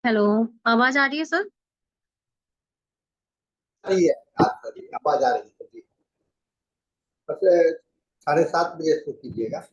Hello. आवाज आ रही है सर? रही है। आप सही आवाज आ रही है जी। बस 7:30 बजे से कीजिएगा।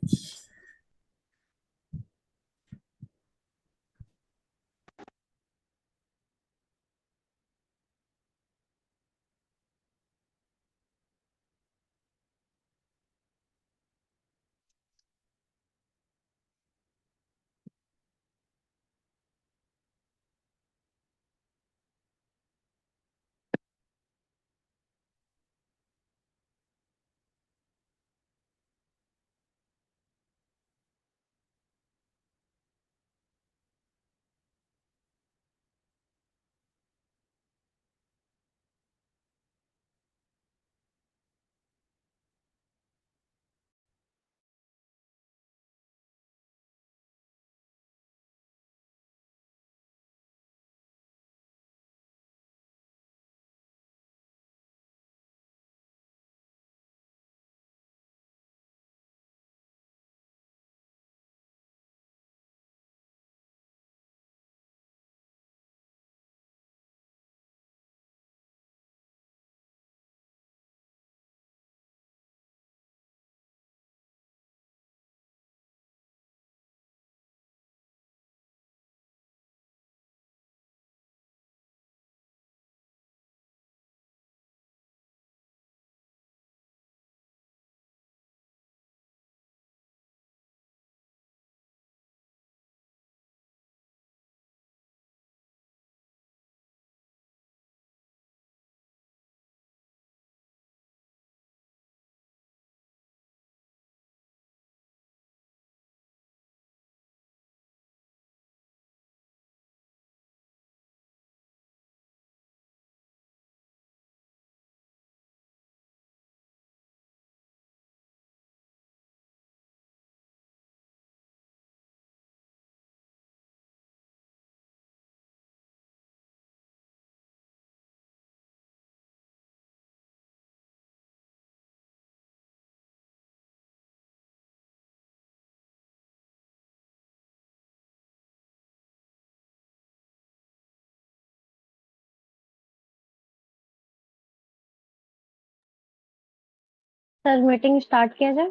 सर मीटिंग स्टार्ट किया जाए।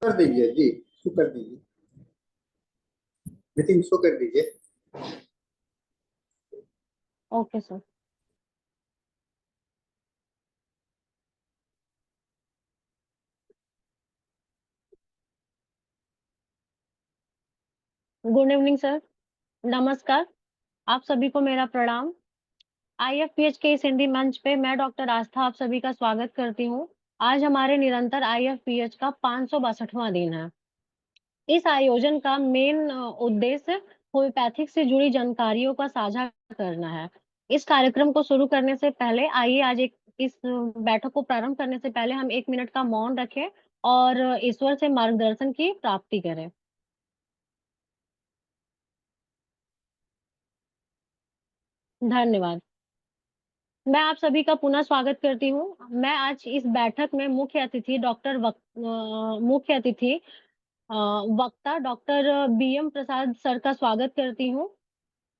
कर दीजिए जी। शुरू कर दीजिए। मीटिंग शुरू कर दीजिए। Okay sir. Good evening sir. नमस्कार। आप सभी को मेरा प्रणाम। आईएफपीएच के इस हिंदी मंच पे मैं डॉक्टर आस्था आप सभी का स्वागत करती हूँ। आज हमारे निरंतर आईएफपीएच का 562वां दिन है। इस आयोजन का मेन उद्देश्य होम्योपैथिक से जुड़ी जानकारियों का साझा करना है। इस कार्यक्रम को शुरू करने से पहले आइए आज एक इस बैठक को प्रारंभ करने से पहले हम 1 मिनट का मौन रखें और ईश्वर से मार्गदर्शन की प्राप्ति करें। धन्यवाद। मैं आप सभी का पुनः स्वागत करती हूँ। मैं आज इस बैठक में मुख्य अतिथि वक्ता डॉक्टर बीएम प्रसाद सर का स्वागत करती हूँ।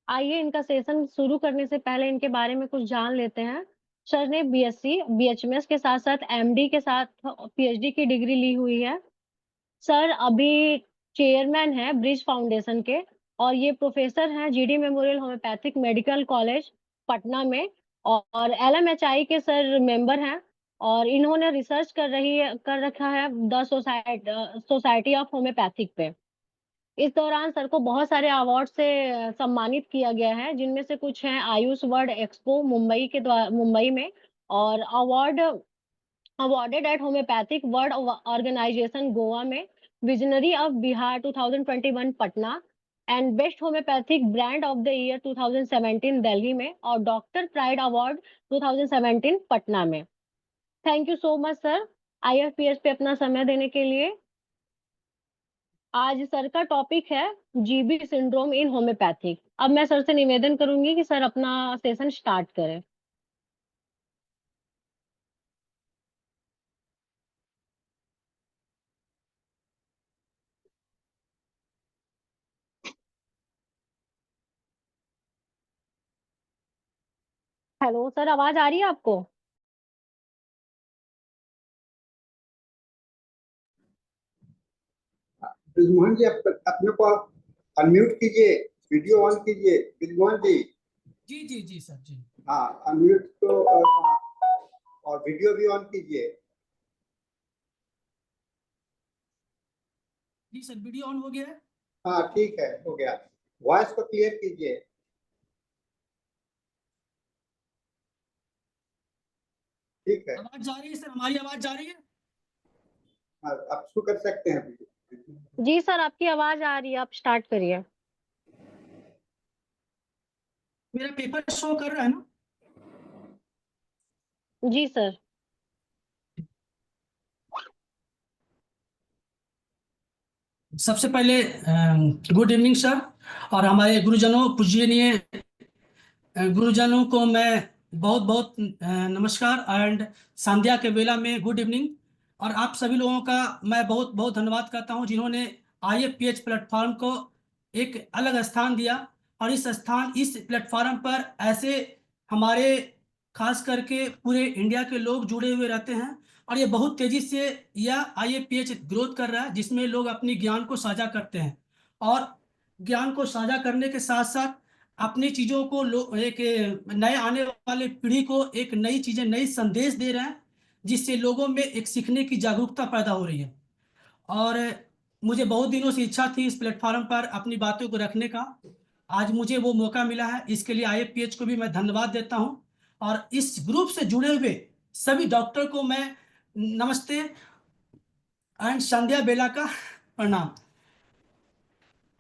आइए इनका सेशन शुरू करने से पहले इनके बारे में कुछ जान लेते हैं। सर ने बीएससी, बीएचएमएस के साथ-साथ एमडी के साथ पीएचडी की डिग्री ली हुई है। सर अभी चेयरमैन हैं ब्रिज फाउंडेशन के और ये प्रोफेसर हैं GD memorial homeopathic medical college Patna में और एलएमएचआई के सर मेंबर हैं और इन्होंने रिसर्च कर रखा है द सोसाइटी ऑफ होम्योपैथिक पे। इस दौरान सर को बहुत सारे अवार्ड से सम्मानित किया गया है, जिनमें से कुछ हैं आयुष वर्ल्ड एक्सपो मुंबई में और awarded at Homeopathic World Organization Goa में, Visionary of Bihar 2021 Patna and best homeopathic brand of the year 2017 Delhi में और डॉक्टर प्राइड अवार्ड 2017 पटना में। Thank you so much sir IFPS पे अपना समय देने के लिए। आज सर का टॉपिक है जीबी सिंड्रोम इन होम्योपैथिक। अब मैं सर से निवेदन करूंगी कि सर अपना सेशन स्टार्ट करें। हेलो सर, आवाज आ रही है आपको? ब्रिजमोहन जी, अपने को अनम्यूट कीजिए, वीडियो ऑन कीजिए ब्रिजमोहन जी। जी जी जी सर जी। हाँ, अनम्यूट तो और वीडियो भी ऑन कीजिए। जी सर, वीडियो ऑन हो गया है। हाँ ठीक है, हो गया। वॉइस को क्लियर कीजिए। ठीक है। आवाज जा रही है सर, हमारी आवाज जा रही है? हाँ, आप शुरू कर सकते हैं वीडियो। जी सर, आपकी आवाज आ रही है, आप स्टार्ट करिए। मेरा पेपर शो कर रहा है ना? जी सर। सबसे पहले गुड इवनिंग सर, और हमारे गुरुजनों, पूजनीय गुरुजनों को मैं बहुत बहुत नमस्कार एंड संध्या के वेला में गुड इवनिंग। और आप सभी लोगों का मैं बहुत बहुत धन्यवाद करता हूं जिन्होंने IFPH प्लेटफॉर्म को एक अलग स्थान दिया। और इस प्लेटफॉर्म पर ऐसे हमारे खास करके पूरे इंडिया के लोग जुड़े हुए रहते हैं। और ये बहुत तेजी से यह IFPH ग्रोथ कर रहा है, जिसमें लोग अपनी ज्ञान को साझा करते हैं और ज्ञान को साझा करने के साथ साथ अपनी चीजों को एक नए आने वाले पीढ़ी को एक नई चीजें, नई संदेश दे रहे हैं, जिससे लोगों में एक सीखने की जागरूकता पैदा हो रही है। और मुझे बहुत दिनों से इच्छा थी इस प्लेटफॉर्म पर अपनी बातों को रखने का। आज मुझे वो मौका मिला है, इसके लिए IFPH को भी मैं धन्यवाद देता हूं। और इस ग्रुप से जुड़े हुए सभी डॉक्टर को मैं नमस्ते एंड संध्या बेला का प्रणाम।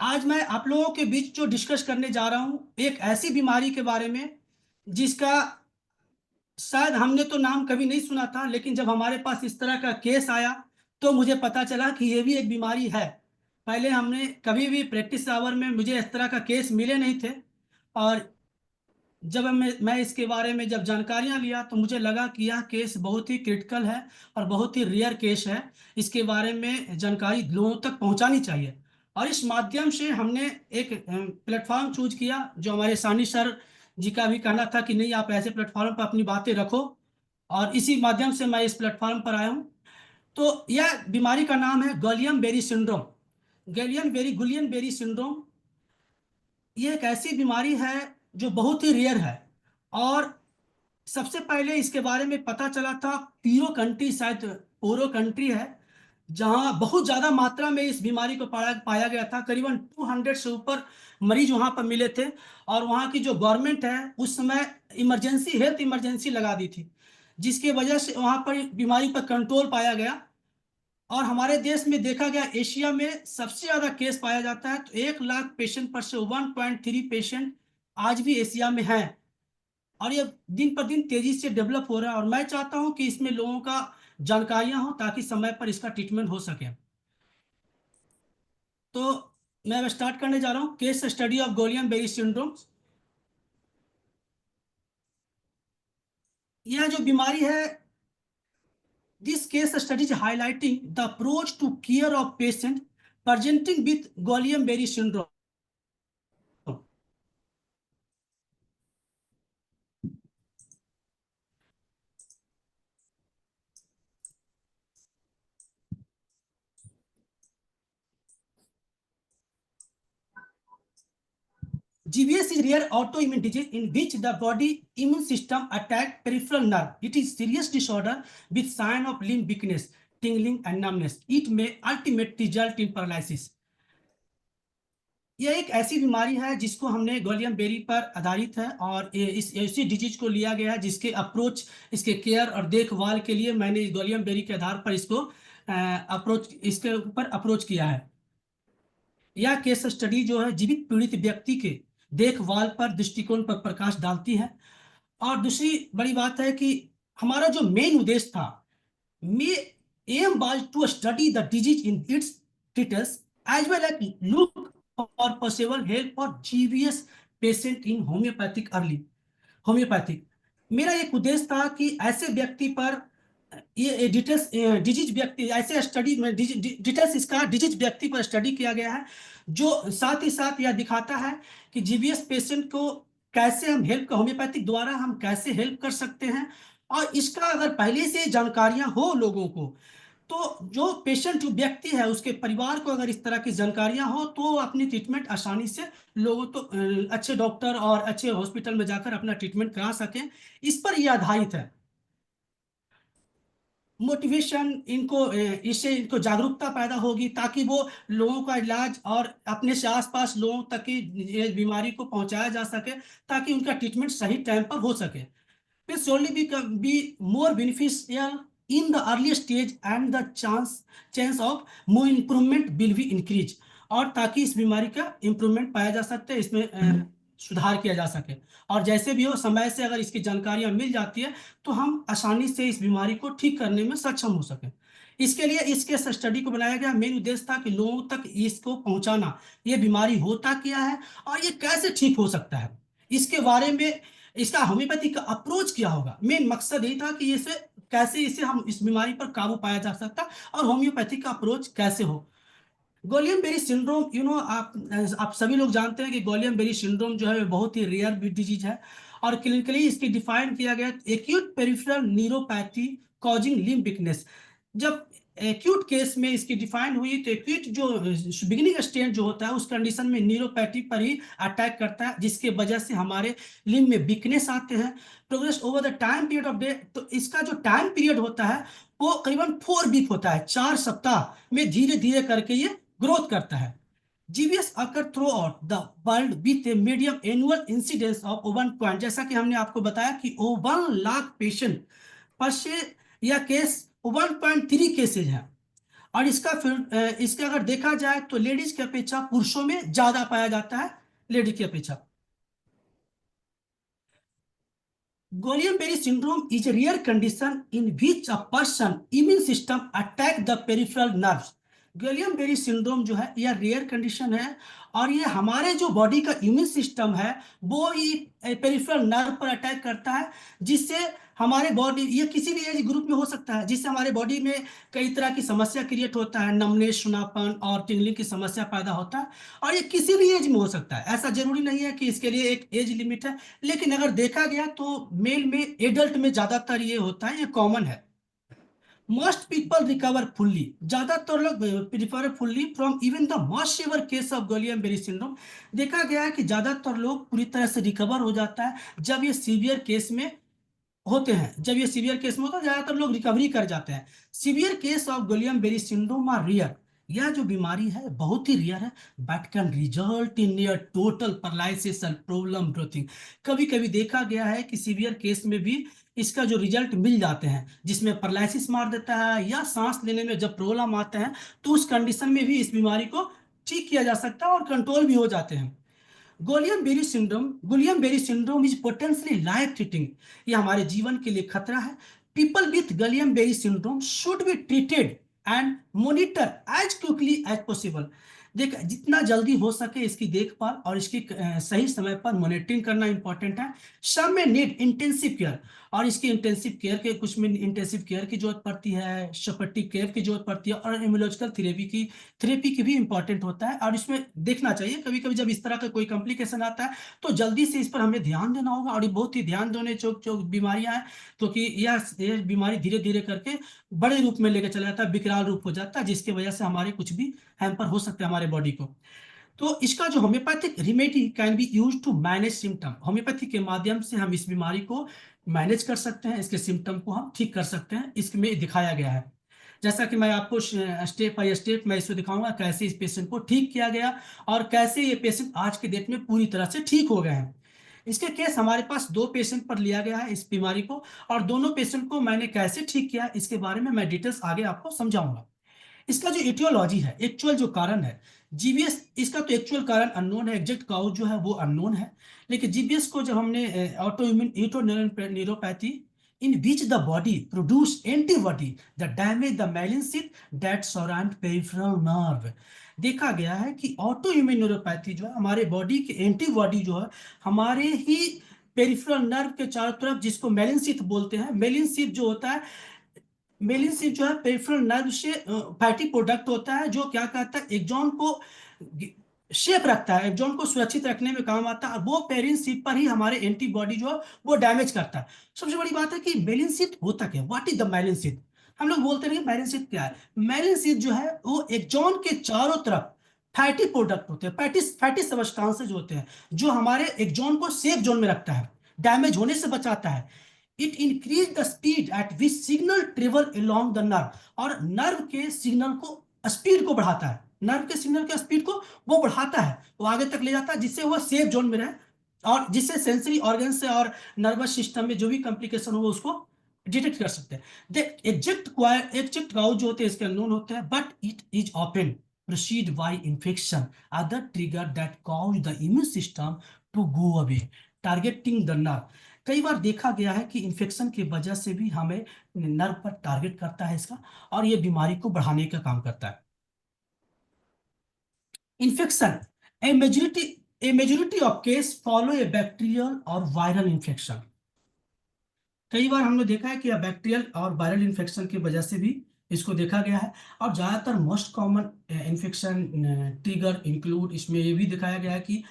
आज मैं आप लोगों के बीच जो डिस्कस करने जा रहा हूं, एक ऐसी बीमारी के बारे में जिसका शायद हमने तो नाम कभी नहीं सुना था, लेकिन जब हमारे पास इस तरह का केस आया तो मुझे पता चला कि ये भी एक बीमारी है। पहले हमने कभी भी प्रैक्टिस आवर में मुझे इस तरह का केस मिले नहीं थे। और जब मैं इसके बारे में जब जानकारियां लिया तो मुझे लगा कि यह केस बहुत ही क्रिटिकल है और बहुत ही रेयर केस है। इसके बारे में जानकारी लोगों तक पहुंचानी चाहिए। और इस माध्यम से हमने एक प्लेटफॉर्म चूज किया, जो हमारे सानी सर जी का भी कहना था कि नहीं, आप ऐसे प्लेटफॉर्म पर अपनी बातें रखो। और इसी माध्यम से मैं इस प्लेटफॉर्म पर आया हूँ। तो यह बीमारी का नाम है गुलियन बेरी सिंड्रोम। गुलियन बेरी सिंड्रोम ये एक ऐसी बीमारी है जो बहुत ही रेयर है। और सबसे पहले इसके बारे में पता चला था पीरो कंट्री, शायद पोरो कंट्री है, जहां बहुत ज्यादा मात्रा में इस बीमारी को पाया पाया गया था। करीबन 200 से ऊपर मरीज वहां पर मिले थे। और वहां की जो गवर्नमेंट है उस समय हेल्थ इमरजेंसी लगा दी थी, जिसकी वजह से वहां पर बीमारी पर कंट्रोल पाया गया। और हमारे देश में देखा गया, एशिया में सबसे ज्यादा केस पाया जाता है, तो 1 लाख पेशेंट पर से 1.3 पेशेंट आज भी एशिया में हैं। और ये दिन पर दिन तेजी से डेवलप हो रहा है। और मैं चाहता हूं कि इसमें लोगों का जानकारियां हो ताकि समय पर इसका ट्रीटमेंट हो सके। तो मैं अब स्टार्ट करने जा रहा हूं, case study of Guillain Barre syndrome. यह जो बीमारी है, this case study is highlighting the approach to care of patient presenting with Guillain-Barré syndrome. GBS is rare autoimmune disease in which the body immune system attack peripheral nerve. It is serious disorder with sign of limb weakness, tingling and numbness. It may ultimately result in paralysis. यह एक ऐसी बीमारी है जिसको हमने गुलियन berry पर आधारित है। और इस ऐसी डिजीज को लिया गया है जिसके अप्रोच, इसके केयर और देखभाल के लिए मैंने गुलियन बेरी के आधार पर इसके ऊपर अप्रोच किया है। यह केस स्टडी जो है जीवित पीड़ित व्यक्ति के देखभाल पर दृष्टिकोण पर प्रकाश डालती है। और दूसरी बड़ी बात है कि हमारा जो मेन उद्देश्य था, my aim was to study the disease in its details as well as look for possible help for जीवीएस पेशेंट इन होम्योपैथिक। मेरा एक उद्देश्य था कि ऐसे व्यक्ति पर ये डिटेल्स डिजीज व्यक्ति, ऐसे स्टडी में डिटेल्स इसका डिजीज व्यक्ति पर स्टडी किया गया है, जो साथ ही साथ यह दिखाता है कि जीबीएस पेशेंट को कैसे हम हेल्प होम्योपैथिक द्वारा हम कैसे हेल्प कर सकते हैं, और इसका अगर पहले से जानकारियां हो लोगों को, तो जो पेशेंट जो व्यक्ति है उसके परिवार को अगर इस तरह की जानकारियां हो तो अपनी ट्रीटमेंट आसानी से लोगों तो अच्छे डॉक्टर और अच्छे हॉस्पिटल में जाकर अपना ट्रीटमेंट करा सकें। इस पर यह आधारित है। मोटिवेशन इनको इससे इनको जागरूकता पैदा होगी ताकि वो लोगों का इलाज और अपने से आसपास लोगों तक की ये बीमारी को पहुंचाया जा सके, ताकि उनका ट्रीटमेंट सही टाइम पर हो सके। will surely be more beneficial in the early stage, and the chance of more improvement will be increase। और ताकि इस बीमारी का इम्प्रूवमेंट पाया जा सकता है, इसमें सुधार किया जा सके। और जैसे भी हो समय से अगर इसकी जानकारियां मिल जाती है तो हम आसानी से इस बीमारी को ठीक करने में सक्षम हो सके। इसके लिए इसके स्टडी को बनाया गया। मेन उद्देश्य था कि लोगों तक इसको पहुंचाना, ये बीमारी होता क्या है और ये कैसे ठीक हो सकता है, इसके बारे में इसका होम्योपैथी का अप्रोच क्या होगा। मेन मकसद यही था कि इसे कैसे इसे हम इस बीमारी पर काबू पाया जा सकता और होम्योपैथी का अप्रोच कैसे हो। गोलियम बेरी सिंड्रोम, आप सभी लोग जानते हैं कि गोलियम बेरी सिंड्रोम जो है बहुत ही रेयर डिजीज है, और क्लिनिकली इसकी डिफाइन किया गया acute peripheral neuropathy causing limb weakness. जब एक्यूट केस में इसकी डिफाइन हुई तो एक्यूट जो बिगिनिंग स्टेज जो होता है उस कंडीशन में न्यूरोपैथी पर ही अटैक करता है, जिसके वजह से हमारे लिम्ब में वीकनेस आते हैं। Progress over the time period of day, तो इसका जो टाइम पीरियड होता है वो करीबन 4 वीक होता है, 4 सप्ताह में धीरे धीरे करके ये ग्रोथ करता है। GVS occur through out the world with a medium annual incidence of 1 जैसा कि हमने आपको बताया कि 1 लाख पेशेंट पर से यह केस 1.3 केसेज हैं। और इसका फिर इसका अगर देखा जाए तो लेडीज की अपेक्षा पुरुषों में ज्यादा पाया जाता है, लेडी की अपेक्षा। Guillain-Barré syndrome is a rare condition in which a person immune system attack the peripheral nerves। Guillain-Barré syndrome जो है यह रेयर कंडीशन है, और ये हमारे जो बॉडी का इम्यून सिस्टम है वो ही पेरिफेरल नर्व पर अटैक करता है, जिससे हमारे बॉडी, ये किसी भी एज ग्रुप में हो सकता है, जिससे हमारे बॉडी में कई तरह की समस्या क्रिएट होता है, नमनेस, सुनापन और टिंगलिंग की समस्या पैदा होता है। और ये किसी भी एज में हो सकता है, ऐसा जरूरी नहीं है कि इसके लिए एक एज लिमिट है। लेकिन अगर देखा गया तो मेल में, एडल्ट में ज्यादातर ये होता है, ये कॉमन है। मोस्ट पीपल रिकवर फुल्ली, ज्यादातर लोग recover fully from even the most severe case of Guillain Barre syndrome. देखा गया है कि ज्यादातर लोग पूरी तरह से रिकवर हो जाता है जब ये सीवियर केस में होते हैं। जब ये सीवियर केस में होता है ज्यादातर लोग रिकवरी कर जाते हैं। Severe case of Guillain Barre syndrome are rare, यह जो बीमारी है बहुत ही रियर है, but can result in near total paralysis and problem breathing. कभी कभी देखा गया है कि सीवियर केस में भी इसका जो रिजल्ट मिल जाते हैं, जिसमें पैरालिसिस मार देता है या सांस लेने में जब प्रॉब्लम आते हैं, तो उस कंडीशन में भी इस बीमारी को ठीक किया जा सकता है और कंट्रोल भी हो जाते हैं। Guillain Barre syndrome is potentially life threatening, ये हमारे जीवन के लिए खतरा है। People with Guillain Barre syndrome should be treated and monitor as quickly as possible. देख, जितना जल्दी हो सके इसकी देखभाल और इसकी सही समय पर मॉनिटरिंग करना इंपॉर्टेंट है। सब में नीड इंटेंसिव केयर, और इसकी इंटेंसिव केयर के कुछ में इंटेंसिव केयर की जरूरत पड़ती है, सपोर्टिव केयर की जरूरत पड़ती है, और इम्यूनोलॉजिकल थेरेपी की भी इंपॉर्टेंट होता है। और इसमें देखना चाहिए कभी कभी जब इस तरह का कोई कॉम्प्लिकेशन आता है तो जल्दी से इस पर हमें ध्यान देना होगा, और ये बहुत ही ध्यान देने जो बीमारियां हैं, क्योंकि यह बीमारी धीरे धीरे करके बड़े रूप में लेकर चला जाता है, विकराल रूप हो जाता है, जिसकी वजह से हमारे कुछ भी हैम्पर हो सकता है हमारे बॉडी को। तो इसका जो homeopathic remedy can be use to manage symptom, homeopathy के माध्यम से हम इस बीमारी को मैनेज कर सकते हैं, इसके सिम्टम को हम ठीक कर सकते हैं। इसमें दिखाया गया है, जैसा कि मैं आपको स्टेप बाय स्टेप मैं इसको दिखाऊंगा कैसे इस पेशेंट को ठीक किया गया और कैसे ये पेशेंट आज के डेट में पूरी तरह से ठीक हो गए हैं। इसके केस हमारे पास 2 पेशेंट पर लिया गया है इस बीमारी को, और दोनों पेशेंट को मैंने कैसे ठीक किया इसके बारे में मैं डिटेल्स आगे आपको समझाऊंगा। इसका जो इटियोलॉजी है, एक्चुअल जो कारण है, जीबीएस, इसका तो एक्चुअल कारण अननोन है, एग्जैक्ट काउज जो है वो अननोन है। लेकिन जीबीएस को जब हमने autoimmune neuropathy in which the body produce antibody the damage the myelin sheath that surround peripheral nerve, देखा गया है कि ऑटोइम्यून न्यूरोपैथी जो है हमारे बॉडी के एंटीबॉडी जो है हमारे ही पेरिफेरल नर्व के चारों तरफ, जिसको मेलिन शीथ बोलते हैं। मेलिन शीथ जो होता है, मेलिन शीथ जो है पेरिफेरल नर्व से फैटी प्रोडक्ट होता है, जो क्या कहता है एक्सॉन को शेप रखता है, एक्सॉन को सुरक्षित रखने में काम आता है, और वो पेरिन शीथ पर ही हमारे एंटीबॉडी जो है वो डैमेज करता है। सबसे बड़ी बात है कि मेलिन शीथ होता क्या, what is the myelin sheath. हम लोग बोलते हैं मेलिन शीथ क्या है। मेलिन शीथ जो है वो एक्सॉन के चारों तरफ फैटी प्रोडक्ट होते हैं, फैटी सब्सटेंसेज होते हैं, जो हमारे एक्सॉन को सेफ जोन में रखता है, डैमेज होने से बचाता है। It increase the speed at which signal travel along the nerve, और नर्व के सिग्नल को स्पीड को बढ़ाता है, नर्व के सिग्नल के स्पीड को वो बढ़ाता है, वो आगे तक ले जाता है, जिससे वो सेफ जोन में रहे, और जिससे सेंसरी ऑर्गन से और नर्वस सिस्टम में जो भी कॉम्प्लिकेशन हो वो उसको डिटेक्ट कर सकते हैं। एग्जैक्ट काउ जो होते हैं इसके अननोन होते हैं, but it is often proceed by infection other trigger that cause the immune system to go away targeting the nerve. कई बार देखा गया है कि इन्फेक्शन की वजह से भी हमें नर्व पर टारगेट करता है इसका, और ये बीमारी को बढ़ाने का काम करता है। Infection, a majority of case follow a bacterial और वायरल इन्फेक्शन। कई बार हमने देखा है कि बैक्टीरियल और वायरल इन्फेक्शन की वजह से भी इसको देखा गया है, और ज्यादातर most common infection trigger include, इसमें ये भी दिखाया गया है कि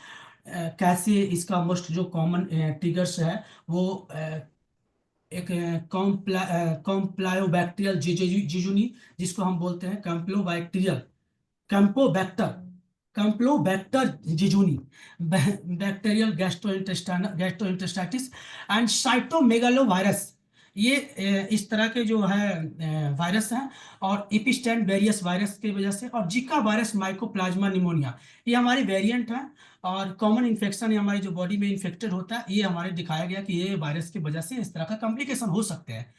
कैसे इसका मोस्ट जो कॉमन ट्रिगर्स है वो एक कॉम्प्लायोबैक्टीरियल जिजुनी, जिसको हम बोलते हैं कैम्प्लोबैक्टीरियल, कैम्पोबैक्टर, कैम्प्लोबैक्टर जिजुनी, बैक्टीरियल गैस्ट्रोइंटेस्टाइटिस एंड साइटोमेगालोवायरस। ये इस तरह के जो है वायरस हैं, और इपिस्टेन वेरियस वायरस की वजह से, और जिका वायरस माइकोप्लाज्मा निमोनिया, ये हमारी वेरिएंट है, और कॉमन इन्फेक्शन है हमारी जो बॉडी में इन्फेक्टेड होता है, ये हमारे दिखाया गया कि ये वायरस की वजह से इस तरह का कॉम्प्लिकेशन हो सकते हैं।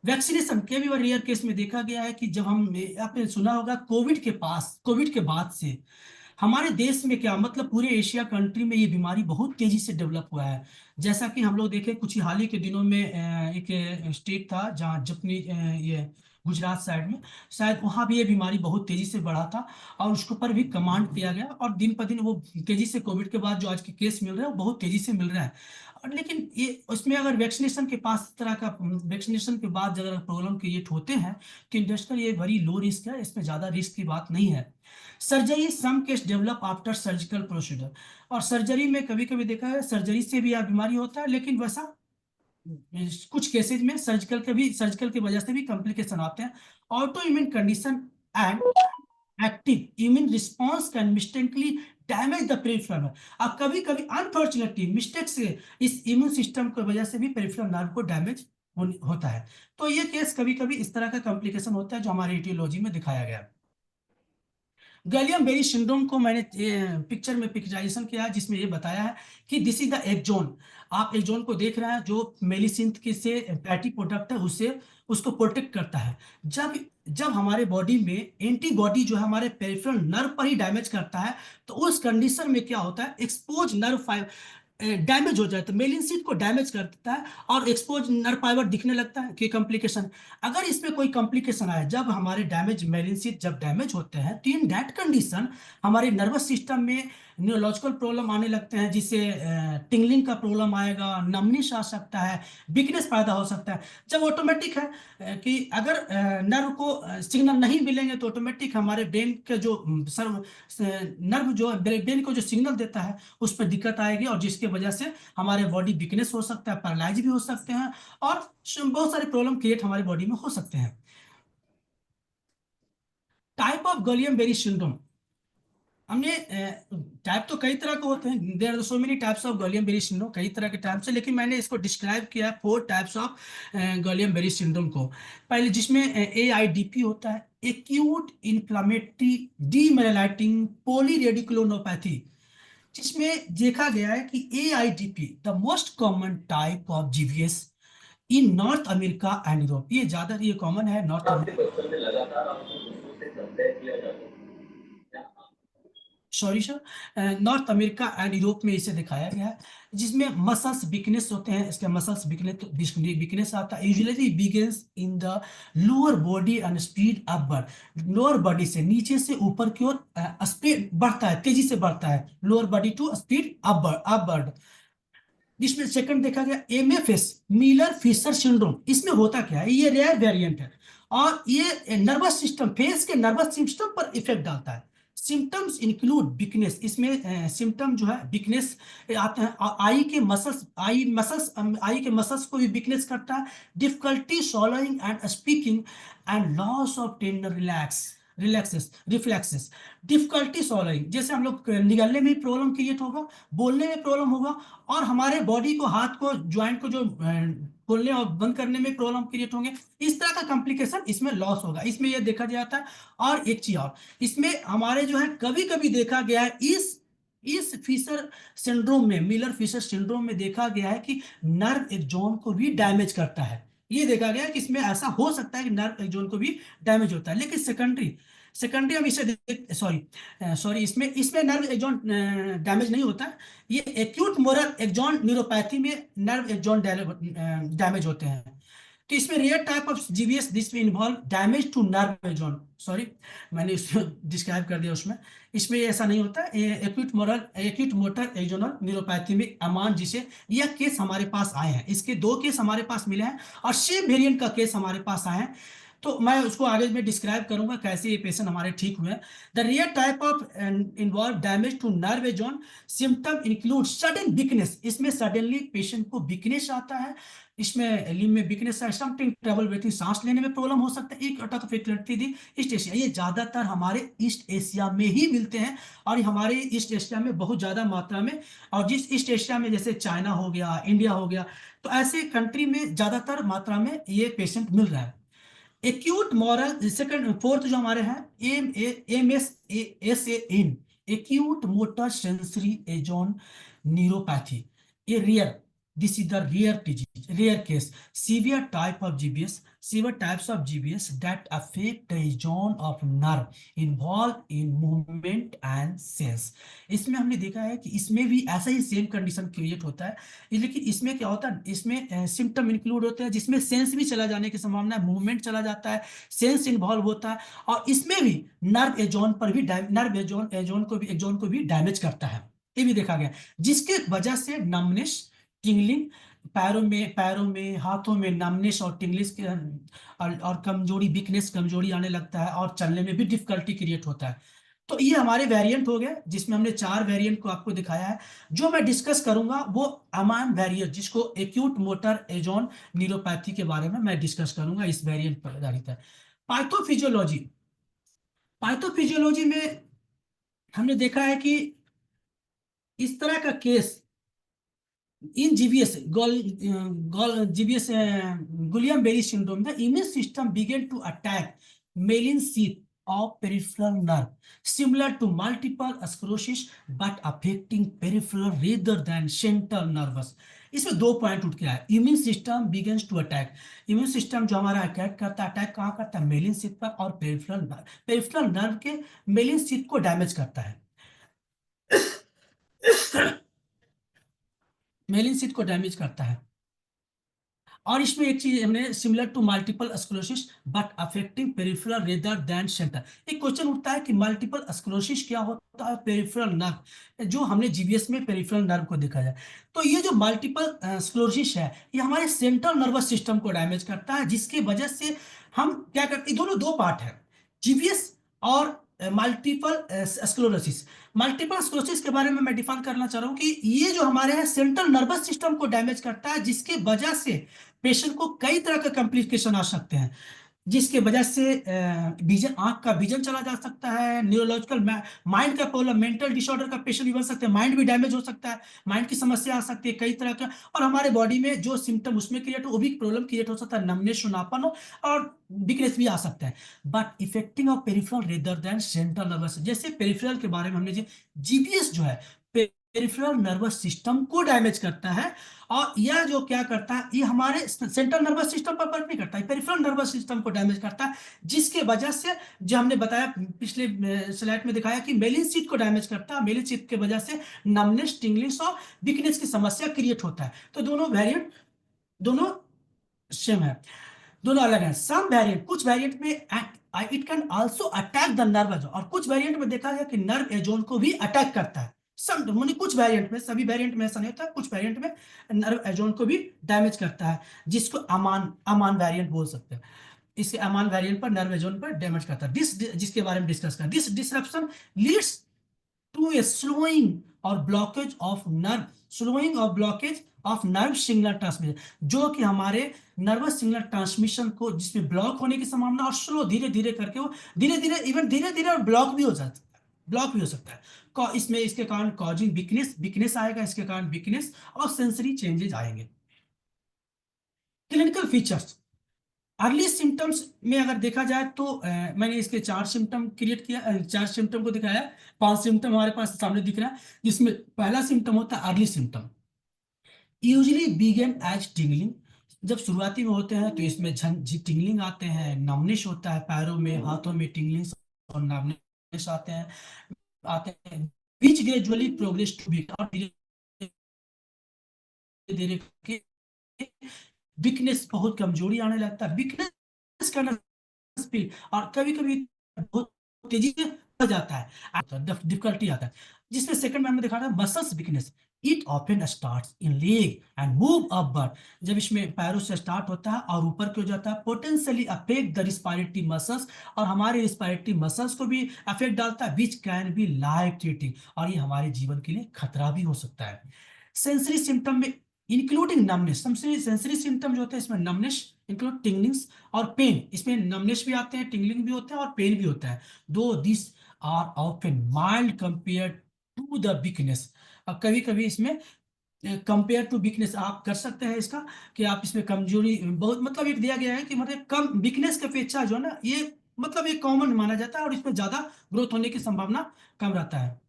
वैक्सीनेशन के भी रेयर केस में देखा गया है कि जब हम, आपने सुना होगा कोविड के बाद से हमारे देश में, क्या मतलब पूरे एशिया कंट्री में, ये बीमारी बहुत तेजी से डेवलप हुआ है। जैसा कि हम लोग देखें कुछ ही हाल ही के दिनों में एक स्टेट था जहाँ जपनी ये गुजरात साइड में, शायद वहाँ भी ये बीमारी बहुत तेजी से बढ़ा था, और उसके ऊपर भी कमांड किया गया, और दिन पर दिन वो तेजी से, कोविड के बाद जो आज के केस मिल रहे हैं वो बहुत तेजी से मिल रहे हैं। और लेकिन ये उसमें अगर वैक्सीनेशन के पास इस तरह का, वैक्सीनेशन के बाद अगर प्रॉब्लम क्रिएट होते हैं तो इंडस्ट्रियल ये वेरी लो रिस्क है, इसमें ज्यादा रिस्क की बात नहीं है। Surgery some case develop after surgical procedure, और सर्जरी में कभी कभी देखा है सर्जरी से भी यह बीमारी होता है, लेकिन वैसा कुछ केसेज में सर्जिकल की वजह से भी कॉम्प्लिकेशन आते हैं। Auto immune condition and active immune response can mistakenly damage the peripheral, अब कभी कभी अनफॉर्चुनेटली मिस्टेक से इस इम्यून सिस्टम की वजह से भी पेरिफेरल नर्व को डैमेज होता है। तो ये केस कभी कभी इस तरह का कॉम्प्लिकेशन होता है जो हमारे एटियोलॉजी में दिखाया गया है। गैलियम बेरी सिंड्रोम को मैंने पिक्चर में पिक्चराइजेशन किया है, जिसमें ये बताया है कि दिस इज द एक्सोन। आप एक्सोन को देख रहे हैं जो मेलिसिंथ के से फैटी प्रोडक्ट है उससे उसको प्रोटेक्ट करता है। जब जब हमारे बॉडी में एंटीबॉडी जो है हमारे पेरिफेरल नर्व पर ही डैमेज करता है, तो उस कंडीशन में क्या होता है, एक्सपोज नर्व फाइबर डैमेज हो जाता है, मेलिन शीथ को डैमेज कर देता है, और एक्सपोज नर्व फाइबर दिखने लगता है कि कॉम्प्लिकेशन। अगर इसमें कोई कॉम्प्लिकेशन आया, जब हमारे डैमेज मेलिन शीथ जब डैमेज होते हैं, तो इन दैट कंडीशन हमारे नर्वस सिस्टम में न्यूरोलॉजिकल प्रॉब्लम आने लगते हैं, जिससे टिंगलिंग का प्रॉब्लम आएगा, नमनेस आ सकता है, वीकनेस पैदा हो सकता है। जब ऑटोमेटिक है कि अगर नर्व को सिग्नल नहीं मिलेंगे तो ऑटोमेटिक हमारे ब्रेन के जो नर्व जो ब्रेन को जो सिग्नल देता है उस पर दिक्कत आएगी, और जिसके वजह से हमारे बॉडी वीकनेस हो सकता है, पैरालाइज भी हो सकते हैं, और बहुत सारे प्रॉब्लम क्रिएट हमारे बॉडी में हो सकते हैं। Type of Guillain Barre syndrome, हमने टाइप तो कई तरह के होते हैं, there are so many types of Guillain Barre syndrome, कई तरह के टाइप्स है, लेकिन मैंने इसको डिस्क्राइब किया है 4 types of Guillain Barre syndrome को। पहले जिसमें AIDP होता है, एक्यूट इन्फ्लामेटरी डीमेलाइटिंग पॉलीरेडिकुलोनोपैथी, जिसमें देखा गया है कि AIDP the most common type of GBS in north America and Europe, ये ज्यादा ये कॉमन है north sorry sir north America and Europe में इसे दिखाया गया है, जिसमें मसल्स वीकनेस होते हैं, इसके मसल्स वीकनेस आता है, usually begins in the lower body and speed upward, lower body से नीचे से ऊपर की ओर स्पीड बढ़ता है, तेजी से बढ़ता है, lower body to speed upward. जिसमें सेकंड देखा गया MFS मिलर फिशर सिंड्रोम, इसमें होता क्या है, ये रेयर वेरिएंट है, और ये नर्वस सिस्टम, फेस के नर्वस सिस्टम पर इफेक्ट डालता है। सिम्टम्स इंक्लूड वीकनेस, इसमें सिम्टम जो है वीकनेस आते हैं, आई के मसल्स, आई के मसल्स को भी वीकनेस करता है, difficulty सॉलोइंग and speaking and loss of tender reflexes, difficulty सॉलोइंग, जैसे हम लोग निगलने में प्रॉब्लम क्रिएट होगा, बोलने में प्रॉब्लम होगा, और हमारे बॉडी को, हाथ को, ज्वाइंट को जो खोलने और बंद करने में प्रॉब्लम क्रिएट होंगे, इस तरह का कॉम्प्लिकेशन इसमें लॉस होगा, इसमें यह देखा जाता है। और एक चीज और, इसमें हमारे जो है कभी कभी देखा गया है, इस फिशर सिंड्रोम में, मिलर फिशर सिंड्रोम में देखा गया है कि नर्व एक्सोन को भी डैमेज करता है। ये देखा गया है कि इसमें ऐसा हो सकता है कि नर्व एक्सोन को भी डैमेज होता है। लेकिन सेकेंडरी हम इसे सॉरी इसमें इसमें नर्व एक्सोन डैमेज नहीं होता है। ये एक्यूट मोरल एक्सोन न्यूरोपैथी में नर्व एक्सोन डैमेज होते हैं। तो इसमें rare type of GBS this में involve damage to nerve axon, sorry मैंने इसमें डिस्क्राइब कर दिया उसमें, इसमें ऐसा नहीं होता। एक्यूट मोटर एक्सोनल न्यूरोपैथी में अमान, जिसे यह केस हमारे पास आए हैं, इसके 2 केस हमारे पास मिले हैं और सेम वेरिएंट का केस हमारे पास आए हैं। तो मैं उसको आगे में डिस्क्राइब करूंगा कैसे ये पेशेंट हमारे ठीक हुए हैं। The rear type of involve damage to nerve axon, symptom include sudden weakness, इसमें सडनली पेशेंट को वीकनेस आता है, इसमें लिम्ब में वीकनेस है, समथिंग ट्रबल ब्रीथिंग, सांस लेने में प्रॉब्लम हो सकता है, एक अटक फैकल्टी दी ईस्ट एशिया, ये ज्यादातर हमारे ईस्ट एशिया में ही मिलते हैं, और हमारे ईस्ट एशिया में बहुत ज्यादा मात्रा में, और जिस ईस्ट एशिया में जैसे चाइना हो गया, इंडिया हो गया, तो ऐसे कंट्री में ज्यादातर मात्रा में ये पेशेंट मिल रहा है। एक्यूट मॉरल सेकंड फोर्थ जो हमारे हैं, M S S A N, acute motor sensory axon neuropathy, ये rare, this is the rare case, severe type of GBS, severe types of GBS that affect the zone of nerve involved in movement and sense। इसमें हमने देखा है कि इसमें भी ऐसा ही same condition create होता है, लेकिन इसमें क्या होता है, इसमें सिम्टम इंक्लूड होते हैं जिसमें सेंस भी चला जाने की संभावना है, मूवमेंट चला जाता है, सेंस इन्वॉल्व होता है, और इसमें भी नर्व एजोन पर भी नर्व एजोन को भी डैमेज करता है, ये भी देखा गया, जिसके वजह से नमनेस, टिंगलिंग, पैरों में हाथों में नमनेस और टिंगलिंग और कमजोरी, वीकनेस, कमजोरी आने लगता है, और चलने में भी डिफिकल्टी क्रिएट होता है। तो ये हमारे वेरिएंट हो गए, जिसमें हमने 4 वेरिएंट को आपको दिखाया है। जो मैं डिस्कस करूंगा वो अमान वेरिएंट, जिसको एक्यूट मोटर एजोन न्यूरोपैथी के बारे में मैं डिस्कस करूंगा, इस वेरिएंट पर आधारित है। पाइथोफिजियोलॉजी में हमने देखा है कि इस तरह का case in GBS Guillain-Barré syndrome, the immune system began to attack myelin sheath of peripheral nerve, similar to multiple sclerosis, but affecting peripheral rather than central nervous। इसमें 2 पॉइंट उठ के आया, immune system begins to attack, immune system जो हमारा attack करता है, attack कहाँ करता है, मेलिन शीथ पर, और पेरिफेरल नर्व के मेलिन शीथ को डैमेज करता है, मेलिन शीथ को डैमेज करता है। और इसमें एक चीज हमने, similar to multiple sclerosis but affecting peripheral rather than centre. एक क्वेश्चन उठता है कि मल्टीपल स्क्लेरोसिस क्या होता है, पेरिफेरल नर्व, जो हमने जीबीएस में पेरिफेरल नर्व को देखा जाए, तो ये जो मल्टीपल स्क्लेरोसिस है, ये हमारे सेंट्रल नर्वस सिस्टम को डैमेज करता है, जिसकी वजह से हम क्या करते हैं, दोनों 2 पार्ट है, जीबीएस और मल्टीपल स्क्लेरोसिस। मल्टीपल स्क्लेरोसिस के बारे में मैं डिफाइन करना चाह रहा हूं कि ये जो हमारे हैं सेंट्रल नर्वस सिस्टम को डैमेज करता है, जिसके वजह से पेशेंट को कई तरह के कॉम्प्लिकेशन आ सकते हैं, जिसके वजह से विजन, आंख का विजन चला जा सकता है, न्यूरोलॉजिकल, माइंड का प्रॉब्लम, मेंटल डिसऑर्डर का पेशेंट भी बन सकते हैं, माइंड भी डैमेज हो सकता है, माइंड की समस्या आ सकती है कई तरह का, और हमारे बॉडी में जो सिम्टम उसमें क्रिएट हो, वो भी प्रॉब्लम क्रिएट हो सकता है, नमनेस, सुनापन हो, और वीकनेस भी आ सकता है, but affecting of peripheral rather than central nervous. जैसे पेरिफेरल के बारे में हमने, जीबीएस जो है पेरिफेरल नर्वस सिस्टम को डैमेज करता है, और यह जो क्या करता है, ये हमारे सेंट्रल नर्वस सिस्टम पर वर्क नहीं करता है, पेरिफेरल नर्वस सिस्टम को डैमेज करता है, जिसके वजह से जो हमने बताया पिछले स्लाइड में दिखाया कि मेलिन शीथ को डैमेज करता है, मेलिन शीथ की वजह से नमनेस, टिंगलिंग और वीकनेस की समस्या क्रिएट होता है। तो दोनों वेरिएंट, दोनों सेम है, दोनों अलग है। सम वेरिएंट, कुछ वेरिएंट में it can also attack the nerve axon, और कुछ वेरिएंट में देखा गया कि नर्व एजोन को भी अटैक करता है, कुछ वेरिएंट में, सभी वेरिएंट में ऐसा नहीं होता, कुछ वेरिएंट में नर्व एजोन को भी डैमेज करता है, जिसको अमान वेरिएंट बोल सकते हैं। इसके अमान वेरिएंट पर नर्व जोन पर डैमेज करता है। जिसके बारे में डिस्कस कर, this disruption leads to a slowing और ब्लॉकेज ऑफ नर्व, स्लोइंग और blockage of nerve signal transmission, जो कि हमारे नर्वस सिग्नल ट्रांसमिशन को, जिसमें ब्लॉक होने की संभावना और स्लो धीरे धीरे करके वो धीरे धीरे इवन धीरे धीरे और ब्लॉक भी हो जाता है, ब्लॉक भी हो सकता है। इसमें इसके कारण कॉजिंग वीकनेस आएगा, इसके कारण वीकनेस और सेंसरी चेंजेस आएंगे। क्लिनिकल फीचर्स, अर्ली सिम्टम्स में अगर देखा जाए तो मैंने इसके 4 सिम्टम क्रिएट किया, 4 सिम्टम को दिखाया, 5 सिम्टम हमारे पास सामने दिख रहा है, जिसमें पहला सिम्टम होता है early symptom, usually begin as tingling. जब शुरुआती में होते हैं तो इसमें टिंगलिंग आते हैं, नमनिश होता है, पैरों में हाथों में टिंगलिंग और नमनिश आते हैं विच ग्रेजुअली प्रोग्रेस टू वीक, और धीरे धीरे वीकनेस, बहुत कमजोरी आने लगता है, वीकनेस करना स्पीड, और कभी कभी बहुत तेजी से बढ़ जाता है, डिफिकल्टी आता है। जिसमें सेकंड में दिखा रहा है muscles weakness, it often starts in leg and move upward. जब इसमें पैरों से स्टार्ट होता है और ऊपर क्यों जाता है, potentially affect the respiratory muscles, और हमारे रिस्पायरेटरी मसल्स को भी अफेक्ट डालता है, which can be life threatening, और ये हमारे जीवन के लिए खतरा भी हो सकता है। सेंसरी सिम्टम में इंक्लूडिंग नमनेस, सेंसरी सिम्टम जो होते हैं इसमें नमनेस इंक्लूड टिंगलिंग्स और पेन, इसमें नमनेस भी आते हैं, टिंगलिंग भी होते हैं और पेन भी होता है, though this are often mild compare to the weakness. अब कभी कभी इसमें कंपेयर टू वीकनेस आप कर सकते हैं इसका, कि आप इसमें कमजोरी बहुत, मतलब एक दिया गया है कि मतलब कम वीकनेस की अपेक्षा जो है ना, ये मतलब एक कॉमन माना जाता है और इसमें ज्यादा ग्रोथ होने की संभावना कम रहता है।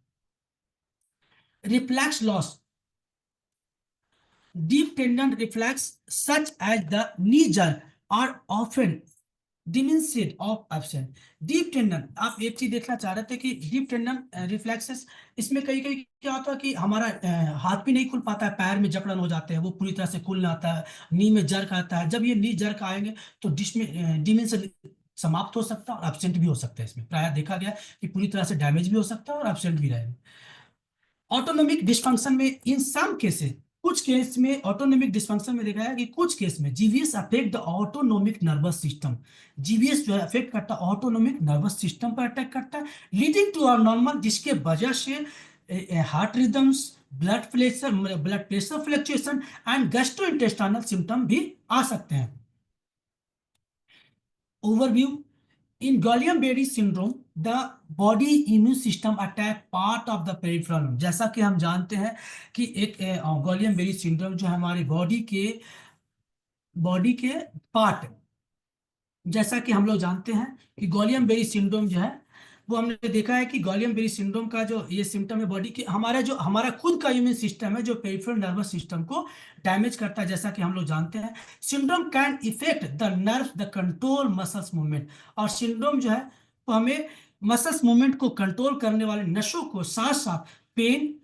Reflex loss, deep tendon reflex such as the knee jerk are often diminished of absent। Deep tendon, आप एक चीज देखना चाह रहे थे कि डीप टेंडन रिफ्लेक्सेस, इसमें कई कई क्या होता है कि हमारा हाथ भी नहीं खुल पाता है, पैर में जकड़न हो जाते हैं, वो पूरी तरह से खुल ना आता है, नी में जर्क आता है। जब ये नी जर्क आएंगे तो डिमेंशन समाप्त हो सकता है और एब्सेंट भी हो सकता है। इसमें प्राय देखा गया कि पूरी तरह से डैमेज भी हो सकता है और एब्सेंट भी रहेगा। ऑटोनोमिक डिस्फंक्शन में इन सम केसेस, कुछ केस में ऑटोनोमिक डिस्फंक्शन में देखा है कि कुछ केस में GVS affect the autonomic nervous system, GVS जो है अफेक्ट करता है ऑटोनोमिक नर्वस सिस्टम पर अटैक करता है, लीडिंग टू अनॉर्मल, जिसके वजह से heart rhythms, blood pressure fluctuation and gastrointestinal symptom भी आ सकते हैं। Overview, in Guillain-Barré syndrome, the body immune system attack part of the peripheral। जैसा कि हम जानते हैं कि एक Guillain-Barré syndrome जो हमारे बॉडी के पार्ट, जैसा कि हम लोग जानते हैं कि Guillain-Barré syndrome जो है, वो हमने देखा है कि Guillain-Barré syndrome का जो ये सिम्टम है बॉडी के, हमारा खुद का इम्यून सिस्टम है जो पेरिफेरल नर्वस सिस्टम को डैमेज करता है, जैसा कि हम लोग जानते हैं। Syndrome can effect the nerve the control muscles movement, और सिंड्रोम जो है वो हमें मसल्स मूवमेंट को कंट्रोल करने वाले नसों को, साथ साथ पेन,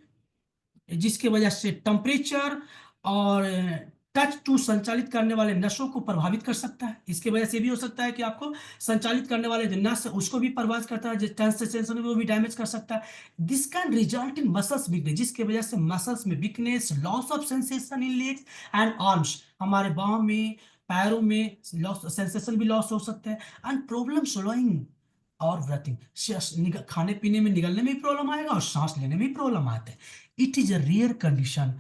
जिसके वजह से टेम्परेचर और टच टू संचालित करने वाले नसों को प्रभावित कर सकता है। इसके वजह से भी हो सकता है कि आपको संचालित करने वाले जो नस उसको भी प्रभावित करता है, जो वो भी डैमेज कर सकता है। This can result in muscles weakness, जिसके वजह से मसल्स में weakness, loss of sensation in legs and arms, हमारे बाहों में पैरों में लॉस, सेंसेशन भी लॉस हो सकते हैं, एंड प्रॉब्लम स्लोइंग और ब्रीथिंग, खाने पीने में निगलने में भी प्रॉब्लम आएगा और सांस लेने में भी प्रॉब्लम आते हैं। It is a rare condition,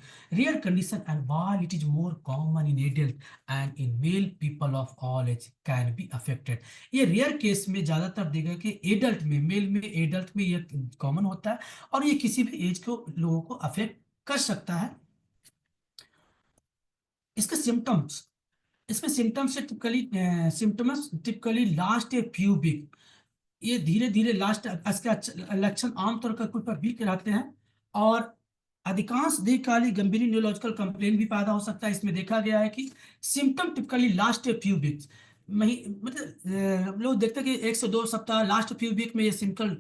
and while it is more common in adult and in male people of all age can be affected। ये रेयर केस में ज्यादातर देखा कि एडल्ट में, मेल में, एडल्ट में ये कॉमन होता है और ये किसी भी एज को लोगों को अफेक्ट कर सकता है। इसके सिम्टम्स, इसमें symptoms typically last a few week, ये धीरे धीरे लास्ट, इसके लक्षण आमतौर पर कुछ पर वीक रहते हैं और अधिकांश दीर्घकालिक गंभीर न्यूरोलॉजिकल कंप्लेन भी पैदा हो सकता है। इसमें देखा गया है कि symptom typically last a few weeks, मतलब लोग देखते हैं कि 1 से 2 सप्ताह, लास्ट फ्यू वीक में ये simple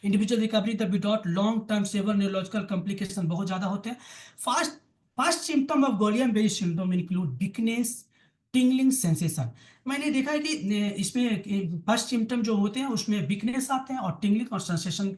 individual recovery the without long term severe neurological complication बहुत ज्यादा होते हैं। Fast first symptom of Guillain-Barré syndrome include weakness, tingling sensation. मैंने देखा है कि इसमें फर्स्ट सिम्टम जो होते हैं उसमें वीकनेस आते हैं और टिंगलिंग और सेंसेशन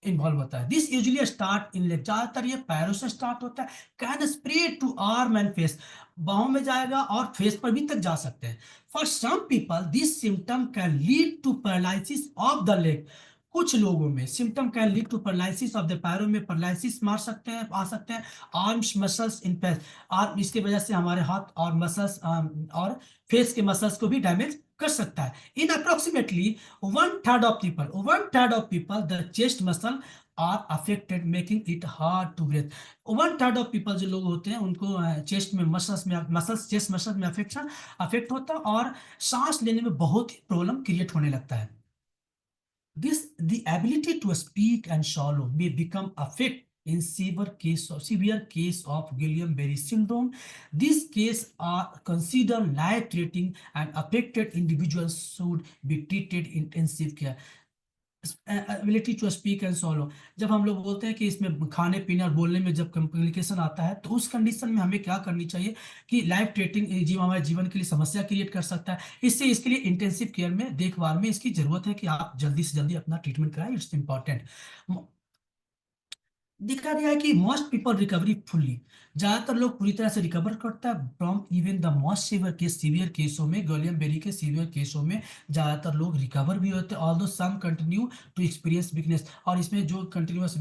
इन्वॉल्व होता है। This usually start in leg, ज्यादातर ये पैरों से स्टार्ट होता है, can spread to arm and face, बाहों में जाएगा और फेस पर भी तक जा सकते हैं। For some people this symptom can lead to paralysis of the leg, कुछ लोगों में symptom can lead to paralysis of the, पैरों में पैरालिसिस मार सकते हैं, आ सकते हैं। Arms muscles in face, arm, इसके वजह से हमारे हाथ और मसल्स और फेस के मसल्स को भी डैमेज कर सकता है। इन approximately one third of people the chest muscle are affected making it hard to breathe। one third of people जो लोग होते हैं उनको चेस्ट में मसल्स चेस्ट मसल में अफेक्ट होता है और सांस लेने में बहुत ही प्रॉब्लम क्रिएट होने लगता है। This the ability to speak and swallow may become affect in severe case of Guillain-Barré syndrome. These cases are considered life-threatening and affected individuals should be treated in intensive care। Ability to speak and swallow, जब हम लोग बोलते हैं कि इसमें खाने पीने और बोलने में जब कम्युनिकेशन आता है तो उस कंडीशन में हमें क्या करनी चाहिए कि लाइफ थ्रेटनिंग हमारे जीवन के लिए समस्या क्रिएट कर सकता है। इसके लिए इंटेंसिव केयर में देखभाल में इसकी जरूरत है कि आप जल्दी से जल्दी अपना ट्रीटमेंट कराएं, इट्स इंपॉर्टेंट। देखा गया है कि मोस्ट पीपल रिकवरी फुल्ली, ज्यादातर लोग पूरी तरह से रिकवर करता है from even the most severe केसों में, गुइलियन-बेरी के सीवियर केसों में ज्यादातर लोग रिकवर भी होते हैं। Although some continue to experience weakness, और इसमें जो कंटिन्यूअस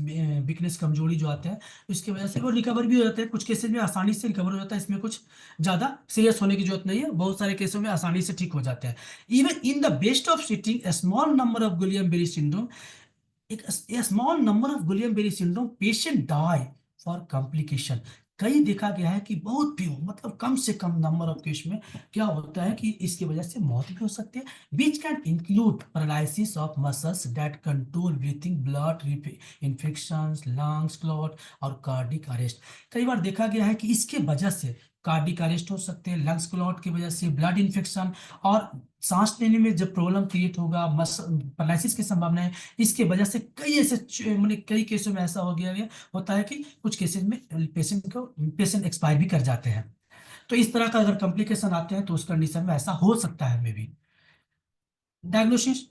वीकनेस कमजोरी जो आते हैं उसकी वजह से वो रिकवर भी हो जाते हैं। कुछ केसेस में आसानी से रिकवर हो जाता है, इसमें कुछ ज्यादा सीरियस होने की जरूरत नहीं है, बहुत सारे केसों में आसानी से ठीक हो जाते हैं। Even in the best of setting a small number of Guillain Barre syndrome, एक small number of Guillain Barre syndrome patient die for complication. कई देखा गया है कि बहुत भी मतलब कम से कम नंबर ऑफ केस में क्या होता है कि इसकी वजह से मौत भी हो सकती है, which can include paralysis of muscles that control breathing, blood infections, lungs clot और कार्डिक अरेस्ट। कई बार देखा गया है कि इसके वजह से कार्डिक अरेस्ट हो सकते हैं, लंग्स क्लॉट की वजह से ब्लड इन्फेक्शन और सांस लेने में जब प्रॉब्लम क्रिएट होगा, पैरालिसिस की संभावना है। इसके वजह से कई ऐसे मैंने कई केसों में ऐसा हो गया होता है कि कुछ केसेस में पेशेंट एक्सपायर भी कर जाते हैं। तो इस तरह का अगर कॉम्प्लिकेशन आते हैं तो उस कंडीशन में ऐसा हो सकता है मे भी। डायग्नोसिस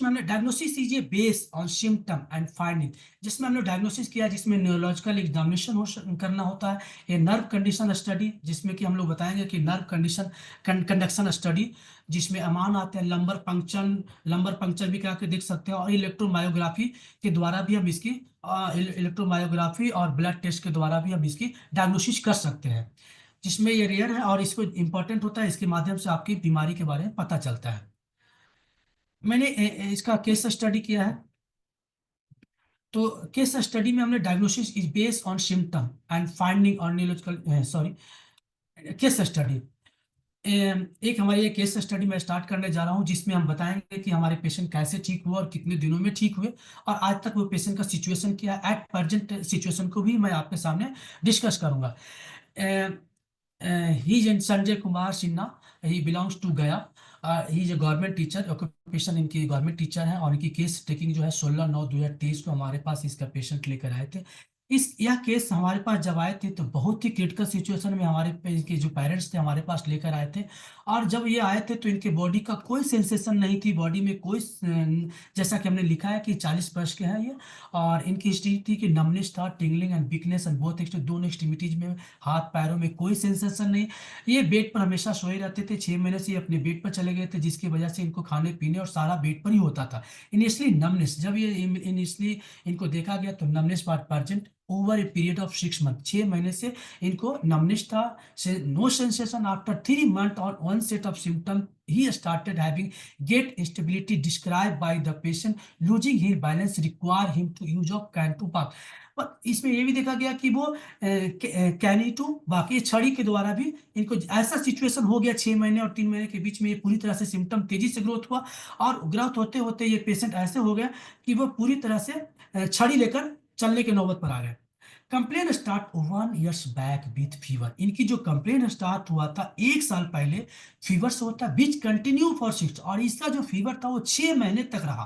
में हमने diagnosis is a base on symptom and finding, जिसमें हमने डायग्नोसिस किया जिसमें न्यूरोलॉजिकल एग्जामिनेशन करना होता है, ये नर्व कंडीशन स्टडी जिसमें कि हम लोग बताएंगे कि नर्व कंडीशन कंडक्शन स्टडी जिसमें अमान आते हैं, लंबर पंक्चर भी करा के देख सकते हैं, और इलेक्ट्रोमायोग्राफी के द्वारा भी हम इसकी इलेक्ट्रोमायोग्राफी और ब्लड टेस्ट के द्वारा भी हम इसकी डायग्नोसिस कर सकते हैं, जिसमें ये रेयर है और इसको इंपॉर्टेंट होता है, इसके माध्यम से आपकी बीमारी के बारे में पता चलता है। मैंने इसका केस स्टडी किया है, तो केस स्टडी में हमने diagnosis is based on symptom and finding on neurological case study. एक हमारी ये केस स्टडी मैं स्टार्ट करने जा रहा हूँ जिसमें हम बताएंगे कि हमारे पेशेंट कैसे ठीक हुआ और कितने दिनों में ठीक हुए और आज तक वो पेशेंट का सिचुएशन क्या है, एट प्रेजेंट सिचुएशन को भी मैं आपके सामने डिस्कस करूंगा। He is Sanjay Kumar Sinha, he belongs to Gaya, he is a government teacher, occupation इनकी गवर्नमेंट टीचर है, और इनकी केस टेकिंग जो है 16/9/2023 को हमारे पास इसका पेशेंट लेकर आए थे। यह केस हमारे पास जब आए थे तो बहुत ही क्रिटिकल सिचुएशन में हमारे इनके जो पेरेंट्स थे हमारे पास लेकर आए थे, और जब ये आए थे तो इनके बॉडी का कोई सेंसेशन नहीं थी, बॉडी में कोई जैसा कि हमने लिखा है कि 40 वर्ष के हैं ये, और इनकी हिस्ट्री थी कि नमनेस था, tingling and weakness and both दोनों एक्सट्रीमिटीज में, हाथ पैरों में कोई सेंसेशन नहीं। ये बेड पर हमेशा सोए रहते थे, 6 महीने से ये अपने बेड पर चले गए थे, जिसकी वजह से इनको खाने पीने और सारा बेड पर ही होता था। इनिशियली नमनेस, जब ये इनिशियली इनको देखा गया तो numbness part present over a period of 6 month, 6 महीने से इनको नमनेस था, नो सेंसेशन। आफ्टर 3 मंथ और one set of symptom he started having gait instability described by the patient losing his balance require him to use of can to park। और इसमें ये भी देखा गया कि वो कैनी टू बाकी छड़ी के द्वारा भी इनको ऐसा सिचुएशन हो गया 6 महीने और 3 महीने के बीच में, ये पूरी तरह से सिम्टम तेजी से ग्रोथ हुआ, और ग्रोथ होते होते ये पेशेंट ऐसे हो गया कि वो पूरी तरह से छड़ी लेकर चलने के नौबत पर आ गए। Complain start 1 years back with fever, इनकी जो कंप्लेन स्टार्ट हुआ था 1 साल पहले फीवर से होता, विच कंटिन्यू फॉर 6, और इसका जो फीवर था वो 6 महीने तक रहा।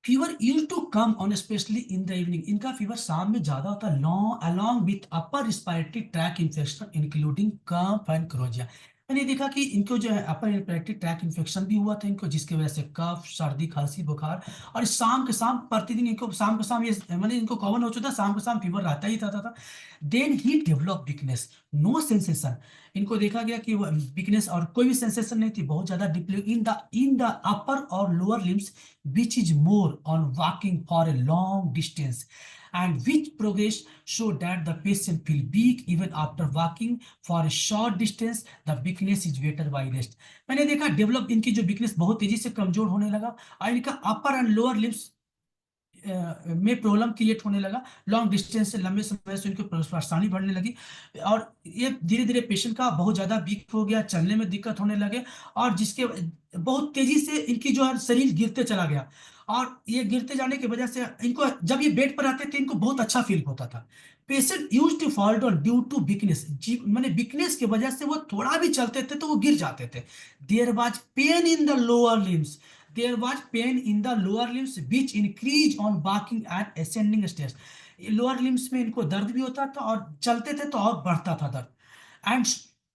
Fever used to come on especially in the evening, इनका फीवर शाम में ज्यादा होता है, along with upper respiratory tract infection including cough and coryza. मैंने देखा कि इनको जो है अपर रेस्पिरेटरी ट्रैक इन्फेक्शन भी हुआ था इनको, जिसकी वजह से कफ, सर्दी, खांसी, बुखार, और शाम के शाम प्रतिदिन इनको शाम के शाम ये मैंने इनको कॉमन हो चुका था, शाम के शाम फीवर रहता ही था। Then he develop weakness, no sensation. इनको देखा गया कि वीकनेस और कोई भी सेंसेशन नहीं थी, बहुत ज्यादा डिप्ली इन द अपर और lower limbs which is more on walking for a long distance, and which progress show that the patient feel weak even after walking for a short distance. The weakness is better by rest. मैंने देखा develop इनकी जो weakness बहुत तेजी से कमजोर होने लगा, और इनका अपर एंड लोअर लिम्स में प्रॉब्लम क्रिएट होने लगा, लॉन्ग डिस्टेंस से लंबे समय से उनको परेशानी बढ़ने लगी, और ये धीरे धीरे पेशेंट का बहुत ज्यादा वीक हो गया, चलने में दिक्कत होने लगे, और जिसके बहुत तेजी से इनकी जो है शरीर गिरते चला गया, और ये गिरते जाने की वजह से इनको जब ये बेड पर आते थे इनको बहुत अच्छा फील होता था। Patient use to fall down due to weakness, मैंने वीकनेस की वजह से वो थोड़ा भी चलते थे तो वो गिर जाते थे। There was pain in the lower limbs, there was pain in the lower limbs which increased on walking and ascending stairs. Lower limbs में इनको दर्द भी होता था और चलते थे तो और बढ़ता था दर्द, एंड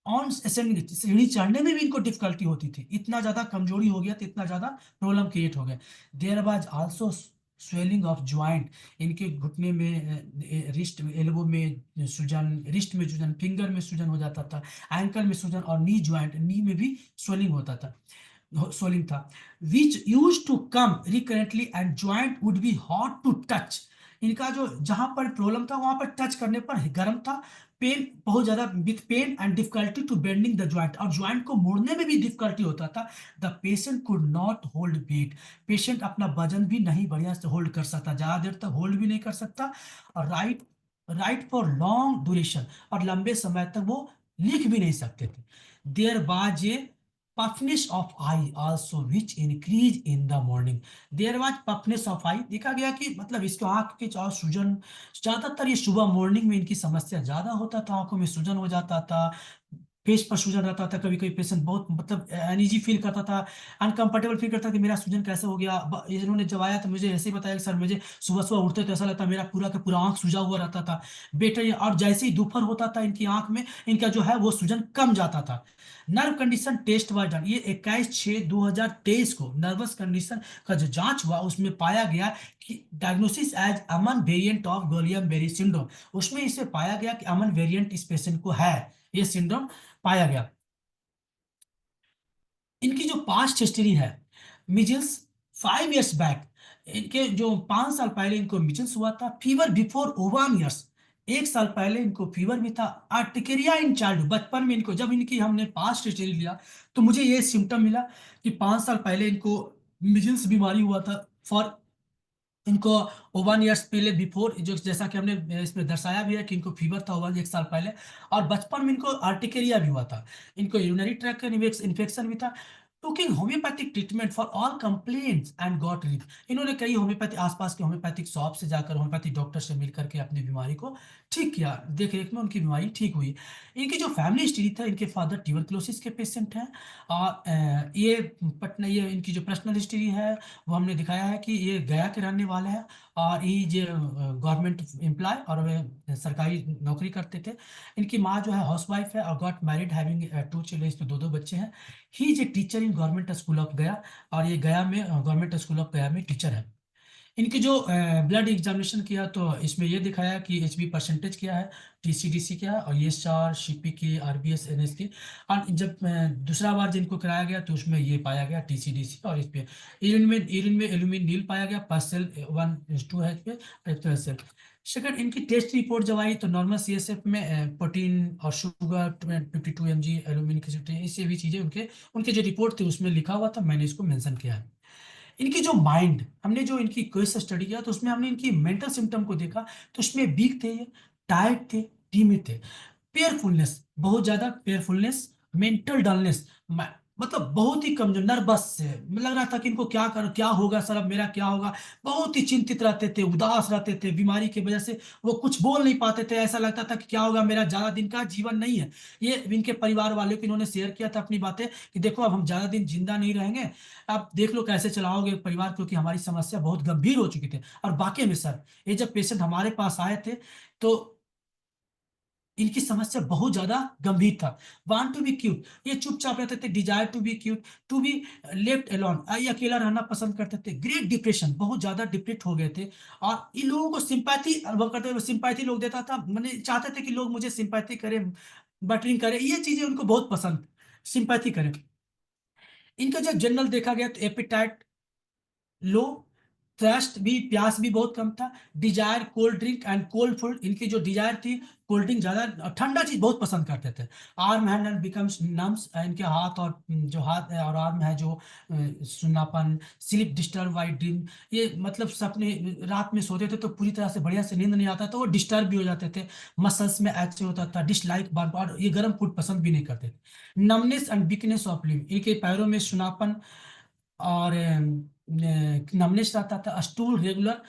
ऑन असेंडिंग सीढ़ी चढ़ने में भी इनको डिफिकल्टी होती थी, इतना ज्यादा कमजोरी हो गया तो इतना ज्यादा प्रॉब्लम क्रिएट हो गया। There was also swelling of joint, इनके घुटने में, रिस्ट में, एल्बो में सूजन, रिस्ट में सूजन, फिंगर में सूजन हो जाता था, एंकल में सूजन, और नी ज्वाइंट, नी में भी स्वेलिंग होता था, swelling था, which used to come recurrently and joint would be hot to touch. इनका जो जहां पर प्रॉब्लम था वहां पर टच करने पर गर्म था, पेन बहुत ज्यादा, with pain and difficulty to bending the joint, और ज्वाइंट को मोड़ने में भी डिफिकल्टी होता था। The patient could not hold weight, patient अपना वजन भी नहीं बढ़िया से होल्ड कर सकता, ज्यादा देर तक होल्ड भी नहीं कर सकता, और राइट फॉर लॉन्ग ड्यूरेशन, और लंबे समय तक वो लिख भी नहीं सकते थे। There was a puffiness of eye also which increase in the morning, there was puffiness of eye, देखा गया कि मतलब इसको आंख के और सूजन, ज्यादातर ये सुबह मॉर्निंग में इनकी समस्या ज्यादा होता था, आंखों में सूजन हो जाता था, फेस पर सूजन रहता था, कभी कभी पेशेंट बहुत मतलब अनईजी फील करता था, अनकंफर्टेबल फील करता था कि मेरा सूजन कैसे हो गया। इन्होंने जब आया तो मुझे ऐसे ही बताया कि सर मुझे सुबह सुबह उठते तो ऐसा लगता मेरा पूरा का पूरा आंख सूजा हुआ रहता था, बेटर, और जैसे ही दोपहर होता था इनकी आंख में इनका जो है वो सूजन कम जाता था। Nerve condition test was done, ये 21/6/2023 को नर्वस कंडीशन का जो जांच हुआ उसमें पाया गया कि diagnosis as AMAN variant of Guillain Barre syndrome, उसमें इसे पाया गया कि अमन वेरिएंट इस पेशेंट को है, ये सिंड्रोम पाया गया। इनकी जो पास्ट हिस्ट्री है, मिजल्स 5 years बैक, इनके जो 5 साल पहले इनको मिजल्स हुआ था, फीवर बिफोर 1 years, 1 साल पहले इनको फीवर भी था, आर्टिकेरिया इन चाइल्ड, बचपन में इनको जब इनकी हमने पास्ट हिस्ट्री लिया तो मुझे ये सिम्टम मिला कि 5 साल पहले इनको मिजल्स बीमारी हुआ था, फॉर इनको 1 years पहले बिफोर, जो जैसा कि हमने इसमें दर्शाया भी है कि इनको फीवर था 1 साल पहले, और बचपन में इनको आर्टिकेरिया भी हुआ था, इनको यूरिनरी ट्रैक्ट का इन्फेक्शन भी था। Taking homeopathic treatment for all complaints and got relief, इन्होंने कई होम्योपैथी आसपास के होम्योपैथिक शॉप से जाकर होम्योपैथिक डॉक्टर से मिलकर के अपनी बीमारी को ठीक किया, देख रेख में उनकी बीमारी ठीक हुई। इनकी जो फैमिली हिस्ट्री था, इनके फादर ट्यूबरक्लोसिस के पेशेंट हैं, और ये पटना, ये इनकी जो पर्सनल हिस्ट्री है वो हमने दिखाया है कि ये गया के रहने वाले हैं, और ये जो गवर्नमेंट एम्प्लॉय और वे सरकारी नौकरी करते थे। इनकी माँ जो है हाउसवाइफ है और गॉट मैरिड हैविंग 2 चिल्ड्रन, इसमें दो बच्चे हैं। ही is a teacher in government school of गया, और ये गया में गवर्नमेंट स्कूल ऑफ गया में टीचर है। इनकी जो ब्लड एग्जामिनेशन किया तो इसमें ये दिखाया कि एचबी परसेंटेज क्या है, टीसीडीसी क्या है, और ये स्टार सीपी के, आरबीएस, एनएस के, और जब दूसरा बार जिनको कराया गया तो उसमें ये पाया गया टीसीडीसी, और इस पे यूरिन में एल्यूमिन नील पाया गया, पर्सेल 1:2 है इस पे सेल। सेकंड, इनकी टेस्ट रिपोर्ट जब आई तो नॉर्मल सीएसएफ में प्रोटीन और शुगर 52 mg, एल्यूमिन की, इससे भी चीजें उनके उनके जो रिपोर्ट थे उसमें लिखा हुआ था, मैंने इसको मेंशन किया है। इनकी जो माइंड, हमने जो इनकी केस स्टडी किया तो उसमें हमने इनकी मेंटल सिम्टम को देखा, तो उसमें वीक थे, ये टायर्ड थे, टीमिड थे, पेयरफुलनेस, बहुत ज्यादा पेयरफुलनेस, मेंटल डलनेस, मतलब बहुत ही कमजोर, नर्वस से लग रहा था कि इनको क्या होगा सर, अब मेरा क्या होगा, बहुत ही चिंतित रहते थे, उदास रहते थे, बीमारी की वजह से वो कुछ बोल नहीं पाते थे, ऐसा लगता था कि क्या होगा, मेरा ज्यादा दिन का जीवन नहीं है। ये इनके परिवार वालों को इन्होंने शेयर किया था अपनी बातें कि देखो अब हम ज्यादा दिन जिंदा नहीं रहेंगे, आप देख लो कैसे चलाओगे परिवार, क्योंकि हमारी समस्या बहुत गंभीर हो चुकी थी। और वाकई में सर, ये जब पेशेंट हमारे पास आए थे तो इनकी समस्या बहुत ज्यादा गंभीर था। वांट टू बी क्यूट, ये चुपचाप रहते थे। Desire to be quiet, to be left alone, ये अकेला रहना पसंद करते थे। ग्रेट डिप्रेशन, बहुत ज्यादा डिप्रेट हो गए थे। और इन लोगों को सिंपैथी अनुभव करते हुए, सिंपैथी लोग देता था, मैंने चाहते थे कि लोग मुझे सिंपैथी करें, बटरिंग करें, ये चीजें उनको बहुत पसंद, सिंपैथी करें। इनका जब जनरल देखा गया तो एपिटाइट लो, थ्रस्ट भी, प्यास भी बहुत कम था। Desire cold drink and cold food, इनकी जो डिजायर थी कोल्ड ड्रिंक ज्यादा, ठंडा चीज बहुत पसंद करते थे। Arm hand and becomes nums, इनके हाथ और जो हाथ है और आर्म है जो सुन्नापन। स्लीप डिस्टर्ब वाइट ड्रीम, ये मतलब सपने, रात में सोते थे तो पूरी तरह से बढ़िया से नींद नहीं आता था, वो डिस्टर्ब भी हो जाते थे। मसल्स में ऐसे होता था। डिसलाइक बार बार, ये गर्म फूड पसंद भी नहीं करते थे। Numbness and weakness of limb, इनके पैरों में सुनापन और नमनेस रहता था। स्टूल रेगुलर,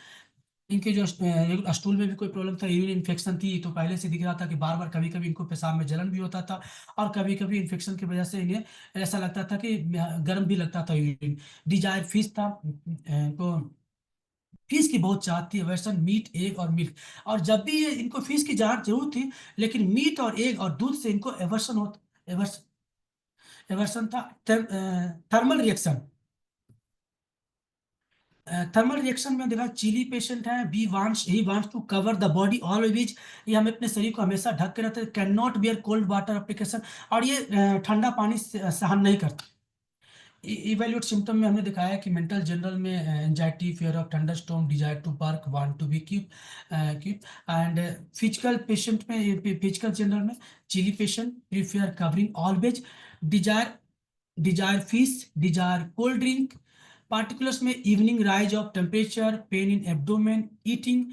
इनके जो स्टूल में भी कोई प्रॉब्लम था, यूरिन इन्फेक्शन थी, तो पहले से दिख रहा था कि बार बार कभी कभी इनको पेशाब में जलन भी होता था। और कभी कभी इन्फेक्शन की वजह से इन्हें ऐसा लगता था कि गर्म भी लगता था यूरिन। डिजायर फीस था, इनको फीस की बहुत चाहत थी। अवर्सन मीट एग और मिल्क, और जब भी ये इनको फीस की चाहत जरूर थी, लेकिन मीट और एग और दूध से इनको एवर्सन होता, एवर्सन था। थर्मल रिएक्शन, थर्मल रिएक्शन में देखा, चिली पेशेंट है, be wants he wants to cover the body always, ये हम अपने शरीर को हमेशा ढक के रखते हैं। Can not bear cold water application, और ये ठंडा पानी सहन नहीं करते। इवेल्यूट सिम्टम में हमने दिखाया कि मेंटल जनरल में anxiety, fear of thunderstorm, desire to work, want to be keep keep. And physical patient में, फिजिकल जनरल में, chilly patient prefer covering always, desire desire fish, desire cold drink. Particulars में evening rise of temperature, pain in abdomen, eating,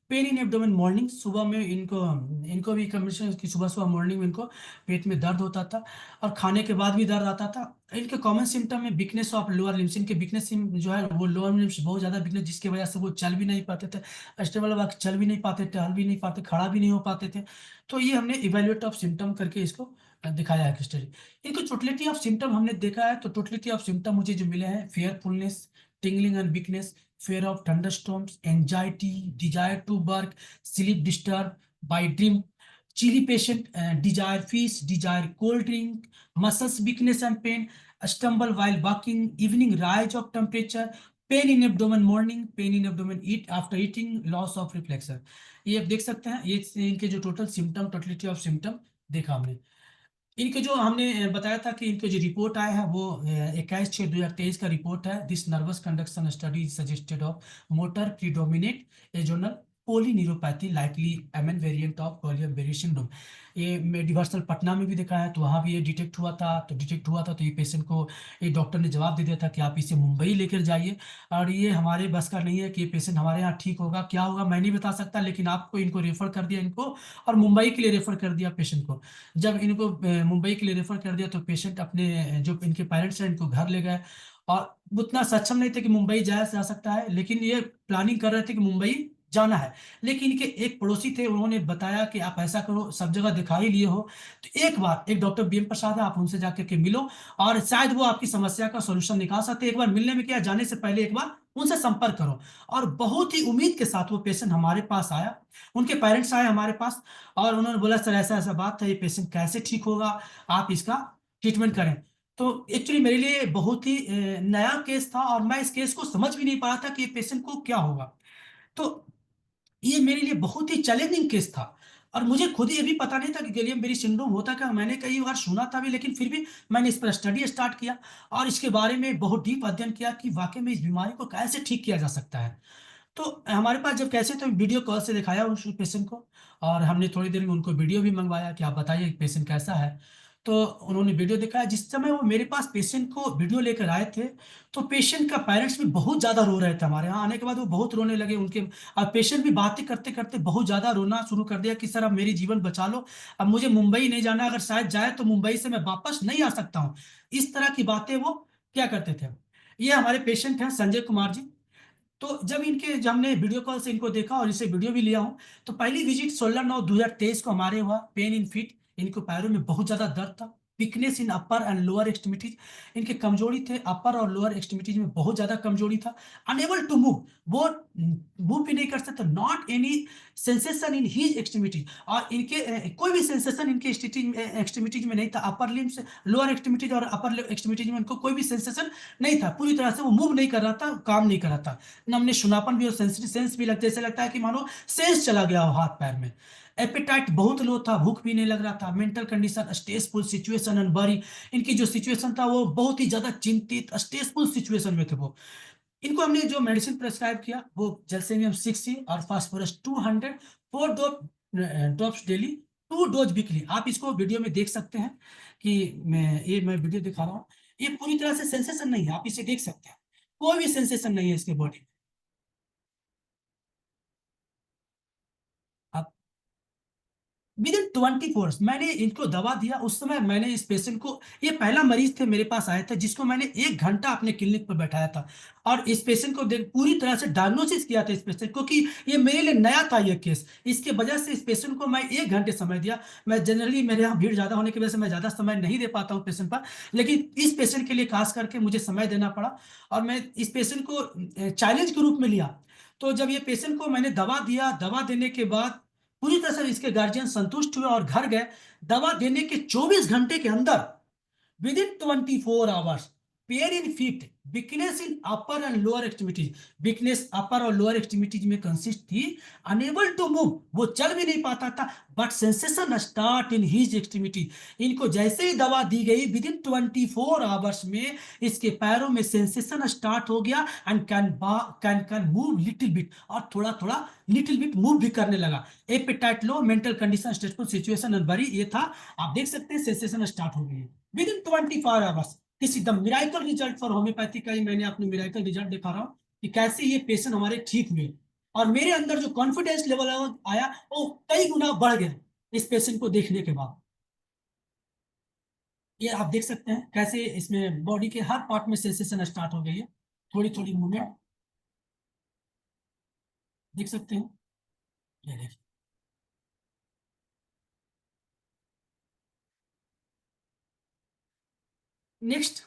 pain in abdomen morning, सुबह में इनको इनको भी condition की सुबह सुबह मॉर्निंग में इनको पेट में दर्द होता था, और खाने के बाद भी दर्द आता था। इनके कॉमन सिम्टम में वीकनेस ऑफ लोअर लिम्स, इनके वीकनेस जो है वो लोअर लिम्स बहुत ज्यादा वीकनेस, जिसकी वजह से वो चल भी नहीं पाते थे, स्टेबल वर्क चल भी नहीं पाते, टहल भी नहीं पाते, खड़ा भी नहीं हो पाते थे। तो ये हमने इवेल्युएट ऑफ सिम्टम करके इसको दिखाया है स्टडी। इनको टोटलिटी ऑफ सिम्टम हमने देखा है, तो टोटलिटी ऑफ सिम्टम मुझे जो मिले हैं, फेयरफुलनेस, tingling and weakness, fear of thunderstorms, anxiety, desire to work, sleep disturbed by dream, chilly patient, desire feast, desire cold drink, muscles weakness and pain, stumble while walking, evening rise of temperature, pain in abdomen morning, pain in abdomen eat after eating, loss of reflexer। ये आप देख सकते हैं, ये इनके जो total symptom, totality of symptom देखा हमने। इनके जो हमने बताया था कि इनके जो रिपोर्ट आया है वो 21/6/2023 का रिपोर्ट है। This nervous conduction study suggested of motor predominant axonal polyneuropathy likely MN variant of Barre syndrome. ये मेडिवर्सल पटना में भी देखा है, तो वहाँ भी ये डिटेक्ट हुआ था। तो ये पेशेंट को ये डॉक्टर ने जवाब दे दिया था कि आप इसे मुंबई लेकर जाइए, और ये हमारे बस का नहीं है कि ये पेशेंट हमारे यहाँ ठीक होगा, क्या होगा मैं नहीं बता सकता, लेकिन आपको इनको रेफर कर दिया इनको, और मुंबई के लिए रेफर कर दिया पेशेंट को। जब इनको मुंबई के लिए रेफर कर दिया, तो पेशेंट अपने जो इनके पेरेंट्स हैं इनको घर ले गए, और उतना सक्षम नहीं थे कि मुंबई जाया जा सकता है, लेकिन ये प्लानिंग कर रहे थे कि मुंबई जाना है। लेकिन इनके एक पड़ोसी थे, उन्होंने बताया कि आप ऐसा करो, सब जगह दिखा ही लिए हो, तो एक बार एक डॉक्टर बीएम प्रसाद है, आप उनसे जाकर के मिलो, और शायद वो आपकी समस्या का सोल्यूशन निकाल सकते हैं। एक बार मिलने में क्या, जाने से पहले एक बार उनसे संपर्क करो। और बहुत ही उम्मीद के साथ वो पेशेंट हमारे पास आया, उनके पेरेंट्स आए हमारे पास, और उन्होंने बोला सर ऐसा ऐसा बात है, ये पेशेंट कैसे ठीक होगा, आप इसका ट्रीटमेंट करें। तो एक्चुअली मेरे लिए बहुत ही नया केस था, और मैं इस केस को समझ भी नहीं पा रहा था कि पेशेंट को क्या होगा। तो ये मेरे लिए बहुत ही चैलेंजिंग केस था, और मुझे खुद ही ये भी पता नहीं था कि गिलियम बेरी सिंड्रोम होता क्या। मैंने कई बार सुना था भी, लेकिन फिर भी मैंने इस पर स्टडी स्टार्ट किया, और इसके बारे में बहुत डीप अध्ययन किया कि वाकई में इस बीमारी को कैसे ठीक किया जा सकता है। तो हमारे पास जब कैसे, तो वीडियो कॉल से दिखाया उस पेशेंट को, और हमने थोड़ी देर में उनको वीडियो भी मंगवाया कि आप बताइए पेशेंट कैसा है। तो उन्होंने वीडियो दिखाया। जिस समय वो मेरे पास पेशेंट को वीडियो लेकर आए थे, तो पेशेंट का पेरेंट्स भी बहुत ज़्यादा रो रहे थे। हमारे यहाँ आने के बाद वो बहुत रोने लगे, उनके और पेशेंट भी बातें करते करते बहुत ज़्यादा रोना शुरू कर दिया कि सर अब मेरी जीवन बचा लो, अब मुझे मुंबई नहीं जाना, अगर शायद जाए तो मुंबई से मैं वापस नहीं आ सकता हूँ। इस तरह की बातें वो क्या करते थे। ये हमारे पेशेंट हैं संजय कुमार जी। तो जब हमने वीडियो कॉल से इनको देखा, और इसे वीडियो भी लिया हूं, तो पहली विजिट 16/9/2023 को हमारे हुआ। पेन इन फीट, इनको पैरों में बहुत ज्यादा दर्द था, weakness in upper and lower extremities, इनके कमजोरी थे अपर और लोअर एक्सट्रीमिटीज में, बहुत ज्यादा कमजोरी था। अनेबल टू मूव, वो मूव भी नहीं कर सकते, not any sensation in his extremities, और इनके कोई भी सेंसेशन इनके एक्सट्रीमिटीज में नहीं था, अपर लिम्स, लोअर एक्सट्रीमिटीज और अपर एक्सट्रीमिटीज में इनको कोई भी सेंसेशन नहीं था, पूरी तरह से वो मूव नहीं कर रहा था, काम नहीं कर रहा था। न हमने सुनापन भी और सेंस भी लगता, ऐसे लगता है कि मानो सेंस चला गया हो हाथ पैर में। एपेटाइट बहुत लो था, भूख भी नहीं लग रहा था। Mental condition stressful situation and worry, इनकी जो सिचुएशन था वो बहुत ही ज्यादा चिंतित स्ट्रेसफुल सिचुएशन में थे वो। इनको हमने जो मेडिसिन प्रेस्क्राइब किया वो जैल्सेनियम 6 और phosphorus 200, 4 drops daily, 2 dose weekly. आप इसको वीडियो में देख सकते हैं कि मैं वीडियो दिखा रहा हूँ, ये पूरी तरह से सेंसेशन नहीं है, आप इसे देख सकते हैं, कोई भी सेंसेशन नहीं है इसके बॉडी में। आप विद इन 24 मैंने इनको दवा दिया, उस समय मैंने इस पेशेंट को, ये पहला मरीज थे मेरे पास आया था जिसको मैंने 1 घंटा अपने क्लिनिक पर बैठाया था, और इस पेशेंट को पूरी तरह से डायग्नोसिस किया था इस पेशेंट को, कि ये मेरे लिए नया था ये केस, इसके वजह से इस पेशेंट को मैं 1 घंटे समय दिया। मैं जनरली मेरे यहाँ भीड़ ज्यादा होने की वजह से मैं ज्यादा समय नहीं दे पाता हूँ पेशेंट पर, लेकिन इस पेशेंट के लिए खास करके मुझे समय देना पड़ा, और मैं इस पेशेंट को चैलेंज के रूप में लिया। तो जब ये पेशेंट को मैंने दवा दिया, दवा देने के बाद पूरी तरह से इसके गार्जियन संतुष्ट हुए और घर गए। दवा देने के 24 घंटे के अंदर, within 24 hours, pain in feet, weakness in upper and lower extremities, weakness upper और लोअर एक्सट्रीमिटीज में कंसिस्ट थी, अनेबल टू मूव, वो चल भी नहीं पाता था, but sensation start in his extremity. इनको जैसे ही दवा दी गई, विद इन 24 आवर्स में इसके पैरों में सेंसेशन स्टार्ट हो गया, and can move little bit, और थोड़ा थोड़ा लिटिल बिट मूव भी करने लगा। Appetite low, mental condition stressful situation and worry, ये था, आप देख सकते हैं सेंसेशन स्टार्ट हो गई with in 24 hours. This is the miracle result for homeopathy का ही मैंने अपने मिराकल रिजल्ट दिखा रहा हूं कि कैसे ये पेशेंट हमारे ठीक हुए, और मेरे अंदर जो कॉन्फिडेंस लेवल आया वो कई गुना बढ़ गया इस पेशेंट को देखने के बाद। ये आप देख सकते हैं कैसे इसमें बॉडी के हर पार्ट में सेंसेशन स्टार्ट हो गई है, थोड़ी थोड़ी मूवमेंट देख सकते हैं। ये देखिए, next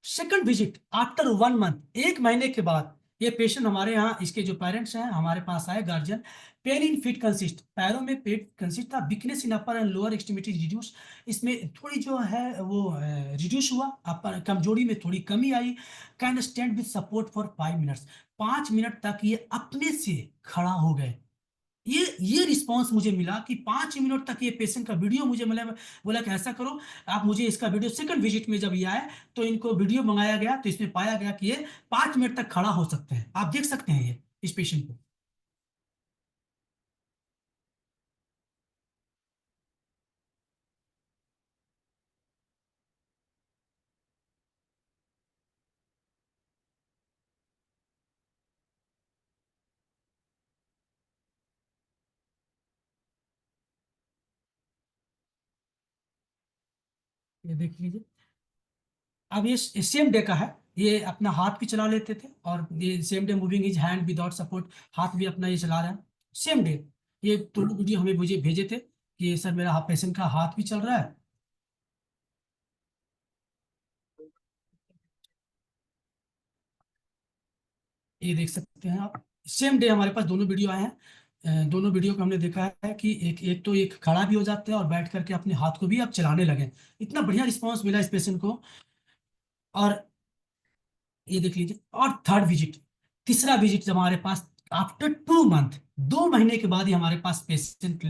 second visit after 1 month, 1 महीने के बाद ये पेशेंट हमारे यहाँ, इसके जो पेरेंट्स हैं हमारे पास आए, guardian. Pain in feet consist, पैरों में पेट कंसिस्ट था, weakness in upper and lower extremity reduce, इसमें थोड़ी जो है वो रिड्यूस हुआ, अपर कमजोरी में थोड़ी कमी आई। Can stand with support for 5 minutes, 5 minute तक ये अपने से खड़ा हो गए। ये रिस्पांस मुझे मिला कि 5 मिनट तक ये पेशेंट का वीडियो मुझे मिला। बोला कि ऐसा करो आप मुझे इसका वीडियो, सेकंड विजिट में जब ये आए तो इनको वीडियो मंगाया गया, तो इसमें पाया गया कि ये 5 मिनट तक खड़ा हो सकते हैं। आप देख सकते हैं ये इस पेशेंट को। ये देख लीजिए, अब ये सेम डे का है, ये अपना हाथ भी चला लेते थे, और ये same day moving is hand without support, हाथ भी अपना ये चला रहा है सेम डे। ये दोनों वीडियो हमें मुझे भेजे थे कि सर मेरा पेशेंट का हाथ भी चल रहा है। ये देख सकते हैं आप, सेम डे हमारे पास दोनों वीडियो आए हैं। दोनों वीडियो को हमने देखा है कि एक एक तो एक खड़ा भी हो जाते हैं और बैठ करके अपने हाथ को भी आप चलाने लगे। इतना बढ़िया रिस्पांस मिला इस पेशेंट को। और ये देख लीजिए, और थर्ड विजिट, तीसरा विजिट जब हमारे पास आफ्टर 2 मंथ, 2 महीने के बाद ही हमारे पास पेशेंट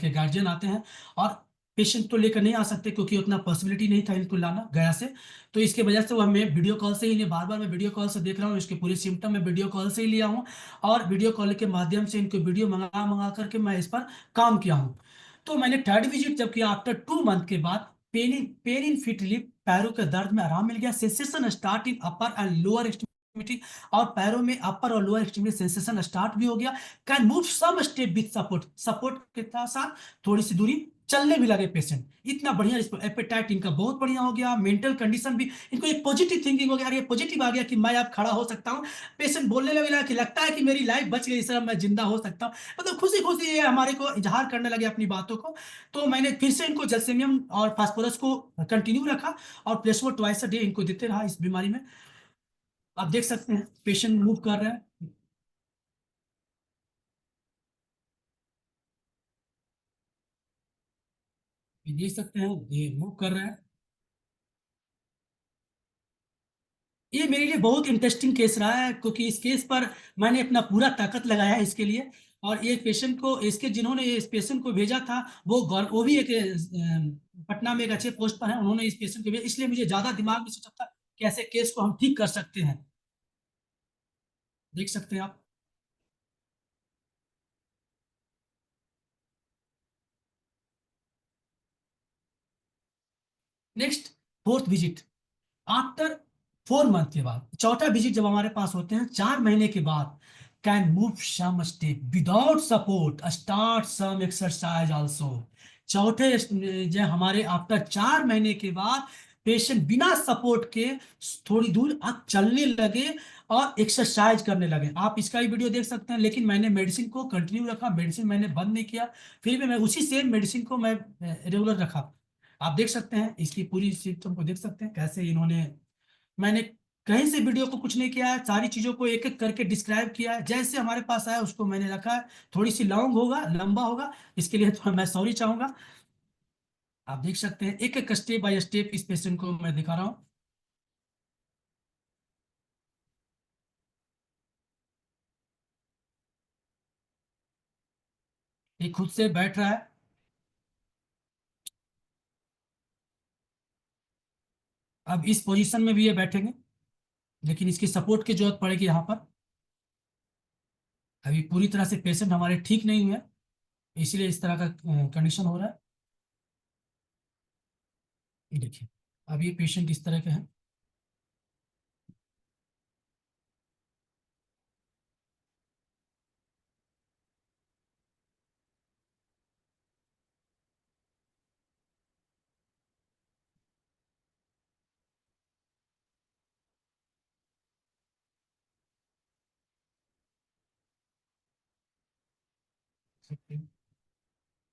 के गार्जियन आते हैं। और पेशेंट तो लेकर नहीं आ सकते क्योंकि उतना पॉसिबिलिटी नहीं था इनको लाना गया से, तो इसके वजह से वो हमें वीडियो कॉल से ही, बार बार मैं वीडियो कॉल से देख रहा हूँ, इसके पूरे सिम्टम में वीडियो कॉल से ही लिया हूँ, और वीडियो कॉल के माध्यम से इनको वीडियो मंगा मंगा करके मैं इस पर काम किया हूँ। तो मैंने थर्ड विजिट जब किया आफ्टर 2 मंथ के बाद, पेन इन फीट लिप, पैरों के दर्द में आराम मिल गया, sensation start in upper and lower extremity, और पैरों में अपर और लोअर एक्सट्रीमिटी सेंसेशन स्टार्ट भी हो गया। Can move some step with support, support के साथ थोड़ी सी दूरी चलने भी लगे पेशेंट, इतना बढ़िया एपेटाइट इनका बहुत बढ़िया हो गया, मेंटल कंडीशन भी इनको एक पॉजिटिव थिंकिंग हो गया, ये पॉजिटिव आ गया कि मैं अब खड़ा हो सकता हूँ। पेशेंट बोलने लगे कि लगता है कि मेरी लाइफ बच गई सर, मैं जिंदा हो सकता हूँ। मतलब खुशी खुशी ये हमारे को इजहार करने लगे अपनी बातों को। तो मैंने फिर से इनको जलसेमियम और फास्फोरस को कंटिन्यू रखा और प्लेसबो ट्वाइस अ डे इनको देते रहा इस बीमारी में। आप देख सकते हैं पेशेंट मूव कर रहे हैं, ये देख सकते हैं ये मूव कर रहे हैं। ये मेरे लिए बहुत इंटरेस्टिंग केस रहा है, क्योंकि इस केस पर मैंने अपना पूरा ताकत लगाया है इसके लिए। और ये पेशेंट को, इसके जिन्होंने इस पेशेंट को भेजा था वो भी एक पटना में एक अच्छे पोस्ट पर है, उन्होंने इस पेशेंट को भेजा, इसलिए मुझे ज्यादा दिमाग में सोचा था कि ऐसे केस को हम ठीक कर सकते हैं। देख सकते हैं आप। Next, fourth visit after 4 month के बाद, चौथा विजिट जब हमारे पास होते हैं 4 महीने के बाद, can move some step without support, start some exercise also. चौथे जो हमारे आफ्टर 4 महीने के बाद पेशेंट बिना सपोर्ट के थोड़ी दूर अब चलने लगे और एक्सरसाइज करने लगे। आप इसका ही वीडियो देख सकते हैं, लेकिन मैंने मेडिसिन को कंटिन्यू रखा, मेडिसिन मैंने बंद नहीं किया, फिर भी मैं उसी सेम मेडिसिन को मैं रेगुलर रखा। आप देख सकते हैं इसकी पूरी सिस्टम को देख सकते हैं कैसे इन्होंने, मैंने कहीं से वीडियो को कुछ नहीं किया है, सारी चीजों को एक एक करके डिस्क्राइब किया है, जैसे हमारे पास आया उसको मैंने रखा है। थोड़ी सी लॉन्ग होगा, लंबा होगा, इसके लिए तो मैं सॉरी चाहूंगा। आप देख सकते हैं एक एक स्टेप बाय स्टेप इस पेशेंट को मैं दिखा रहा हूँ। ये खुद से बैठ रहा है। अब इस पोजीशन में भी ये बैठेंगे, लेकिन इसकी सपोर्ट की जरूरत पड़ेगी यहाँ पर। अभी पूरी तरह से पेशेंट हमारे ठीक नहीं हुए, इसलिए इस तरह का कंडीशन हो रहा है। ये देखिए, अब ये पेशेंट इस तरह के हैं।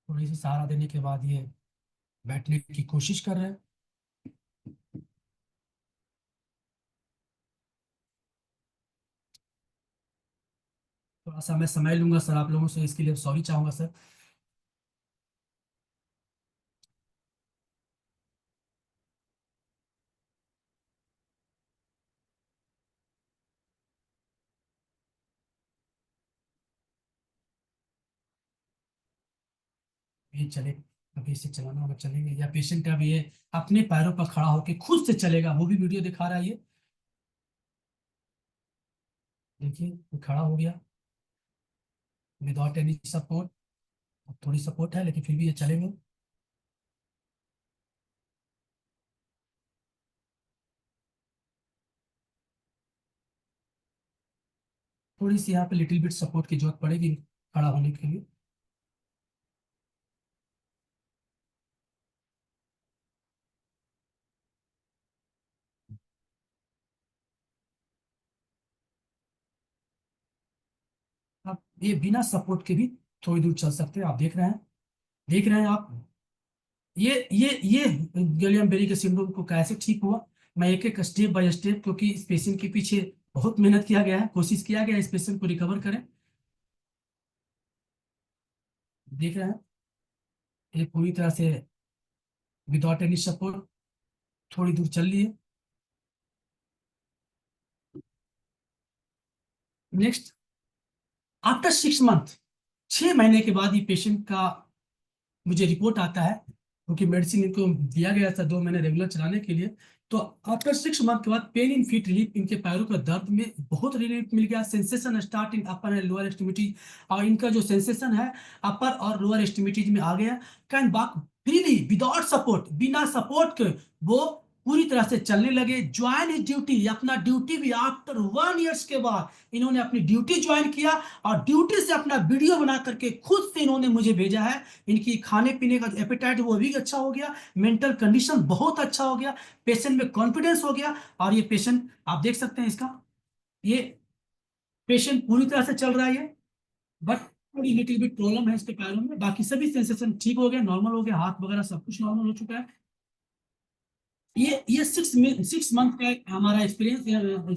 थोड़ी सी सहारा देने के बाद ये बैठने की कोशिश कर रहे हैं। थोड़ा सा मैं समय लूंगा सर आप लोगों से, इसके लिए सॉरी चाहूंगा सर। ये चले, अभी इसे चलाना होगा, चलेंगे, या पेशेंट का भी ये अपने पैरों पर खड़ा होकर खुद से चलेगा, वो भी वीडियो दिखा रहा है ये। देखिए ये खड़ा हो गया विदाउट एनी सपोर्ट, थोड़ी सपोर्ट है लेकिन फिर भी ये चलेंगे। थोड़ी सी यहाँ पे लिटिल बिट सपोर्ट की जरूरत पड़ेगी खड़ा होने के लिए। अब ये बिना सपोर्ट के भी थोड़ी दूर चल सकते हैं, आप देख रहे हैं, देख रहे हैं आप। ये गैलियम बेरी के सिंड्रोम को कैसे ठीक हुआ, मैं एक एक स्टेप बाय स्टेप, क्योंकि इस पेशेंट के पीछे बहुत मेहनत किया गया है, कोशिश किया गया है इस पेशेंट को रिकवर करें। देख रहे हैं ये पूरी तरह से विदाउट एनी सपोर्ट थोड़ी दूर चल लिए। नेक्स्ट, आफ्टर 6 मंथ, 6 महीने के बाद ये पेशेंट का मुझे रिपोर्ट आता है, क्योंकि मेडिसिन इनको दिया गया था 2 महीने रेगुलर चलाने के लिए। तो आफ्टर 6 मंथ के बाद पेन इन फीट रिलीफ, इनके पैरों का दर्द में बहुत रिलीफ मिल गया, sensation start in upper and lower extremity, और इनका जो सेंसेशन है अपर और लोअर एक्सट्रीमिटीज में आ गया। Can walk freely without support, बिना सपोर्ट के वो पूरी तरह से चलने लगे। ज्वाइन इज ड्यूटी, अपना ड्यूटी भी आफ्टर 1 ईयर्स के बाद इन्होंने अपनी ड्यूटी ज्वाइन किया और ड्यूटी से अपना वीडियो बना करके खुद से इन्होंने मुझे भेजा है। इनकी खाने पीने का एपेटाइट वो भी अच्छा हो गया, मेंटल कंडीशन बहुत अच्छा हो गया, पेशेंट में कॉन्फिडेंस हो गया। और ये पेशेंट आप देख सकते हैं, इसका ये पेशेंट पूरी तरह से चल रहा है, बट थोड़ी लिटिल बिट प्रॉब्लम है इसके पैरों में। बाकी सभी सेंसेशन ठीक हो गए, नॉर्मल हो गया, हाथ वगैरह सब कुछ नॉर्मल हो चुका है। ये 6 मंथ का हमारा एक्सपीरियंस,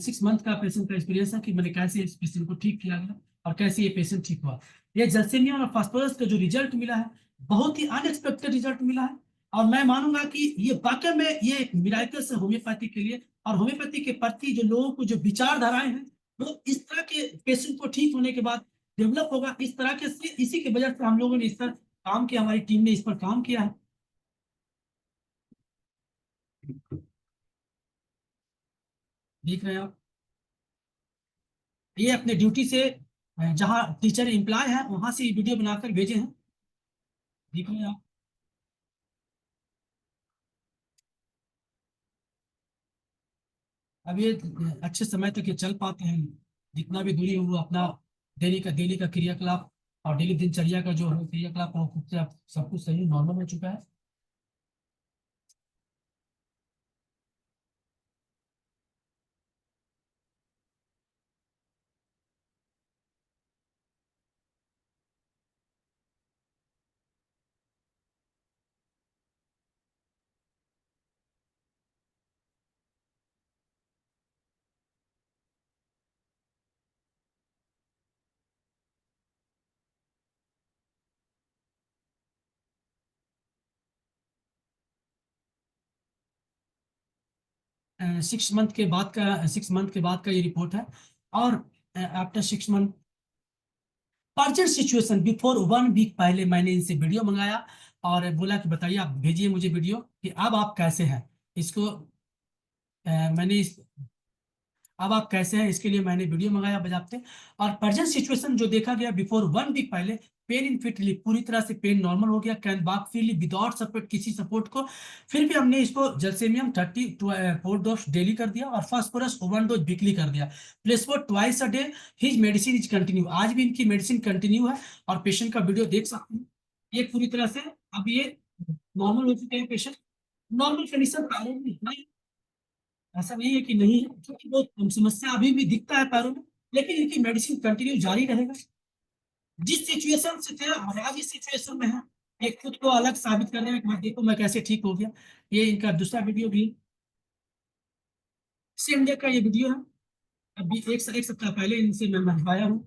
6 मंथ का पेशेंट का एक्सपीरियंस है कि मैंने कैसे इस पेशेंट को ठीक किया गया और कैसे ये पेशेंट ठीक हुआ। ये जलसेमिया और फास्फोरस का जो रिजल्ट मिला है, बहुत ही अनएक्सपेक्टेड रिजल्ट मिला है। और मैं मानूंगा कि ये वाकई में ये एक मिराकल है होम्योपैथी के लिए, और होम्योपैथी के प्रति जो लोगों को जो विचारधाराएं हैं वो इस तरह के पेशेंट को ठीक होने के बाद डेवलप होगा। इस तरह के इसी के वजह से हम लोगों ने इस पर काम किया, हमारी टीम ने इस पर काम किया है। देख रहे हैं आप, ये अपने ड्यूटी से जहाँ टीचर एम्प्लॉय है वहां से वीडियो बनाकर भेजे हैं। देख रहे हैं आप, अब ये अच्छे समय तक ये चल पाते हैं। जितना भी दूरी हो वो अपना डेली का क्रियाकलाप और डेली दिनचर्या का जो है क्रियाकलाप वो खुद से अब सब कुछ सही नॉर्मल हो चुका है। सिक्स मंथ के बाद का ये रिपोर्ट है। और after 6 month urgent situation before 1 week पहले मैंने इनसे वीडियो मंगाया और बोला कि बताइए, आप भेजिए मुझे वीडियो कि अब आप कैसे हैं। इसको मैंने अब आप कैसे हैं इसके लिए मैंने वीडियो मंगाया बजाते। और प्रेजेंट सिचुएशन जो देखा गया बिफोर 1 वीक पहले, पेन इन फिट रिलीफ, पूरी तरह से पेन नॉर्मल हो गया, can walk freely without support, किसी सपोर्ट को। फिर भी हमने इसको जलसेमियम 34 डोज डेली कर दिया और फास्फोरस 1 डोज वीकली कर दिया, placebo twice a day. His medicine is continue, आज भी इनकी मेडिसिन कंटिन्यू है। और पेशेंट का वीडियो देख सकते हैं, ये पूरी तरह से अब ये नॉर्मल हो चुके हैं पेशेंट। नॉर्मल कंडीशन पैरों में नहीं, ऐसा नहीं है कि नहीं है, क्योंकि वो समस्या अभी भी दिखता है पैरों में, लेकिन इनकी मेडिसिन कंटिन्यू जारी रहेगा। जिस सिचुएशन से थे और आज इस सिचुएशन में है, ये खुद को अलग साबित कर रहे हैं कि मैं देखो मैं कैसे ठीक हो गया। ये इनका दूसरा वीडियो भी सेम डे का ये वीडियो है, अभी एक सप्ताह पहले इनसे मैं मंगवाया हूँ।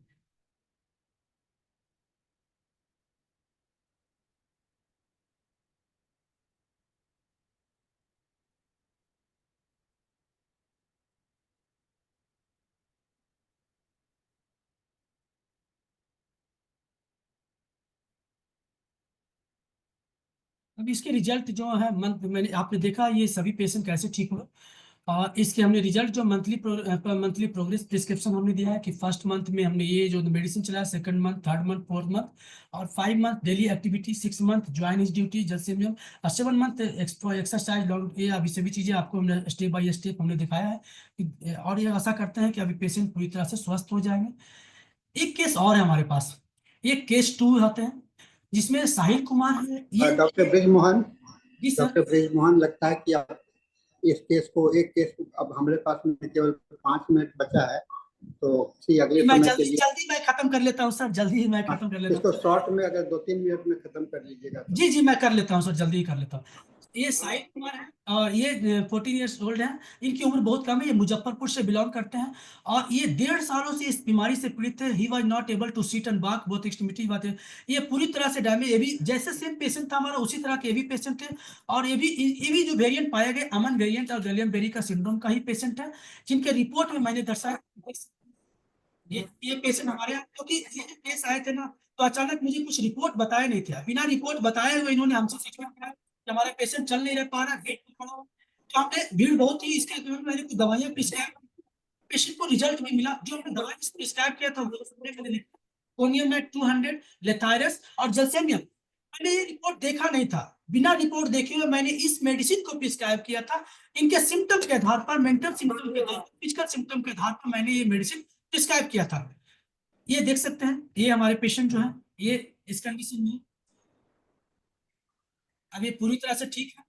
अब इसके रिजल्ट जो है मंथ मैंने आपने देखा ये सभी पेशेंट कैसे ठीक हुए। और इसके हमने रिजल्ट जो मंथली प्रोग्रेस प्रिस्क्रिप्शन हमने दिया है कि फर्स्ट मंथ में हमने ये जो मेडिसिन चलाया, second month, third month, fourth month और 5 month daily activity, 6 month join his duty gelsemium और 7 मंथ एक्सरसाइज लॉन्ग। ये अभी सभी चीजें आपको हमने स्टेप बाय स्टेप हमने दिखाया है और ये आशा करते हैं कि अभी पेशेंट पूरी तरह से स्वस्थ हो जाएंगे। एक केस और है हमारे पास, ये केस 2 होते हैं जिसमें साहिल कुमार है। ये डॉक्टर ब्रिजमोहन, जी सर, डॉक्टर ब्रिजमोहन, लगता है कि आप इस केस को, एक केस अब हमारे पास में केवल 5 मिनट बचा है, तो किसी अगले मैं समय के जल्दी लिए जल्दी मैं खत्म कर लेता हूँ सर, जल्दी ही मैं खत्म कर लेता इसको हूँ। शॉर्ट में अगर 2-3 मिनट में खत्म कर लीजिएगा तो। जी जी मैं कर लेता हूँ सर, जल्दी ही कर लेता हूँ। ये साहिल कुमार है और ये 14 ईयर्स ओल्ड है। इनकी उम्र बहुत कम है, ये मुजफ्फरपुर से बिलोंग करते हैं और ये 1.5 सालों से इस बीमारी से पीड़ित है। He was not able to sit and walk, बहुत एक्सट्रीमिटी बात है। ये पूरी तरह से डैमेज, ये भी जैसे सेम पेशेंट था हमारा उसी तरह के ये भी पेशेंट थे। और ये भी जो वेरिएंट पाया गया अमन वेरिएंट और गैलियम बेरी का सिंड्रोम का ही पेशेंट है, जिनके रिपोर्ट में मैंने दर्शाया। ये पेशेंट हमारे यहाँ क्योंकि ये केस आए थे ना, तो अचानक मुझे कुछ रिपोर्ट बताए नहीं थे, बिना रिपोर्ट बताए हुए इन्होंने हमसे ट्रीटमेंट कराया कि हमारा पेशेंट चल नहीं रह पा रहा, गेट पे खड़ा हो। तो हमने भीड़ बहुत ही इसके मैंने कुछ दवाइयां प्रिस्क्राइब, पेशेंट को रिजल्ट भी मिला। जो हमने दवाई प्रिस्क्राइब किया था वो मैंने लिखा, कोनियम में 200, लेथायरस और जलसेमियम। मैंने ये रिपोर्ट देखा नहीं था, बिना रिपोर्ट देखे हुए मैंने इस मेडिसिन को प्रिस्क्राइब किया था। इनके सिम्टम के आधार पर, मेंटल सिम्टम के आधार पर, फिजिकल सिम्टम के आधार पर मैंने ये मेडिसिन प्रिस्क्राइब किया था। ये देख सकते हैं, ये हमारे पेशेंट जो है, ये इस कंडीशन में अभी पूरी तरह से ठीक है।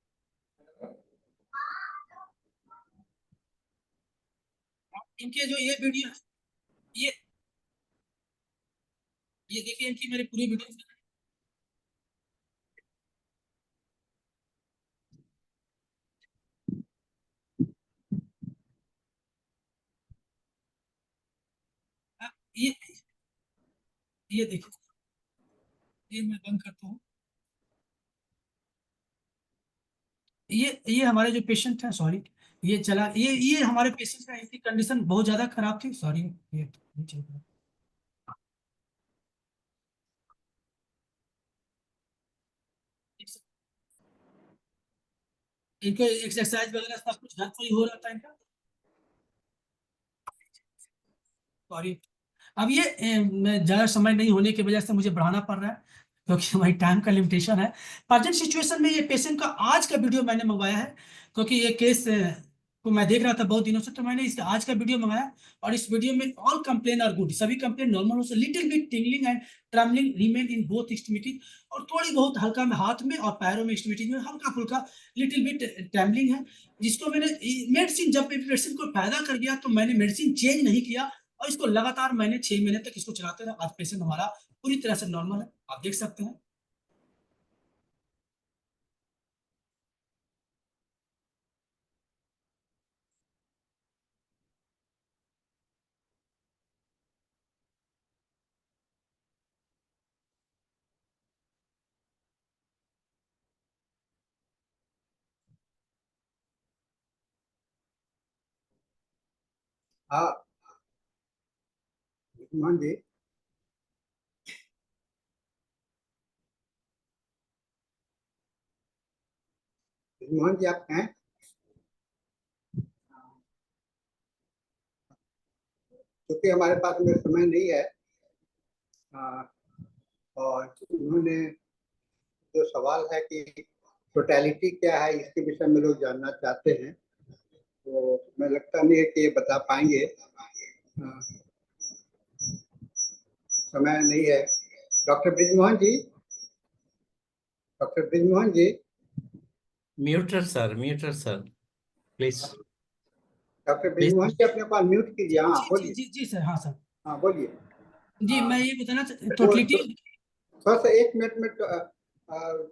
इनके जो ये वीडियो है, ये देखिए, इनकी मेरी पूरी वीडियो ये ये देखो, ये मैं बंद करता हूँ। ये हमारे जो पेशेंट है, सॉरी, ये चला, ये हमारे पेशेंट का, इनकी कंडीशन बहुत ज्यादा खराब थी, सॉरी, ये चल रहा। इनको एक्सरसाइज वगैरह सब कुछ घर पर ही हो रहा था इनका, सॉरी। अब ये ज्यादा समय नहीं होने की वजह से मुझे बढ़ाना पड़ रहा है, क्योंकि हमारी टाइम का लिमिटेशन है। प्रेजेंट सिचुएशन में ये पेशेंट का आज का वीडियो मैंने मंगवाया है, क्योंकि ये केस को मैं देख रहा था बहुत दिनों से, तो मैंने इसका आज का वीडियो मंगाया। और इस वीडियो में ऑल कंप्लेन आर गुड, सभी कंप्लेन नॉर्मल हो, little bit tingling and trembling remain in both extremities, और थोड़ी बहुत हल्का में हाथ में और पैरों में एक्सट्रीमिटीज में हल्का फुल्का लिटिल बिट ट्रम्बलिंग है, जिसको मैंने मेडिसिन, जब मेडिसिन को पैदा कर गया तो मैंने मेडिसिन चेंज नहीं किया, और इसको लगातार मैंने 6 महीने तक इसको चलाते रहा। आज पेशेंट हमारा पूरी तरह से नॉर्मल है, आप देख सकते हैं। हाँ मोहन जी, मोहन जी आप हैं? क्योंकि हमारे पास में समय नहीं है, और उन्होंने जो सवाल है कि टोटलिटी क्या है, इसके विषय में लोग जानना चाहते हैं, तो मैं लगता नहीं है कि ये बता पाएंगे, समय नहीं है। Doctor Brijmohan ji, doctor Brijmohan ji, Muted, sir. Please. Doctor Please. Brijmohan ji अपने को अनम्यूट कीजिए। हाँ बोलिए। जी सर, हाँ सर, हाँ बोलिए। जी हाँ, मैं ये बताना तो टोटलिटी, थोड़ा सा 1 मिनट में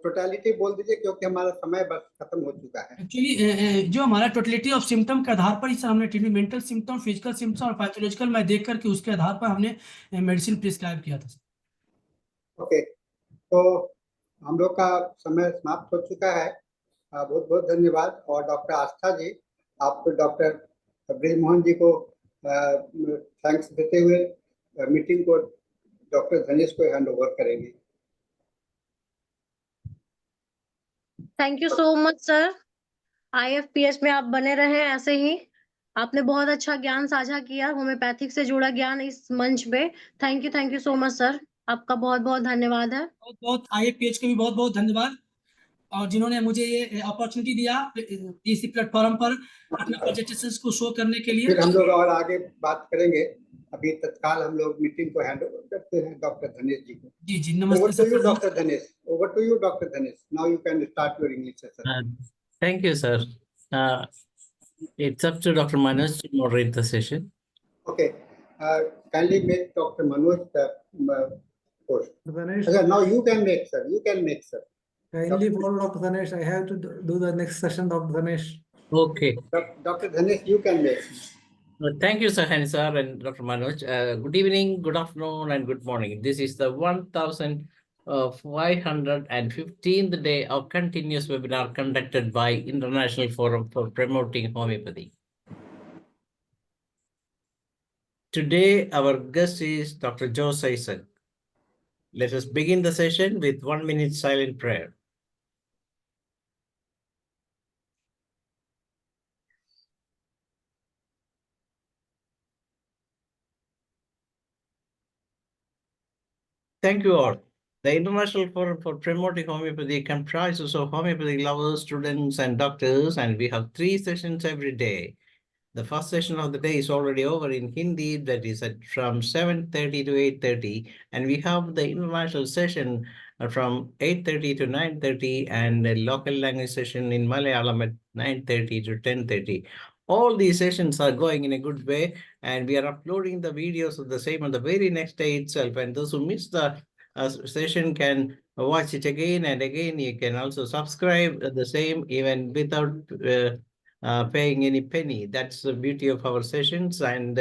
टोटलिटी बोल दीजिए, क्योंकि हमारा समय बस खत्म हो चुका है। एक्चुअली जो हमारा टोटलिटी ऑफ सिम्टम के आधार पर ही सर हमने treatment, mental symptom, physical symptom और पैथोलॉजिकल मैं देख करके उसके आधार पर हमने मेडिसिन प्रिस्क्राइब किया था सर। ओके, तो हम लोग का समय समाप्त हो चुका है। बहुत बहुत धन्यवाद। और डॉक्टर आस्था जी, आप डॉक्टर ब्रिजमोहन जी को थैंक्स देते हुए मीटिंग को डॉक्टर धनेश को हैंड ओवर करेंगे। Thank you so much sir. IFPH में आप बने रहें ऐसे ही। आपने बहुत अच्छा ज्ञान साझा किया, होम्योपैथिक से जुड़ा ज्ञान इस मंच पे। Thank you so much sir. आपका बहुत बहुत धन्यवाद है। बहुत बहुत IFPH के भी बहुत बहुत धन्यवाद, और जिन्होंने मुझे ये अपॉर्चुनिटी दिया इस प्लेटफॉर्म पर अपने प्रेजेंटेशंस को शो करने के लिए। फिर हम लोग और आगे बात करेंगे। अभी तत्काल हम लोग मीटिंग को हैंड ओवर करते हैं डॉक्टर धनेश जी को। जी नमस्ते over to sir. You doctor Dhanesh, over to you doctor Dhanesh. Now you can start your English session. Uh, Thank you, sir. Uh, it's up to Dr. Manoj to moderate the session. Okay, kindly make Dr. Manoj the host. Dhanesh, Okay, now you can make, sir. You can make, sir. kindly follow Dr. Dhanesh. I have to do the next session, Dr. Dhanesh. Okay. Dr. Dhanesh, you can make. Thank you, sir, sir, and Dr. Manoj. Good evening, good afternoon, and good morning. This is the 1515th day of continuous webinar conducted by International Forum for Promoting Homeopathy. Today, our guest is Dr. Joe Isaac. Let us begin the session with 1 minute silent prayer. Thank you all. The International Forum for Promoting Homeopathy comprises of homeopathic lovers, students, and doctors, and we have 3 sessions every day. The first session of the day is already over in Hindi, that is from 7:30 to 8:30, and we have the international session from 8:30 to 9:30, and a local language session in Malayalam at 9:30 to 10:30. All these sessions are going in a good way, and we are uploading the videos of the same on the very next day itself, and those who miss the session can watch it again and again. You can also subscribe the same even without paying any penny. That's the beauty of our sessions, and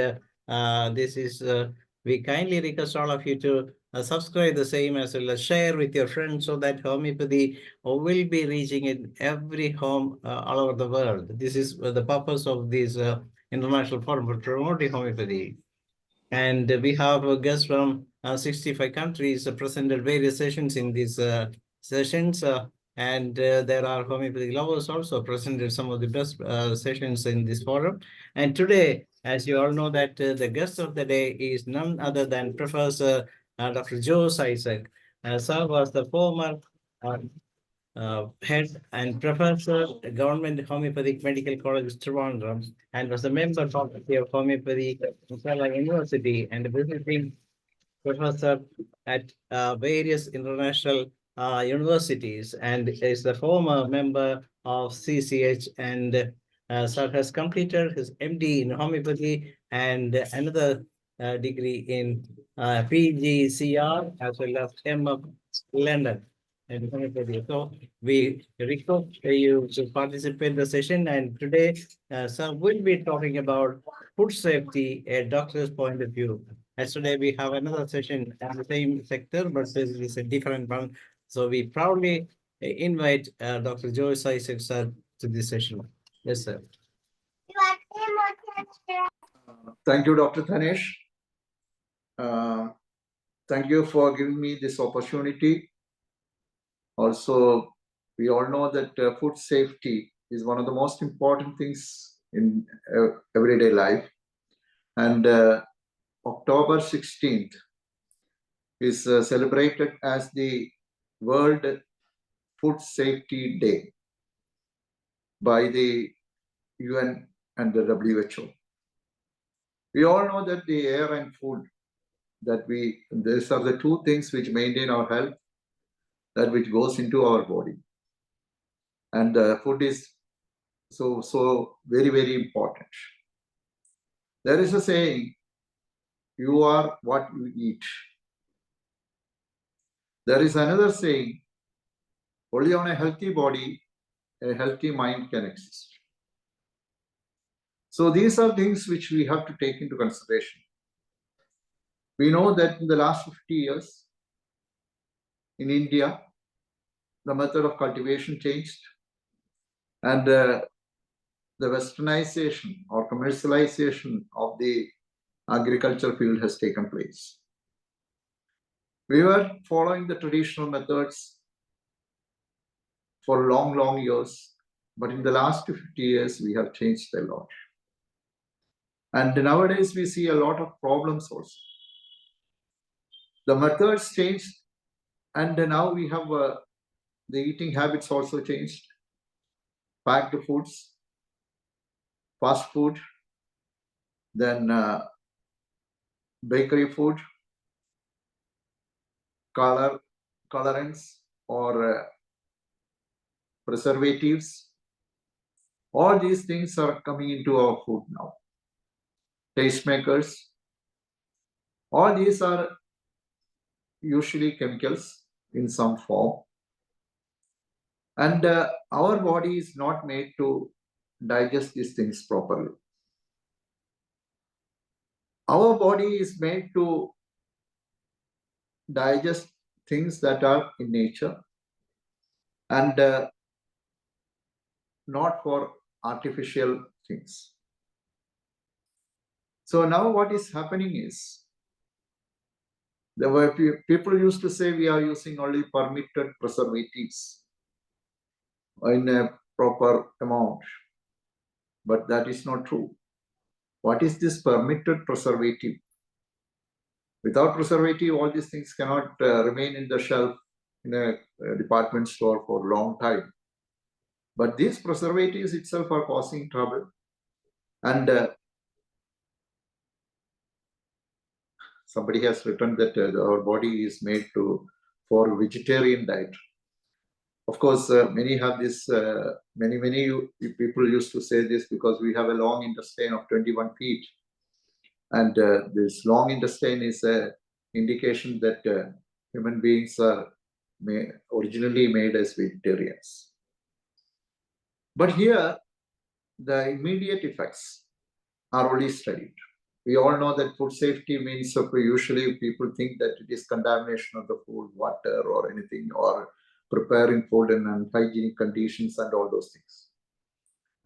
this is we kindly request all of you to subscribe the same, as well as share with your friends, so that homeopathy will be reaching in every home all over the world. This is the purpose of this International Forum for Promoting Homeopathy. And we have guests from 65 countries present at various sessions in these sessions. And there are homeopathic lovers also present at some of the best sessions in this forum. And today, as you all know, that the guest of the day is none other than Professor Dr. Jose Isaac. Sir was the former head and professor at Government Homeopathic Medical College, Trivandrum, and was a member faculty of homeopathy at Kerala University, and a visiting professor at various international universities, and is the former member of CCH, and sir has completed his MD in homeopathy and another degree in PGCR, as well as MF London. And homeopathy. So we request you to participate in the session, and today sir will be talking about food safety, a doctor's point of view. As today we have another session in the same sector, but this is a different one. So we proudly invite Dr. Jose Isaac sir to this session. Yes, sir. Thank you, Dr. Dhanesh. Thank you for giving me this opportunity. Also, we all know that food safety is one of the most important things in everyday life. And October 16th is celebrated as the World Food Safety Day by the UN and the WHO. We all know that the air and food, these are the 2 things which maintain our health, that which goes into our body. And food is so very, very important. There is a saying, you are what you eat. There is another saying, only on a healthy body, a healthy mind can exist. So these are things which we have to take into consideration. We know that in the last 50 years, in India, the method of cultivation changed, and the westernization or commercialization of the agriculture field has taken place. We were following the traditional methods for long years, but in the last 50 years, we have changed a lot. And nowadays, we see a lot of problems also. The methods changed, and now we have the eating habits also changed. Packed foods, fast food, then bakery food, colorants or preservatives. All these things are coming into our food now. Tastemakers. All these are usually chemicals in some form. And our body is not made to digest these things properly. Our body is made to digest things that are in nature and not for artificial things. So now what is happening is, there were people used to say we are using only permitted preservatives in a proper amount, but that is not true. What is this permitted preservative? Without preservative, all these things cannot remain in the shelf in a department store for a long time. But these preservatives itself are causing trouble. And somebody has written that our body is made for vegetarian diet. Of course, many have this, many people used to say this because we have a long intestine of 21 feet. And this long intestine is an indication that human beings are originally made as vegetarians. But here, the immediate effects are only studied. We all know that food safety means usually people think that it is contamination of the food, water, or anything, or preparing food in unhygienic conditions and all those things.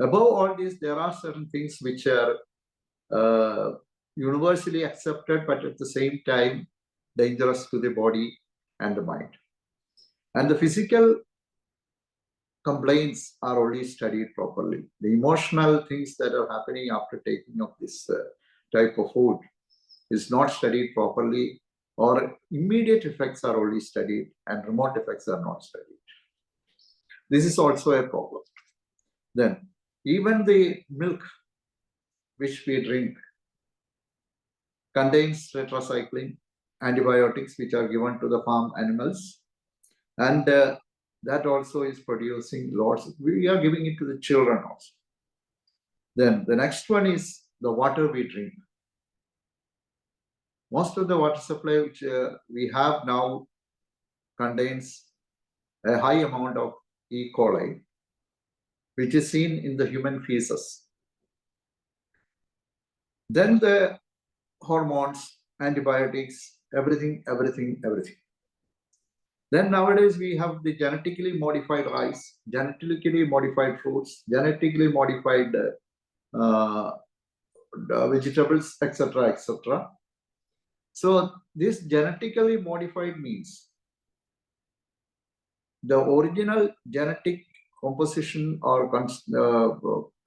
Above all this, there are certain things which are universally accepted, but at the same time dangerous to the body and the mind. And the physical complaints are only studied properly. The emotional things that are happening after taking of this type of food is not studied properly, or immediate effects are only studied and remote effects are not studied. This is also a problem. Then, even the milk which we drink contains tetracycline, antibiotics which are given to the farm animals, and that also is producing lots. We are giving it to the children also. Then the next one is the water we drink. Most of the water supply which we have now contains a high amount of E. coli, which is seen in the human feces. Then the hormones, antibiotics, everything. Then nowadays we have the genetically modified rice, genetically modified fruits, genetically modified vegetables, etc., etc. So this genetically modified means the original genetic composition or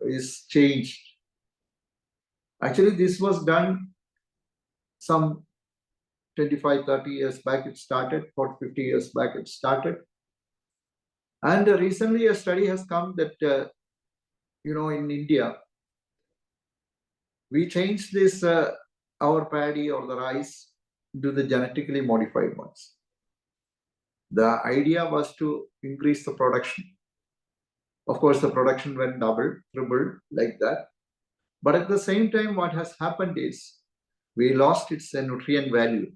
is changed. Actually, this was done some 25, 30 years back it started, 40, 50 years back it started. And recently a study has come that, in India, we changed this, our paddy or the rice to the genetically modified ones. The idea was to increase the production. Of course, the production went double, triple, like that. But at the same time, what has happened is we lost its nutrient value.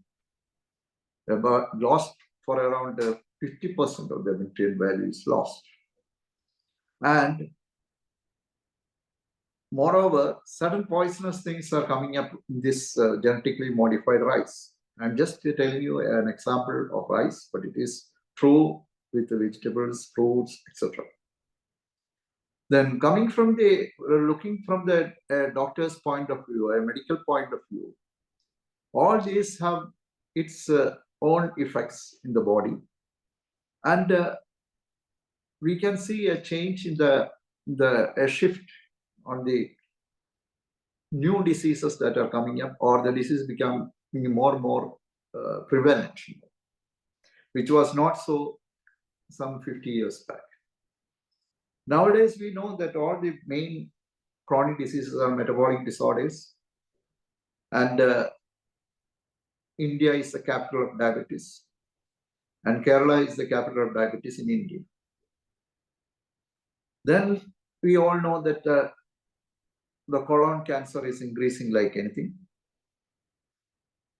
Lost for around 50% of the nutrient value is lost. And moreover, certain poisonous things are coming up in this genetically modified rice. I'm just telling you an example of rice, but it is true with the vegetables, fruits, etc. Then looking from the doctor's point of view, a medical point of view, all these have its own effects in the body. And we can see a change in a shift on the new diseases that are coming up, or the disease becoming more and more prevalent, which was not so some 50 years back. Nowadays, we know that all the main chronic diseases are metabolic disorders, and India is the capital of diabetes, and Kerala is the capital of diabetes in India. Then we all know that the colon cancer is increasing like anything,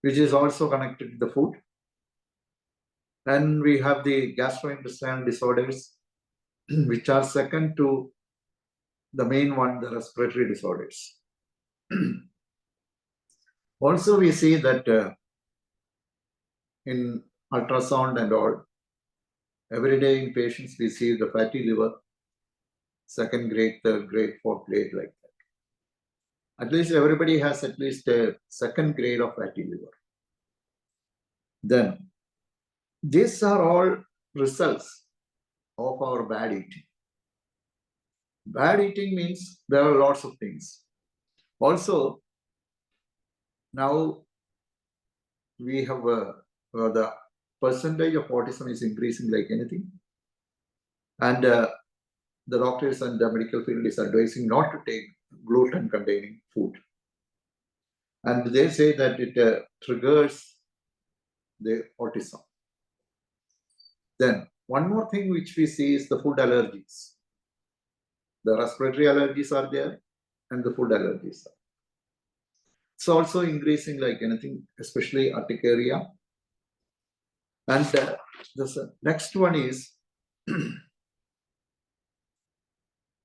which is also connected to the food. Then we have the gastrointestinal disorders, which are second to the main one, the respiratory disorders. Also, we see that in ultrasound and all, every day in patients we see the fatty liver, second grade, third grade, fourth grade, like that. At least everybody has at least a second grade of fatty liver. Then these are all results of our bad eating. Bad eating means there are lots of things. Also, now we have the percentage of autism is increasing like anything. And the doctors and the medical field is advising not to take gluten containing food. And they say that it triggers the autism. Then one more thing which we see is the food allergies. The respiratory allergies are there and the food allergies are. It's also increasing like anything, especially urticaria. And the next one is,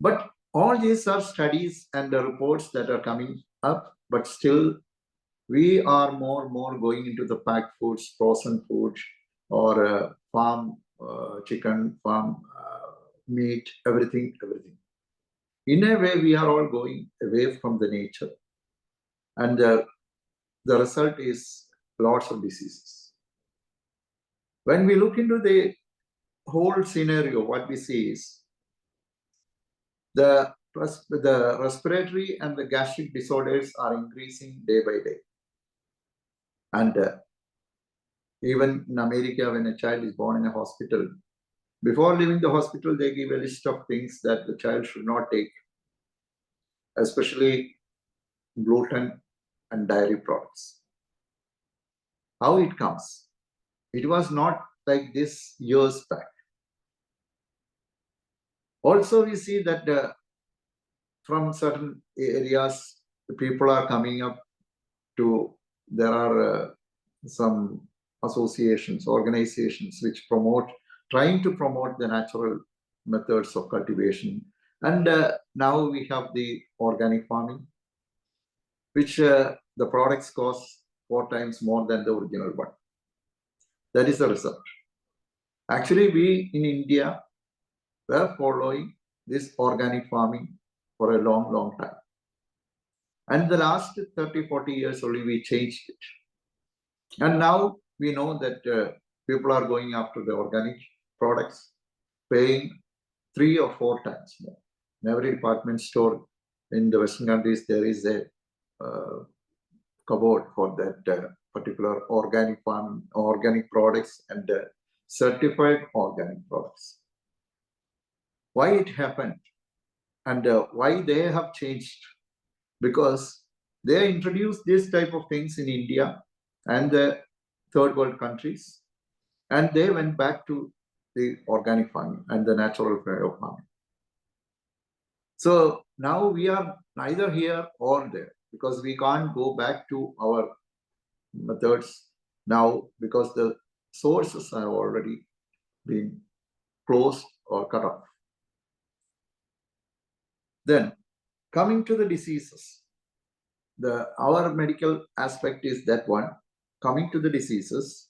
but all these are studies and the reports that are coming up, but still we are more going into the packed foods, frozen foods, or farm chicken, farm meat, everything. In a way, we are all going away from the nature. And the result is lots of diseases. When we look into the whole scenario, what we see is the respiratory and the gastric disorders are increasing day by day. And even in America, when a child is born in a hospital, before leaving the hospital, they give a list of things that the child should not take, especially gluten and dairy products. How it comes? It was not like this years back. Also, we see that from certain areas, the people are coming up to, there are some associations, organizations which trying to promote the natural methods of cultivation. And now we have the organic farming, which the products cost 4 times more than the original one. That is the result. Actually, we in India were following this organic farming for a long time. And the last 30, 40 years only we changed it. And now we know that people are going after the organic products, paying 3 or 4 times more. In every department store in the Western countries, there is a cupboard for that particular organic farming, organic products and certified organic products. Why it happened and why they have changed? Because they introduced this type of things in India and the third world countries, and they went back to the organic farming and the natural way of farming. So now we are neither here or there, because we can't go back to our methods now, because the sources have already been closed or cut off. Then coming to the diseases, our medical aspect is that one. Coming to the diseases,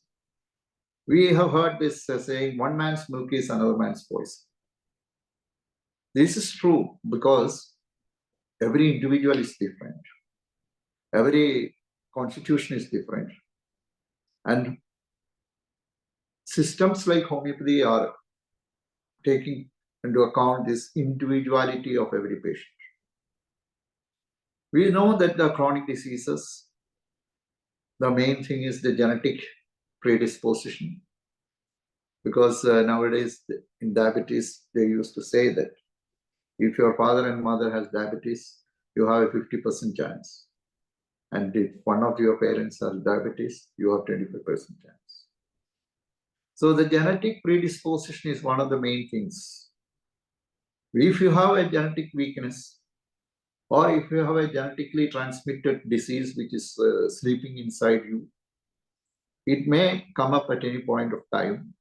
we have heard this saying, one man's milk is another man's poison. This is true because every individual is different. Every constitution is different. And systems like homeopathy are taking into account this individuality of every patient. We know that the chronic diseases, the main thing is the genetic predisposition. Because nowadays in diabetes, they used to say that if your father and mother has diabetes, you have a 50% chance. And if one of your parents has diabetes, you have 25% chance. So the genetic predisposition is one of the main things. If you have a genetic weakness, or if you have a genetically transmitted disease which is sleeping inside you, it may come up at any point of time.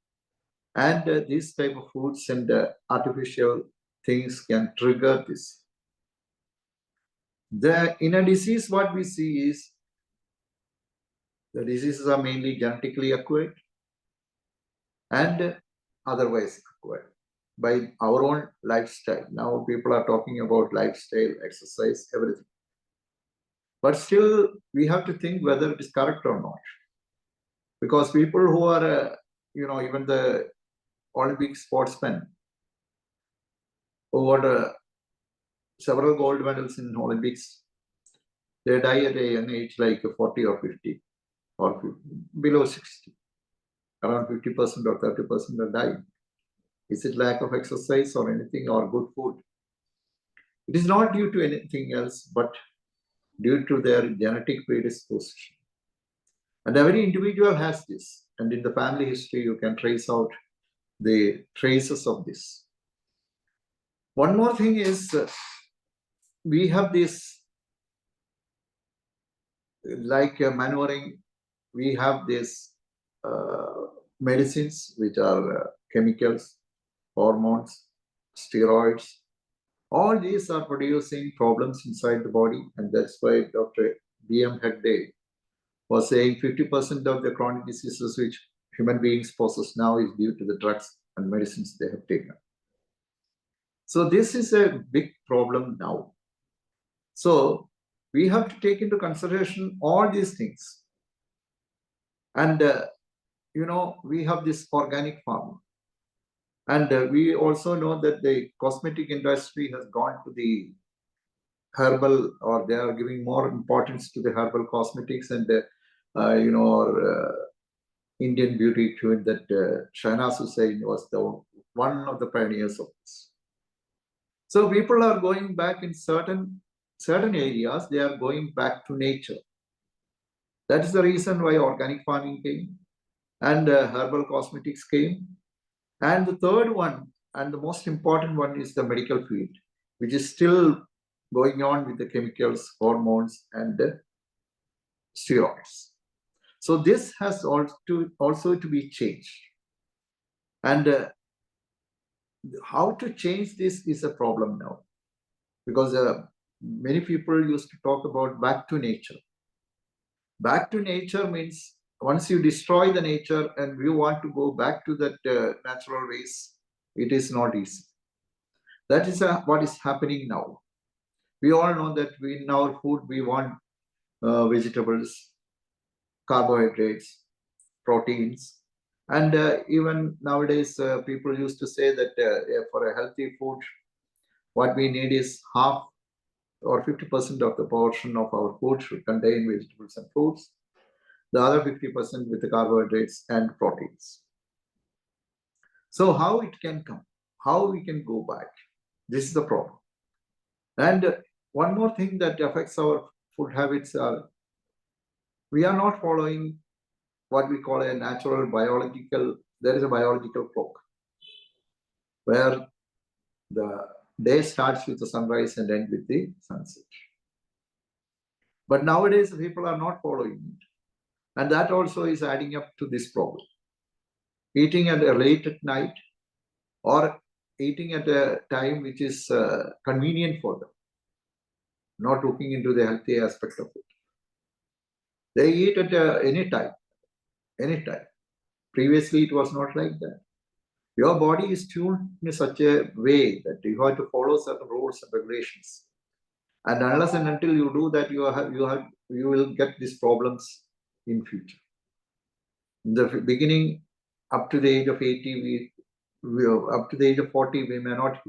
And these type of foods and artificial things can trigger this. In a disease, what we see is the diseases are mainly genetically acquired and otherwise acquired by our own lifestyle. Now people are talking about lifestyle, exercise, everything. But still, we have to think whether it is correct or not. Because people who are, even the Olympic sportsmen who got several gold medals in Olympics, they die at a young age, like 40 or 50. or below 60. Around 50% or 30% are dying. Is it lack of exercise or anything, or good food? It is not due to anything else, but due to their genetic predisposition. And every individual has this. And in the family history, you can trace out the traces of this. One more thing is, we have this, like manuring, we have this medicines which are chemicals, hormones, steroids. All these are producing problems inside the body, and that's why Dr. B.M. Hegde was saying 50% of the chronic diseases which human beings possess now is due to the drugs and medicines they have taken. So this is a big problem now. So we have to take into consideration all these things. And, we have this organic farming. And we also know that the cosmetic industry has gone to the herbal, or they are giving more importance to the herbal cosmetics, and Indian beauty queen that Shahnaz Hussain was one of the pioneers of this. So people are going back in certain areas, they are going back to nature. That is the reason why organic farming came, and herbal cosmetics came. And the third one, and the most important one, is the medical field, which is still going on with the chemicals, hormones, and steroids. So this has also to be changed. And how to change this is a problem now, because many people used to talk about back to nature. Back to nature means once you destroy the nature and you want to go back to that natural ways, it is not easy. That is what is happening now. We all know that in our food we want vegetables, carbohydrates, proteins, and even nowadays people used to say that for a healthy food, what we need is half or 50% of the portion of our food should contain vegetables and fruits, the other 50% with the carbohydrates and proteins. So how it can come? How we can go back? This is the problem. And one more thing that affects our food habits are, we are not following what we call a natural biological, there is a biological clock, where the day starts with the sunrise and ends with the sunset. But nowadays, people are not following it. And that also is adding up to this problem. Eating at late at night, or eating at a time which is convenient for them, not looking into the healthy aspect of it. They eat at any time. Previously, it was not like that. Your body is tuned in such a way that you have to follow certain rules and regulations. And unless and until you do that, you will get these problems in future. In the beginning, up to the age of 80, up to the age of 40, we may not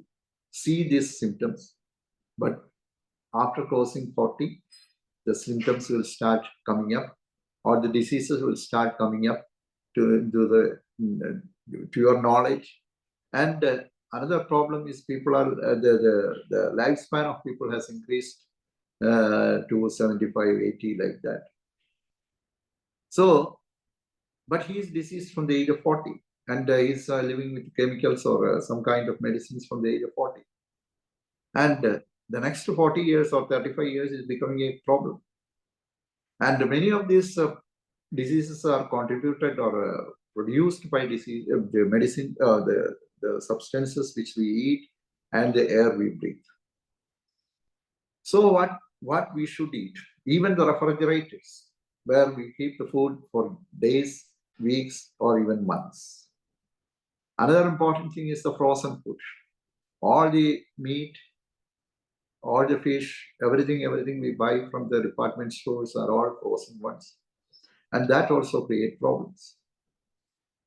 see these symptoms. But after crossing 40, the symptoms will start coming up, or the diseases will start coming up to your knowledge. And another problem is people are the lifespan of people has increased to 75, 80, like that. So, but he is diseased from the age of 40, and he's living with chemicals or some kind of medicines from the age of 40. And the next 40 years or 35 years is becoming a problem. And many of these diseases are contributed or produced by disease, the medicine, the substances which we eat and the air we breathe. So what we should eat, even the refrigerators, where we keep the food for days, weeks, or even months. Another important thing is the frozen food. All the meat, all the fish, everything we buy from the department stores are all frozen ones. And that also creates problems.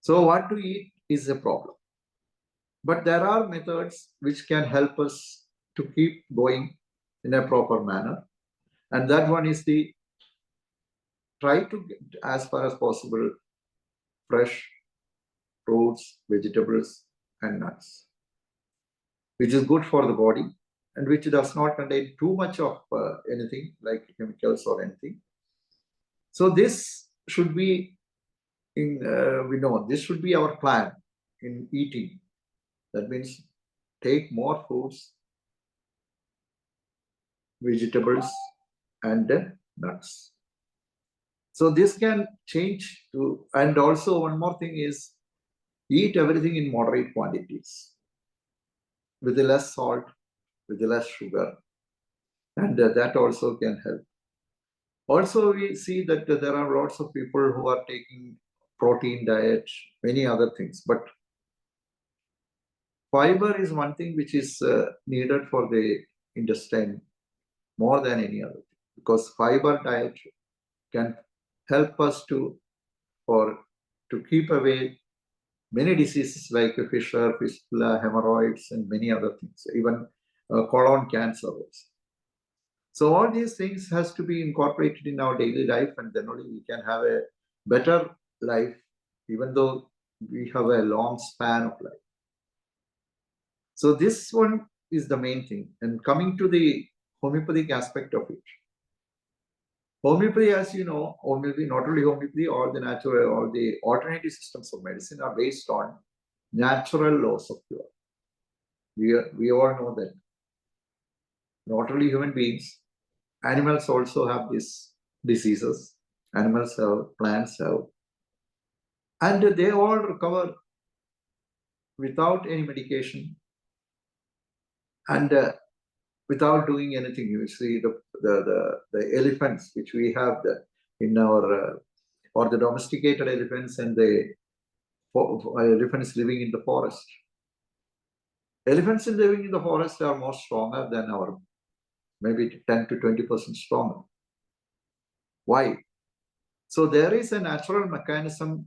So what to eat is a problem. But there are methods which can help us to keep going in a proper manner. And that one is the try to get, as far as possible, fresh fruits, vegetables, and nuts, which is good for the body and which does not contain too much of anything like chemicals or anything. So this should be we know this should be our plan in eating. That means take more fruits, vegetables, and nuts. So this can change to, and also one more thing is eat everything in moderate quantities with less salt, with less sugar, and that also can help. Also, we see that there are lots of people who are taking protein diet, many other things, but fiber is one thing which is needed for the intestine more than any other thing, because fiber diet can help us to keep away many diseases like fissure, fistula, hemorrhoids, and many other things, even colon cancer also. So all these things has to be incorporated in our daily life, and then only we can have a better life, even though we have a long span of life. So this one is the main thing. And coming to the homeopathic aspect of it. Homeopathy, as you know, homeopathy, not only homeopathy, all the natural, all the alternative systems of medicine are based on natural laws of cure. We all know that. Not only human beings, animals also have these diseases. Animals have, plants have. And they all recover without any medication and without doing anything. You see the elephants which we have in our or the domesticated elephants and the elephants living in the forest. Elephants living in the forest are more stronger than our, maybe 10 to 20% stronger. Why? So there is a natural mechanism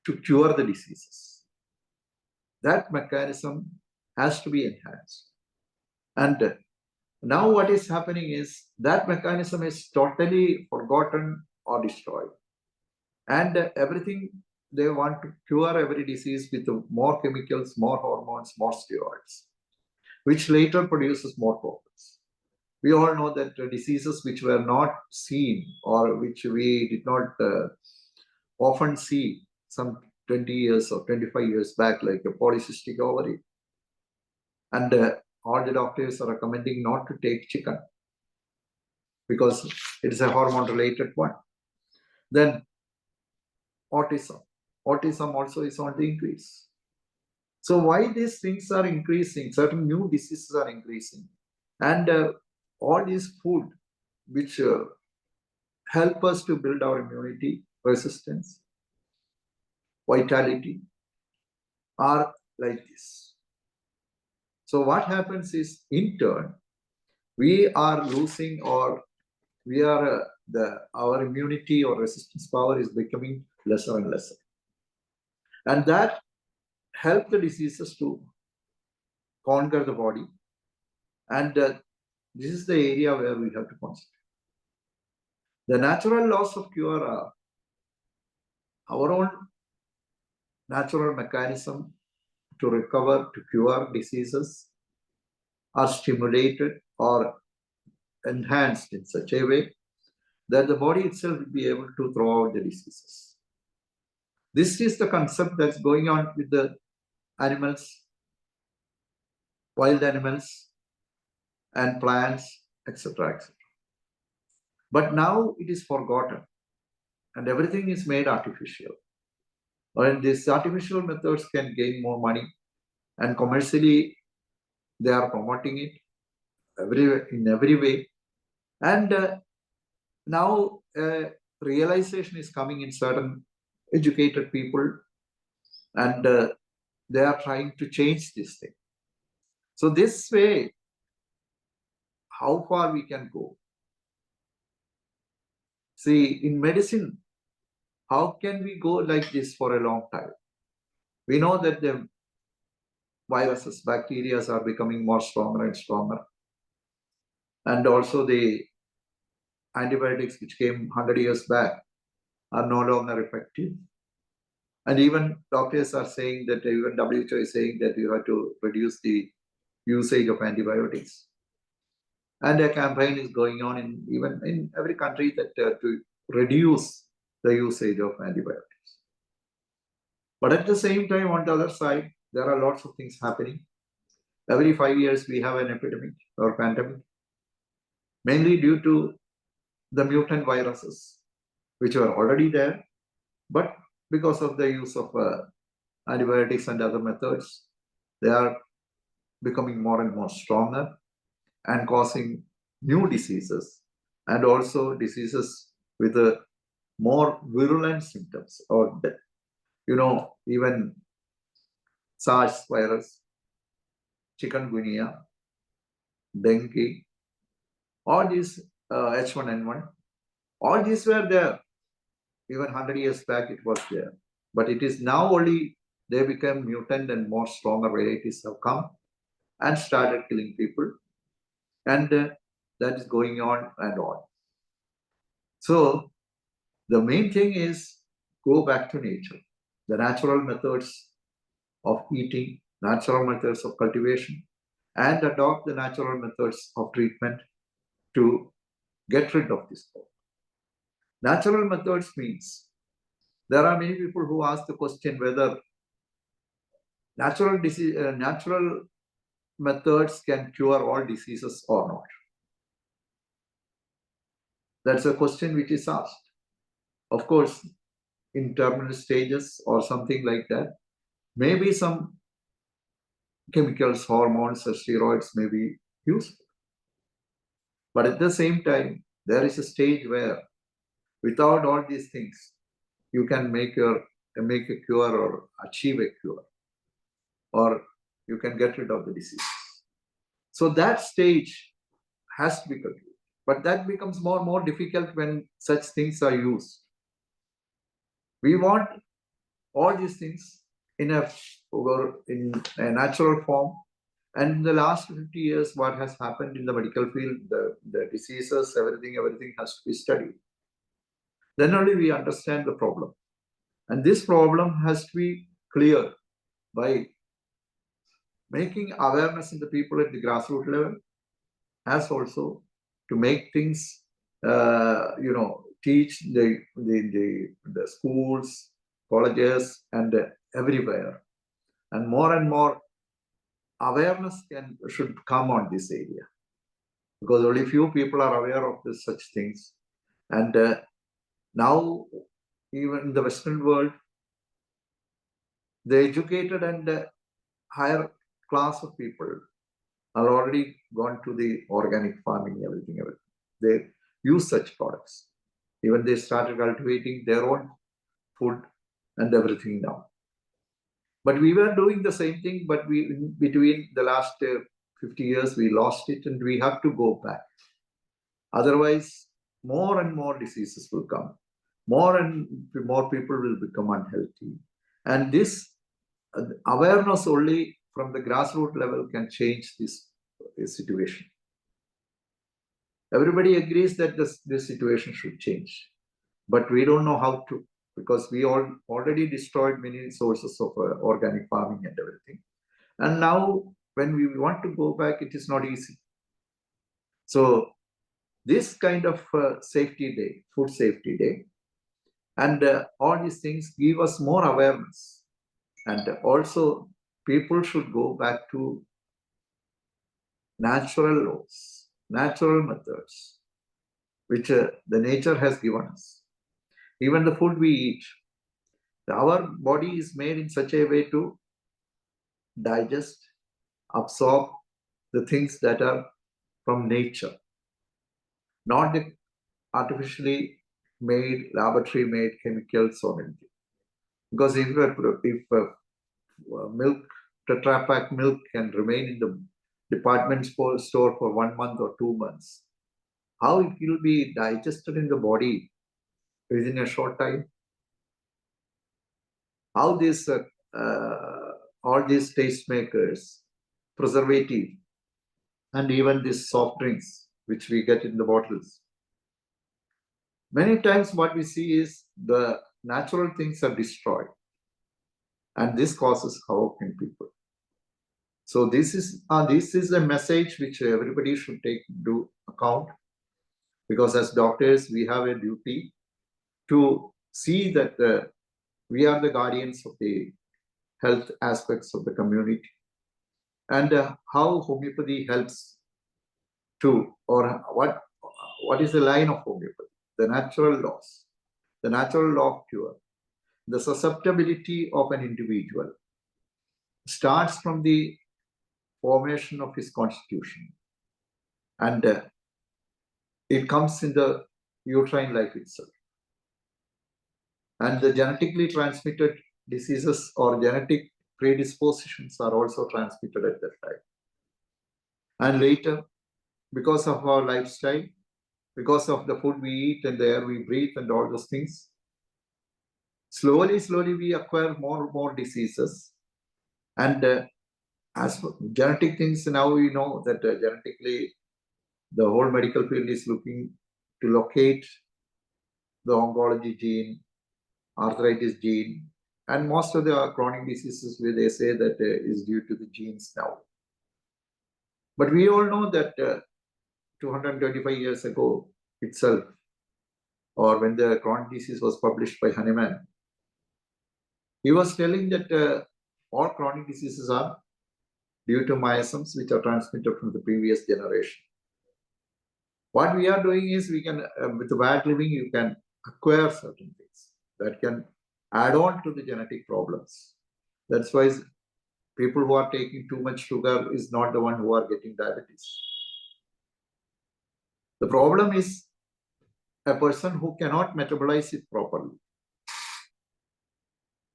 to cure the diseases. That mechanism has to be enhanced. And now what is happening is that mechanism is totally forgotten or destroyed. And everything, they want to cure every disease with more chemicals, more hormones, more steroids, which later produces more problems. We all know that diseases which were not seen or which we did not often see some 20 years or 25 years back, like a polycystic ovary. And all the doctors are recommending not to take chicken because it is a hormone-related one. Then autism. Autism also is on the increase. So why these things are increasing? Certain new diseases are increasing. And all these food which help us to build our immunity, resistance, vitality are like this. So what happens is, in turn, we are losing, or we are our immunity or resistance power is becoming lesser and lesser. And that helps the diseases to conquer the body. And this is the area where we have to concentrate. The natural laws of cure are our own natural mechanism to recover, to cure diseases, are stimulated or enhanced in such a way that the body itself will be able to throw out the diseases. This is the concept that's going on with the animals, wild animals, and plants, etc., etc. But now it is forgotten, and everything is made artificial. And these artificial methods can gain more money, and commercially they are promoting it in every way. And now realization is coming in certain educated people, and they are trying to change this thing. So this way, how far we can go? See, in medicine, how can we go like this for a long time? We know that the viruses, bacteria are becoming more stronger and stronger. And also the antibiotics which came 100 years back are no longer effective. And even doctors are saying that, even WHO is saying that you have to reduce the usage of antibiotics. And a campaign is going on even in every country that to reduce the usage of antibiotics. But at the same time, on the other side, there are lots of things happening. Every 5 years, we have an epidemic or pandemic, mainly due to the mutant viruses, which were already there, but because of the use of antibiotics and other methods, they are becoming more and more stronger and causing new diseases, and also diseases with more virulent symptoms, or even SARS virus, chikungunya, dengue, all these H1N1, all these were there. Even 100 years back it was there. But it is now only they become mutant and more stronger varieties have come and started killing people. And that is going on and on. So the main thing is go back to nature. The natural methods of eating, natural methods of cultivation, and adopt the natural methods of treatment to get rid of this problem. Natural methods means there are many people who ask the question whether natural methods can cure all diseases or not. That's a question which is asked. Of course, in terminal stages or something like that, maybe some chemicals, hormones, or steroids may be useful. But at the same time, there is a stage where without all these things, you can make a cure or achieve a cure, or you can get rid of the disease. So that stage has to be completed. But that becomes more and more difficult when such things are used. We want all these things in a natural form. And in the last 50 years, what has happened in the medical field, the diseases, everything has to be studied. Then only we understand the problem. And this problem has to be cleared by making awareness in the people at the grassroots level, as also to make things, teach the schools, colleges, and everywhere. And more awareness should come on this area, because only few people are aware of such things. And now, even in the Western world, the educated and higher class of people are already gone to the organic farming, everything. They use such products. Even they started cultivating their own food and everything now. But we were doing the same thing, but between the last 50 years, we lost it, and we have to go back. Otherwise, more and more diseases will come. More and more people will become unhealthy. And this awareness only from the grassroots level can change this situation. Everybody agrees that this situation should change, but we don't know how to, because we already destroyed many sources of organic farming and everything. And now when we want to go back, it is not easy. So this kind of safety day, food safety day, and all these things give us more awareness. And also people should go back to natural laws, natural methods, which the nature has given us. Even the food we eat, our body is made in such a way to digest, absorb the things that are from nature, not the artificially made, laboratory made chemicals or anything. Because if milk, Tetra Pak milk can remain in the department store for 1 month or 2 months, how it will be digested in the body within a short time? How this all these tastemakers, preservative, and even these soft drinks which we get in the bottles, Many times what we see is the natural things are destroyed, and this causes havoc in people. So this is a message which everybody should take into account, because as doctors we have a duty to see that we are the guardians of the health aspects of the community, and how homeopathy helps to, or what is the line of homeopathy? The natural laws, the natural law of cure, the susceptibility of an individual starts from the formation of his constitution, and it comes in the uterine life itself. And the genetically transmitted diseases or genetic predispositions are also transmitted at that time. And later, because of our lifestyle, because of the food we eat and the air we breathe and all those things, slowly we acquire more diseases. And as for genetic things, now we know that genetically the whole medical field is looking to locate the oncology gene, arthritis gene, and most of the chronic diseases where they say that is due to the genes now. But we all know that 225 years ago itself, or when the chronic disease was published by Hahnemann, he was telling that all chronic diseases are due to miasms which are transmitted from the previous generation. What we are doing is we can, with the bad living, you can acquire certain things that can add on to the genetic problems. That's why people who are taking too much sugar is not the one who are getting diabetes. The problem is a person who cannot metabolize it properly.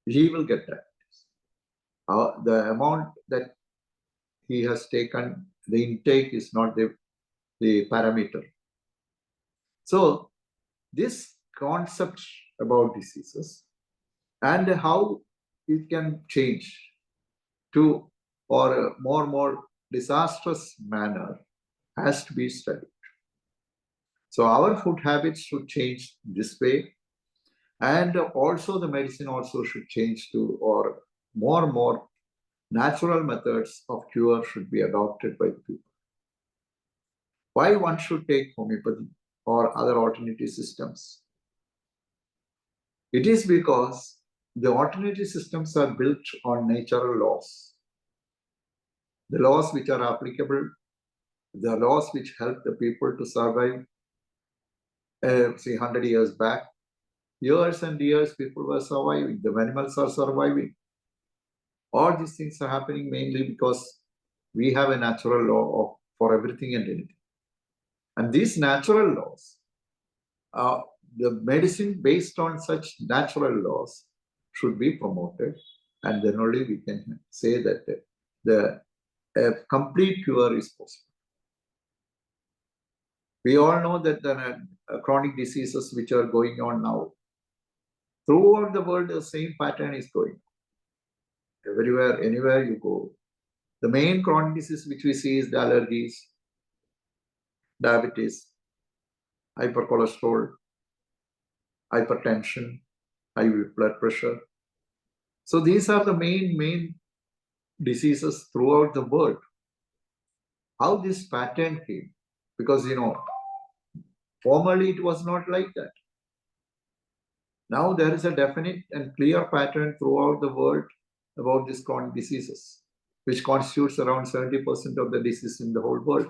He will get diabetes. The amount that he has taken, the intake is not the parameter. So this concept about diseases and how it can change to or a more disastrous manner has to be studied. So our food habits should change this way, and also the medicine also should change to, or more natural methods of cure should be adopted by the people. Why one should take homeopathy or other alternative systems? It is because the alternative systems are built on natural laws. The laws which are applicable, the laws which help the people to survive, say 100 years back, years and years people were surviving, the animals are surviving. All these things are happening mainly because we have a natural law for everything and anything. And these natural laws, the medicine based on such natural laws should be promoted, and then only we can say that a complete cure is possible. We all know that the chronic diseases which are going on now, throughout the world, the same pattern is going on. Everywhere, anywhere you go, the main chronic disease which we see is the allergies, diabetes, hypercholesterol, hypertension, high blood pressure. So these are the main diseases throughout the world. How this pattern came? Because, formerly it was not like that. Now there is a definite and clear pattern throughout the world about these chronic diseases, which constitutes around 70% of the disease in the whole world.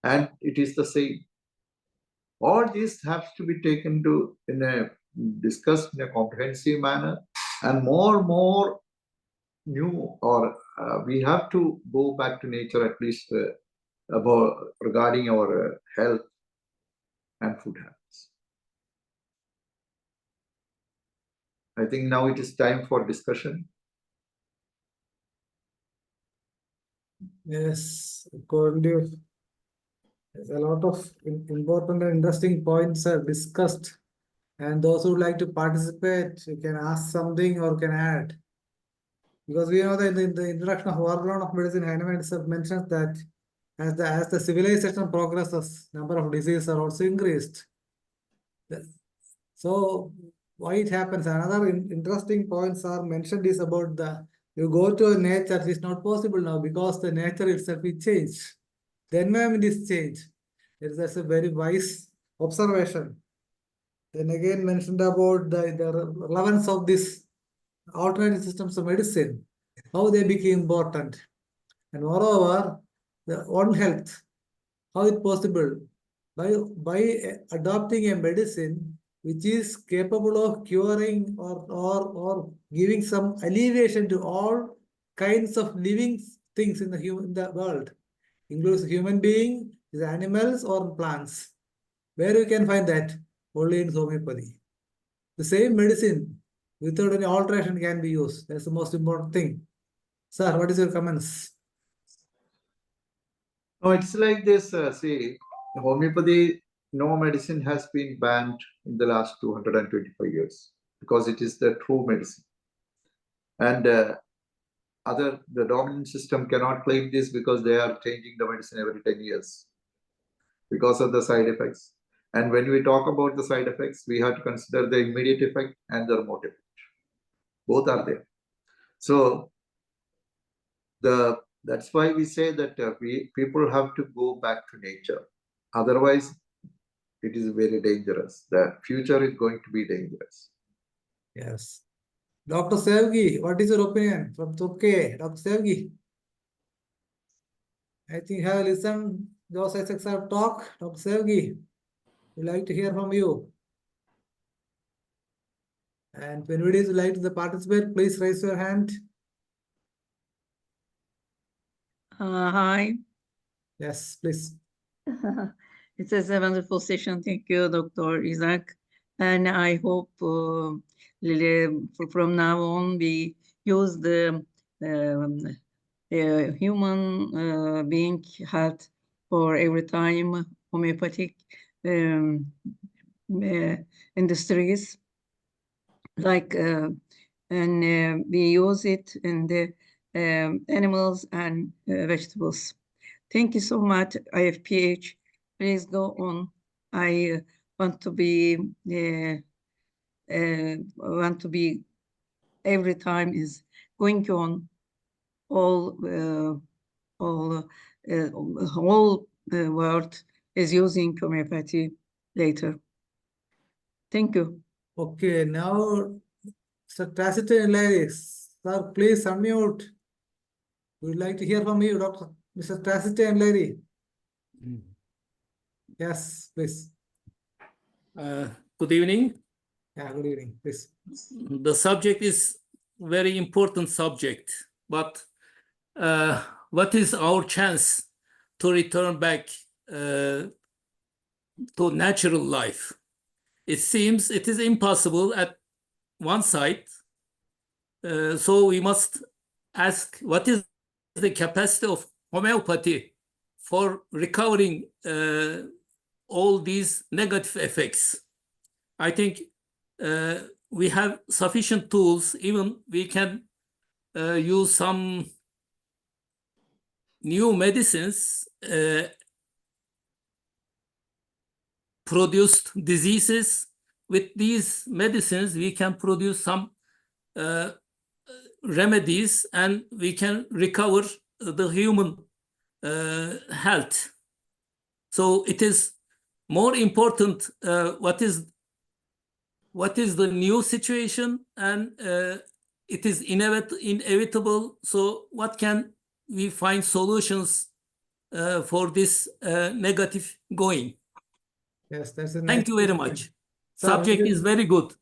And it is the same. All this has to be taken discussed in a comprehensive manner, and more new, or we have to go back to nature at least regarding our health and food habits. I think now it is time for discussion. Yes, according a lot of important and interesting points are discussed, and those who would like to participate, you can ask something or can add. Because we know that in the introduction of World of Medicine, Hahnemann itself mentions that as the civilization progresses, number of diseases are also increased. So why it happens? Another interesting points are mentioned is about you go to nature, it is not possible now because the nature itself is changed. The environment is changed. That's a very wise observation. Then again mentioned about the relevance of this alternative systems of medicine, how they became important. And moreover, the own health, how it possible? By adopting a medicine which is capable of curing or giving some alleviation to all kinds of living things in the world, includes human being, animals or plants. Where you can find that? Only in homeopathy. The same medicine without any alteration can be used. That's the most important thing. Sir, what is your comments? No, it's like this. See, homeopathy, no medicine has been banned in the last 225 years because it is the true medicine. And the dominant system cannot claim this because they are changing the medicine every 10 years because of the side effects. And when we talk about the side effects, we have to consider the immediate effect and the remote effect. Both are there. So that's why we say that people have to go back to nature. Otherwise, it is very dangerous. The future is going to be dangerous. Yes. Dr. Sevgi, what is your opinion from Turkey? Dr. Sevgi, I think you have listened those ISSAC talk. Dr. Sevgi, we'd like to hear from you. And if anybody would like to participate, please raise your hand. Hi. Yes, please. It is a wonderful session. Thank you, Dr. Isaac. And I hope from now on we use the human being health for every time homeopathic industries, like and we use it in the animals and vegetables. Thank you so much, IFPH. Please go on. I want to be every time is going on all world is using homeopathy later. Thank you. Okay, now Sir Taciturn Larry, sir, please unmute. We'd like to hear from you, Dr. Mr. Taciturn Larry. Yes, please. Good evening. Yeah, good evening, please. The subject is very important subject, but what is our chance to return back to natural life? It seems it is impossible at one side. So we must ask, what is the capacity of homeopathy for recovering all these negative effects? I think we have sufficient tools. Even we can use some new medicines produced diseases. With these medicines, we can produce some remedies and we can recover the human health. So it is more important what is the new situation, and it is inevitable. So what can we find solutions for this negative going? Yes, that's a nice. Thank you very much. Sir, Subject is very good.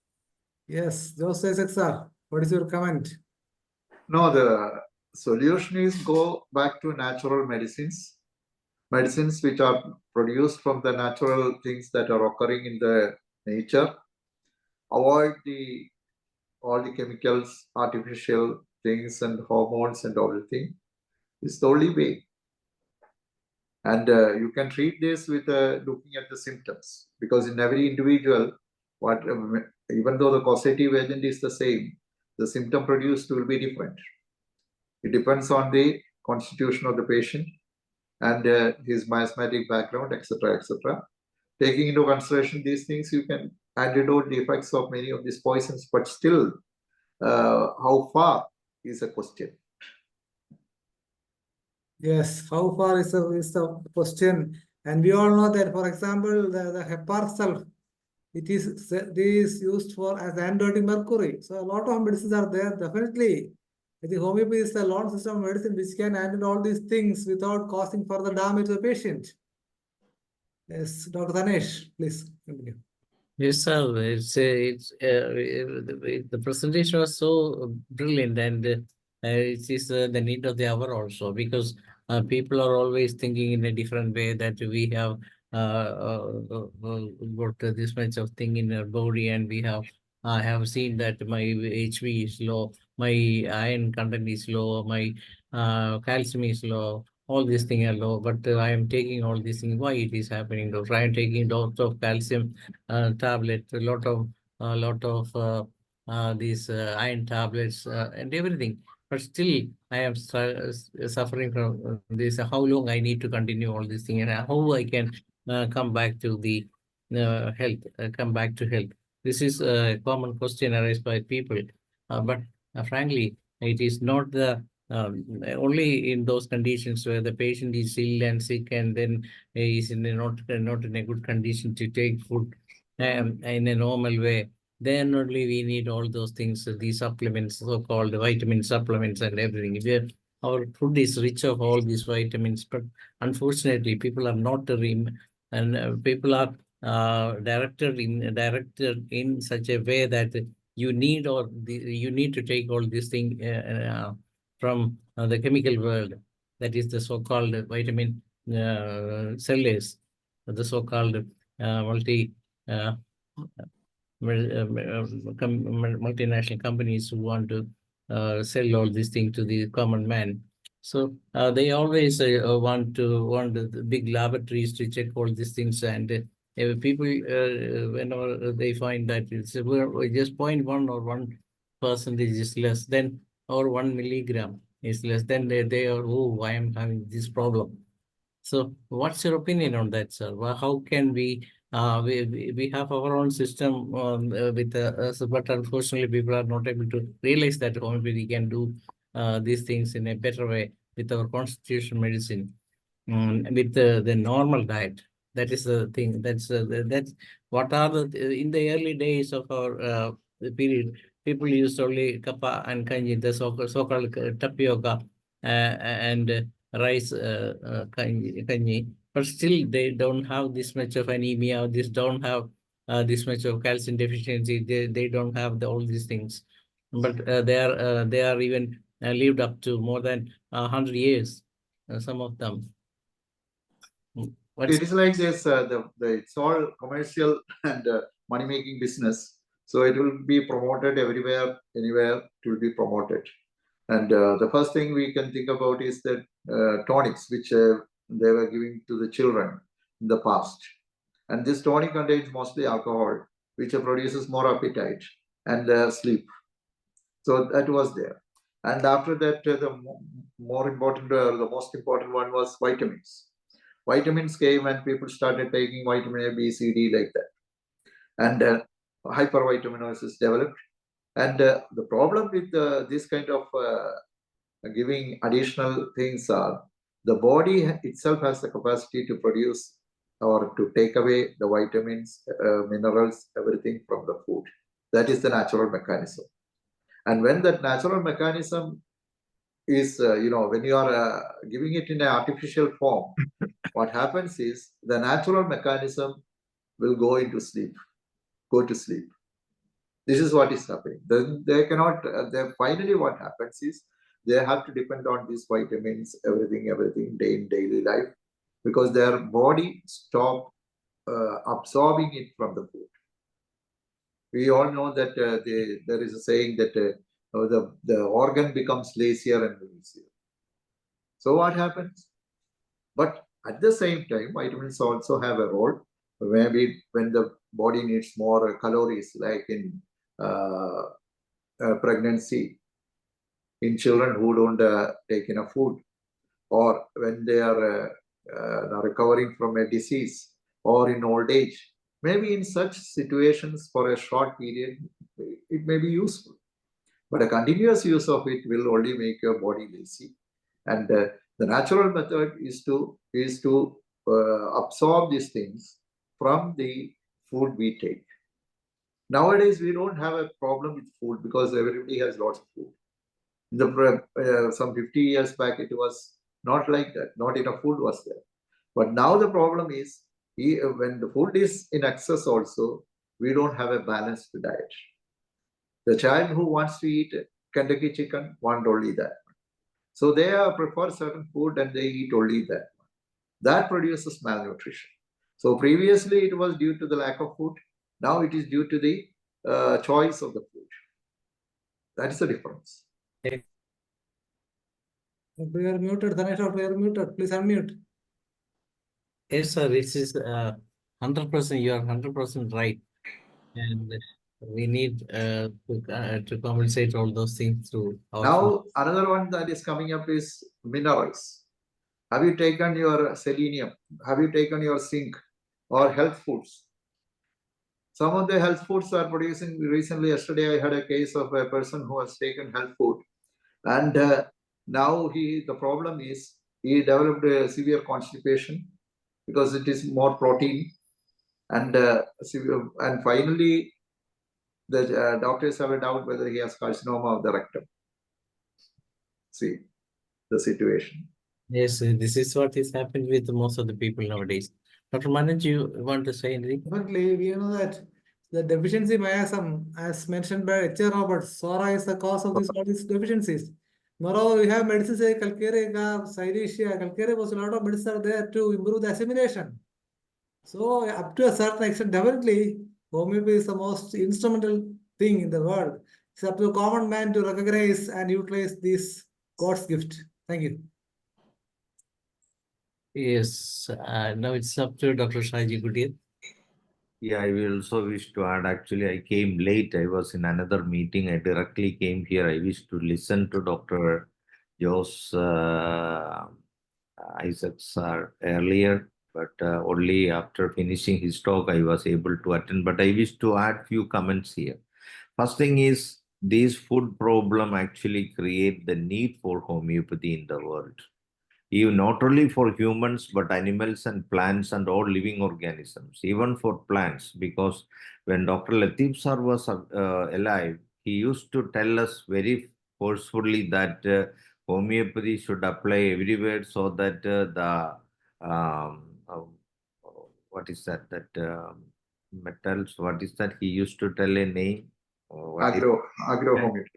Yes, Joseph, sir, what is your comment? No, the solution is go back to natural medicines which are produced from the natural things that are occurring in the nature. Avoid all the chemicals, artificial things and hormones and everything. It's the only way. And you can treat this with looking at the symptoms, because in every individual, even though the causative agent is the same, the symptom produced will be different. It depends on the constitution of the patient and his miasmatic background, etc., etc. taking into consideration these things, you can antidote the effects of many of these poisons. But still, how far is a question. Yes, how far is the question? And we all know that, for example, the heparin self, it is used for as antidote mercury. So a lot of medicines are there, definitely. I think homeopathy is a long system of medicine which can handle all these things without causing further damage to the patient. Yes, Dr. Dhanesh, please continue. Yes, sir. The presentation was so brilliant, and it is the need of the hour also, because people are always thinking in a different way, that we have got this much of thing in our body, and I have seen that my HB is low, my iron content is low, my calcium is low. All these things are low, but I am taking all these things. Why it is happening? Doctor? I am taking lots of calcium tablet, a lot of these iron tablets and everything. But still, I am suffering from this. How long I need to continue all these things, and how I can come back to the health, come back to health. This is a common question arised by people, but frankly, it is not the only in those conditions where the patient is ill and sick, and then is not in a good condition to take food in a normal way. Then only we need all those things, these supplements, so-called vitamin supplements and everything. Our food is rich of all these vitamins, but unfortunately, people are not people are directed in such a way that you need to take all these things from the chemical world. That is the so-called vitamin sellers, the so-called multinational companies who want to sell all these things to the common man. So they always want the big laboratories to check all these things, and people whenever they find that it's just 0.1 or 1% is less, then or 1 milligram is less, then they are, oh, I am having this problem. So what's your opinion on that, sir? How can we have our own system but unfortunately people are not able to realize that homeopathy can do these things in a better way with our constitutional medicine, with the normal diet. That is the thing. That's what are in the early days of our period, people used only kappa and kanji, the so-called tapioca and rice kanji, but still they don't have this much of anemia. This don't have this much of calcium deficiency. They don't have all these things, but they are even lived up to more than 100 years. Some of them. It is like this. It's all commercial and money-making business. So it will be promoted everywhere, anywhere. It will be promoted. And the first thing we can think about is that tonics, which they were giving to the children in the past. And this tonic contains mostly alcohol, which produces more appetite and sleep. So that was there. And after that, the most important one was vitamins. Vitamins came and people started taking vitamin A, B, C, D like that. And hypervitaminosis developed. And the problem with this kind of giving additional things are the body itself has the capacity to produce or to take away the vitamins, minerals, everything from the food. That is the natural mechanism. And when that natural mechanism is, when you are giving it in an artificial form, what happens is the natural mechanism will go to sleep. This is what is happening. Then they cannot, finally what happens is they have to depend on these vitamins, everything in daily life, because their body stop absorbing it from the food. We all know that there is a saying that the organ becomes lazier and lazier. So what happens? But at the same time, vitamins also have a role. Maybe when the body needs more calories, like in pregnancy, in children who don't take enough food, or when they are recovering from a disease, or in old age. Maybe in such situations for a short period, it may be useful. But a continuous use of it will only make your body lazy. And the natural method is to absorb these things from the food we take. Nowadays, we don't have a problem with food because everybody has lots of food. Some 50 years back, it was not like that. Not enough food was there. But now the problem is, when the food is in excess also, we don't have a balanced diet. The child who wants to eat Kentucky chicken want only that. So they prefer certain food and they eat only that. That produces malnutrition. So previously it was due to the lack of food. Now it is due to the choice of the food. That is the difference. We are muted. Dhanesh, we are muted. Please unmute. Yes, sir. This is 100%. You are 100% right, and we need to compensate all those things through our food. Now another one that is coming up is minerals. Have you taken your selenium? Have you taken your zinc or health foods? Some of the health foods are producing. Recently, yesterday, I had a case of a person who has taken health food, and now the problem is he developed a severe constipation because it is more protein, and finally, the doctors have a doubt whether he has carcinoma of the rectum. See the situation. Yes, this is what is happening with most of the people nowadays. Dr. Manoj, you want to say anything? Definitely, we know that the deficiency miasm, as mentioned by H.R. Roberts, SORA is the cause of all these deficiencies. Moreover, we have medicines like Calcarea, Cilicia, Calcarea was a lot of medicines are there to improve the assimilation. So, up to a certain extent, definitely, homeopathy is the most instrumental thing in the world. It's up to the common man to recognize and utilize this God's gift. Thank you. Yes, now it's up to Dr. Shaji Goodyear. Yeah, I will also wish to add. Actually, I came late. I was in another meeting. I directly came here. I wish to listen to Dr. Joe's ISSAC earlier, but only after finishing his talk I was able to attend. But I wish to add few comments here. First thing is, this food problem actually create the need for homeopathy in the world. Even not only for humans, but animals and plants and all living organisms, even for plants. Because when Dr. Latif sir was alive, he used to tell us very forcefully that homeopathy should apply everywhere so that what is that? Metals, what is that? He used to tell a name. Agro homeopathy.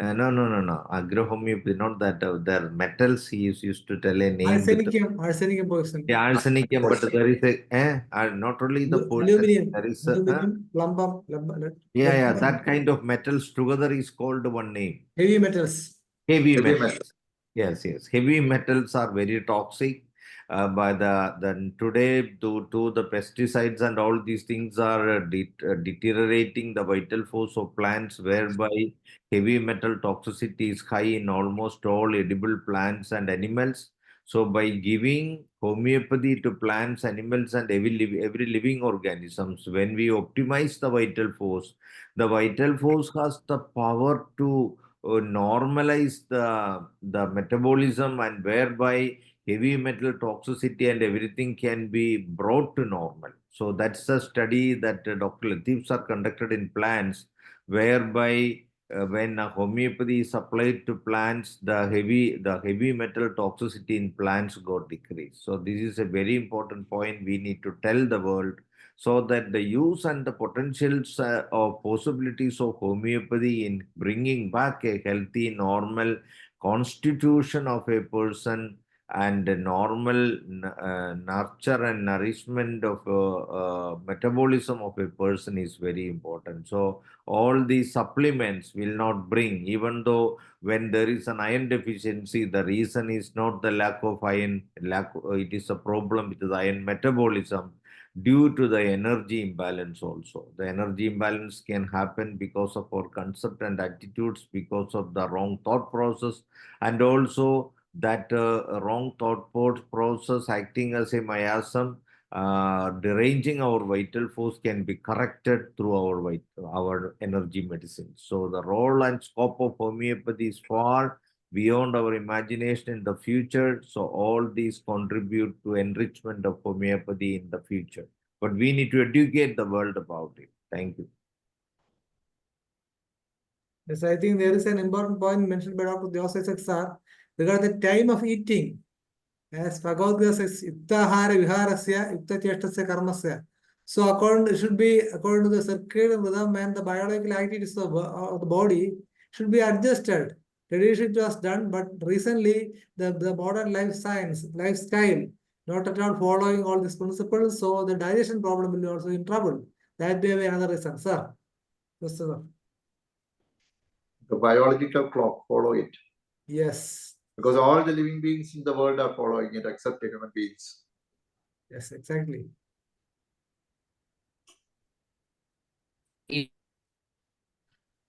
No. Agro-homeopathy, not that. There are metals he used to tell a name. Arsenicum poison. Yeah, arsenicum, but there is a, not only the poison, Aluminium. there is Plumbum. yeah, that kind of metals together is called one name. Heavy metals. Heavy metals. Yes. Heavy metals are very toxic. By today, to the pesticides and all these things are deteriorating the vital force of plants, whereby heavy metal toxicity is high in almost all edible plants and animals. So by giving homeopathy to plants, animals, and every living organisms, when we optimize the vital force has the power to normalize the metabolism, and whereby heavy metal toxicity and everything can be brought to normal. So that's a study that Dr. Latif sir conducted in plants, whereby when homeopathy is applied to plants, the heavy metal toxicity in plants got decreased. So this is a very important point we need to tell the world, so that the use and the potentials of possibilities of homeopathy in bringing back a healthy, normal constitution of a person and a normal nurture and nourishment of metabolism of a person is very important. So all these supplements will not bring, even though when there is an iron deficiency, the reason is not the lack of iron, it is a problem with the iron metabolism due to the energy imbalance also. The energy imbalance can happen because of our concept and attitudes, because of the wrong thought process, and also that wrong thought process acting as a miasm deranging our vital force can be corrected through our energy medicine. So the role and scope of homeopathy is far beyond our imagination in the future. So all these contribute to enrichment of homeopathy in the future. But we need to educate the world about it. Thank you. Yes, I think there is an important point mentioned by Dr. Joseph sir regarding the time of eating. As Bhagavad Gita says, Yuktahara viharasya, yukta cheshtasya karmasya. So it should be according to the circadian rhythm and the biological activities of the body should be adjusted. Traditionally it was done, but recently the modern lifestyle, not at all following all these principles, so the digestion problem will be also in trouble. That may be another reason, sir. Yes, sir. The biological clock, follow it. Yes. Because all the living beings in the world are following it except the human beings. Yes, exactly.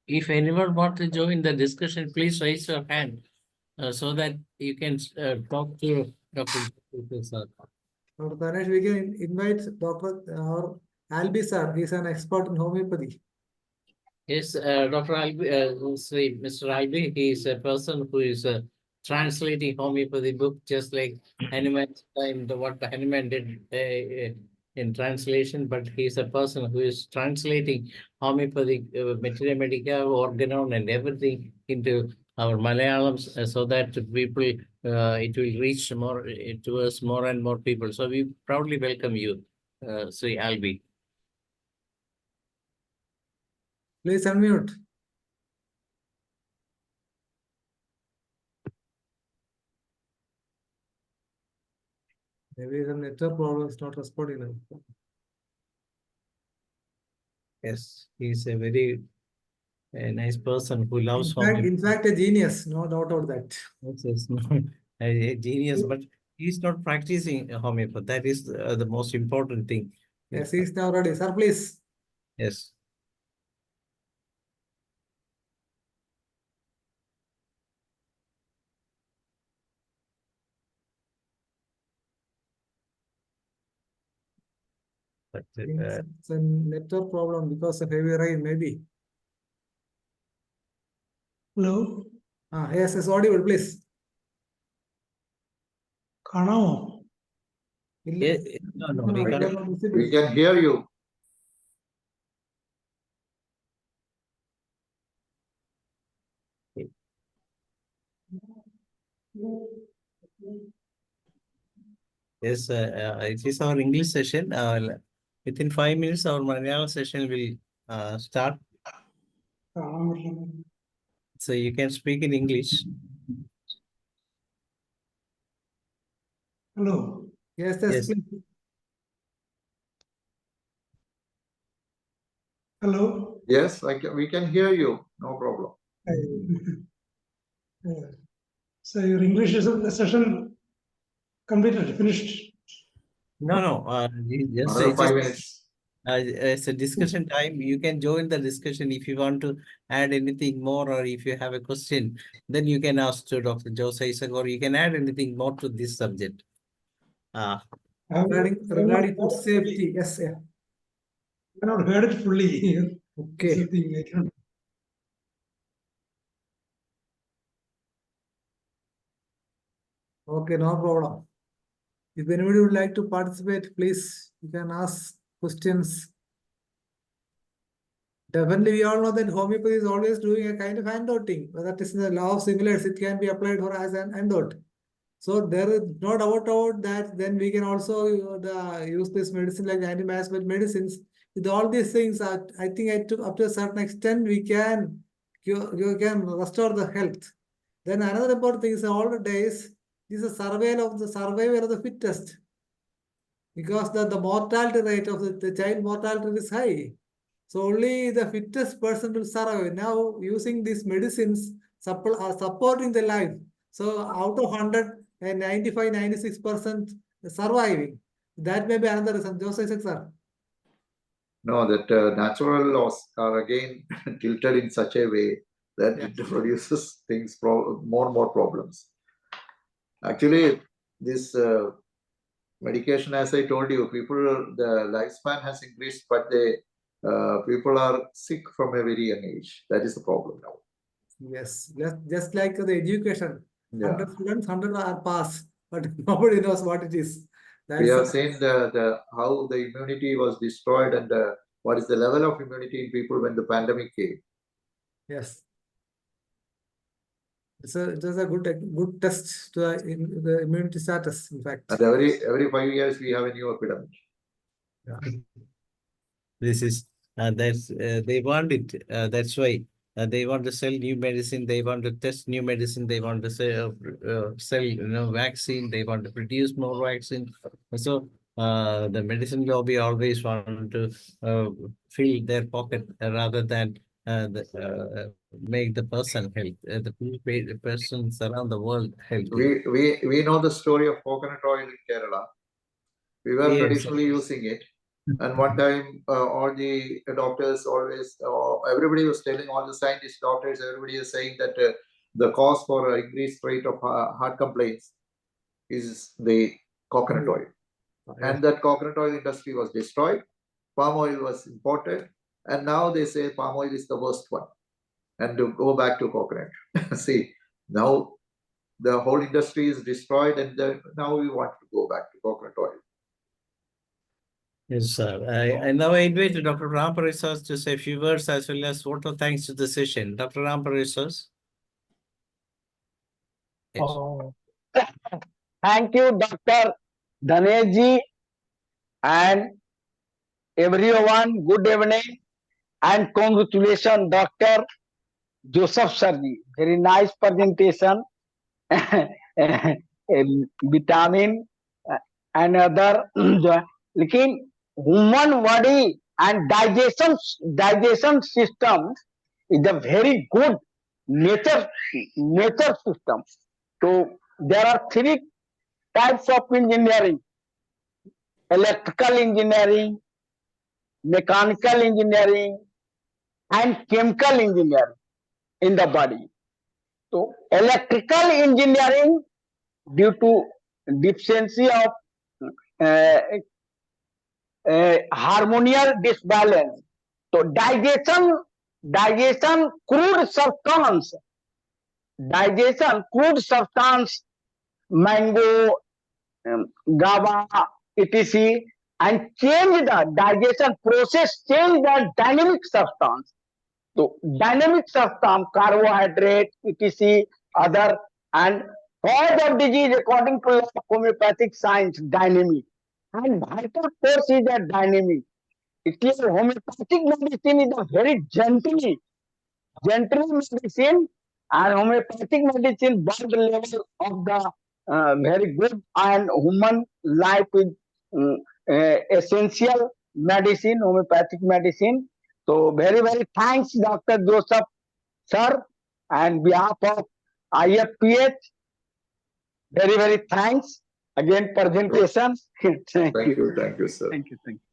If anyone wants to join the discussion, please raise your hand so that you can talk to Dr. sir. Dr. Tanesh, we can invite Dr. or Albi sir. He's an expert in homeopathy. Yes, Dr. Albi, Mr. Albi, he is a person who is translating homeopathy book, just like Hanuman's time, what Hanuman did in translation, but he is a person who is translating homeopathic materia medica, organon, and everything into our Malayalam so that people, it will reach more to us, more and more people. So we proudly welcome you, Sri Albi. Please unmute. Maybe the network problem is not responding now. Yes, he's a very nice person who loves In fact, a genius, no doubt about that. Yes, a genius, but he's not practicing homeopathy. That is the most important thing. Yes, he's now ready. Sir, please. Yes. But, It's a network problem because of heavy rain, maybe. Hello, Yes, it's audible, please. കാണാമോ? no, We can hear you. Yes, it is our English session. Within 5 minutes, our Malayalam session will start. കാണാൻ പറ്റില്ല. So you can speak in English. Hello. Yes, Yes. please. Hello. Yes, we can hear you. No problem. So your English session completed, finished. No. Just Another 5 minutes. It's a discussion time. You can join the discussion if you want to add anything more, or if you have a question, then you can ask to Dr. Jose Isaac, or you can add anything more to this subject. Regarding food safety, yes, yeah. I have not heard it fully. Okay. Okay, no problem. If anybody would like to participate, please, you can ask questions. Definitely, we all know that homeopathy is always doing a kind of antidoting. Whether that is in the law of similars, it can be applied for as an antidote. So there is no doubt about that. Then we can also use this medicine like anti-miasmal medicines. With all these things, I think up to a certain extent, you can restore the health. Then another important thing is all the days, this is a survival of the fittest. Because the mortality rate of the child mortality is high. So only the fittest person will survive. Now using these medicines are supporting the life. So out of 100, 95, 96% surviving. That may be another reason. Joseph sir. No, that natural laws are again tilted in such a way that it produces more and more problems. Actually, this medication, as I told you, the lifespan has increased, but people are sick from a very young age. That is the problem now. Yes, just like the education. Yeah. 100 students, 100 are pass, but nobody knows what it is. We have seen how the immunity was destroyed and what is the level of immunity in people when the pandemic came. Yes. It was a good test to the immunity status, in fact. And every 5 years we have a new epidemic. Yeah. This is they want it. That's why they want to sell new medicine. They want to test new medicine. They want to sell vaccine. They want to produce more vaccine. So the medicine lobby always want to fill their pocket rather than make the person health. The persons around the world healthy. We know the story of coconut oil in Kerala. We were traditionally using it. And one time, all the doctors always, everybody was telling, all the scientists, doctors, everybody is saying that the cause for increased rate of heart complaints is the coconut oil. And that coconut oil industry was destroyed. Palm oil was imported. And now they say palm oil is the worst one. And to go back to coconut. See, now the whole industry is destroyed, and now we want to go back to coconut oil. Yes, sir. I now invite Dr. Ramparisas to say a few words as well as vote of thanks to the session. Dr. Ramparisas. Yes. Oh. Thank you, Dr. Dhaneji, and everyone. Good evening and congratulations, Dr. Joseph Sarji. Very nice presentation. Vitamin and other. Lekin human body and digestion system is a very good nature system. So there are 3 types of engineering: electrical engineering, mechanical engineering, and chemical engineering in the body. So electrical engineering, due to deficiency of harmonious disbalance, so digestion crude substance, mango, GABA, etc., and change the digestion process, change the dynamic substance. So dynamic substance, carbohydrate, etc., other, and cause of disease according to homeopathic science, dynamic. And vital force is a dynamic. It is homeopathic medicine is a very gentle medicine, and homeopathic medicine brought the level of the very good, and human life is essential medicine, homeopathic medicine. So very thanks, Dr. Joseph sir, and behalf of IFPH, very thanks again presentation. Thank you, sir.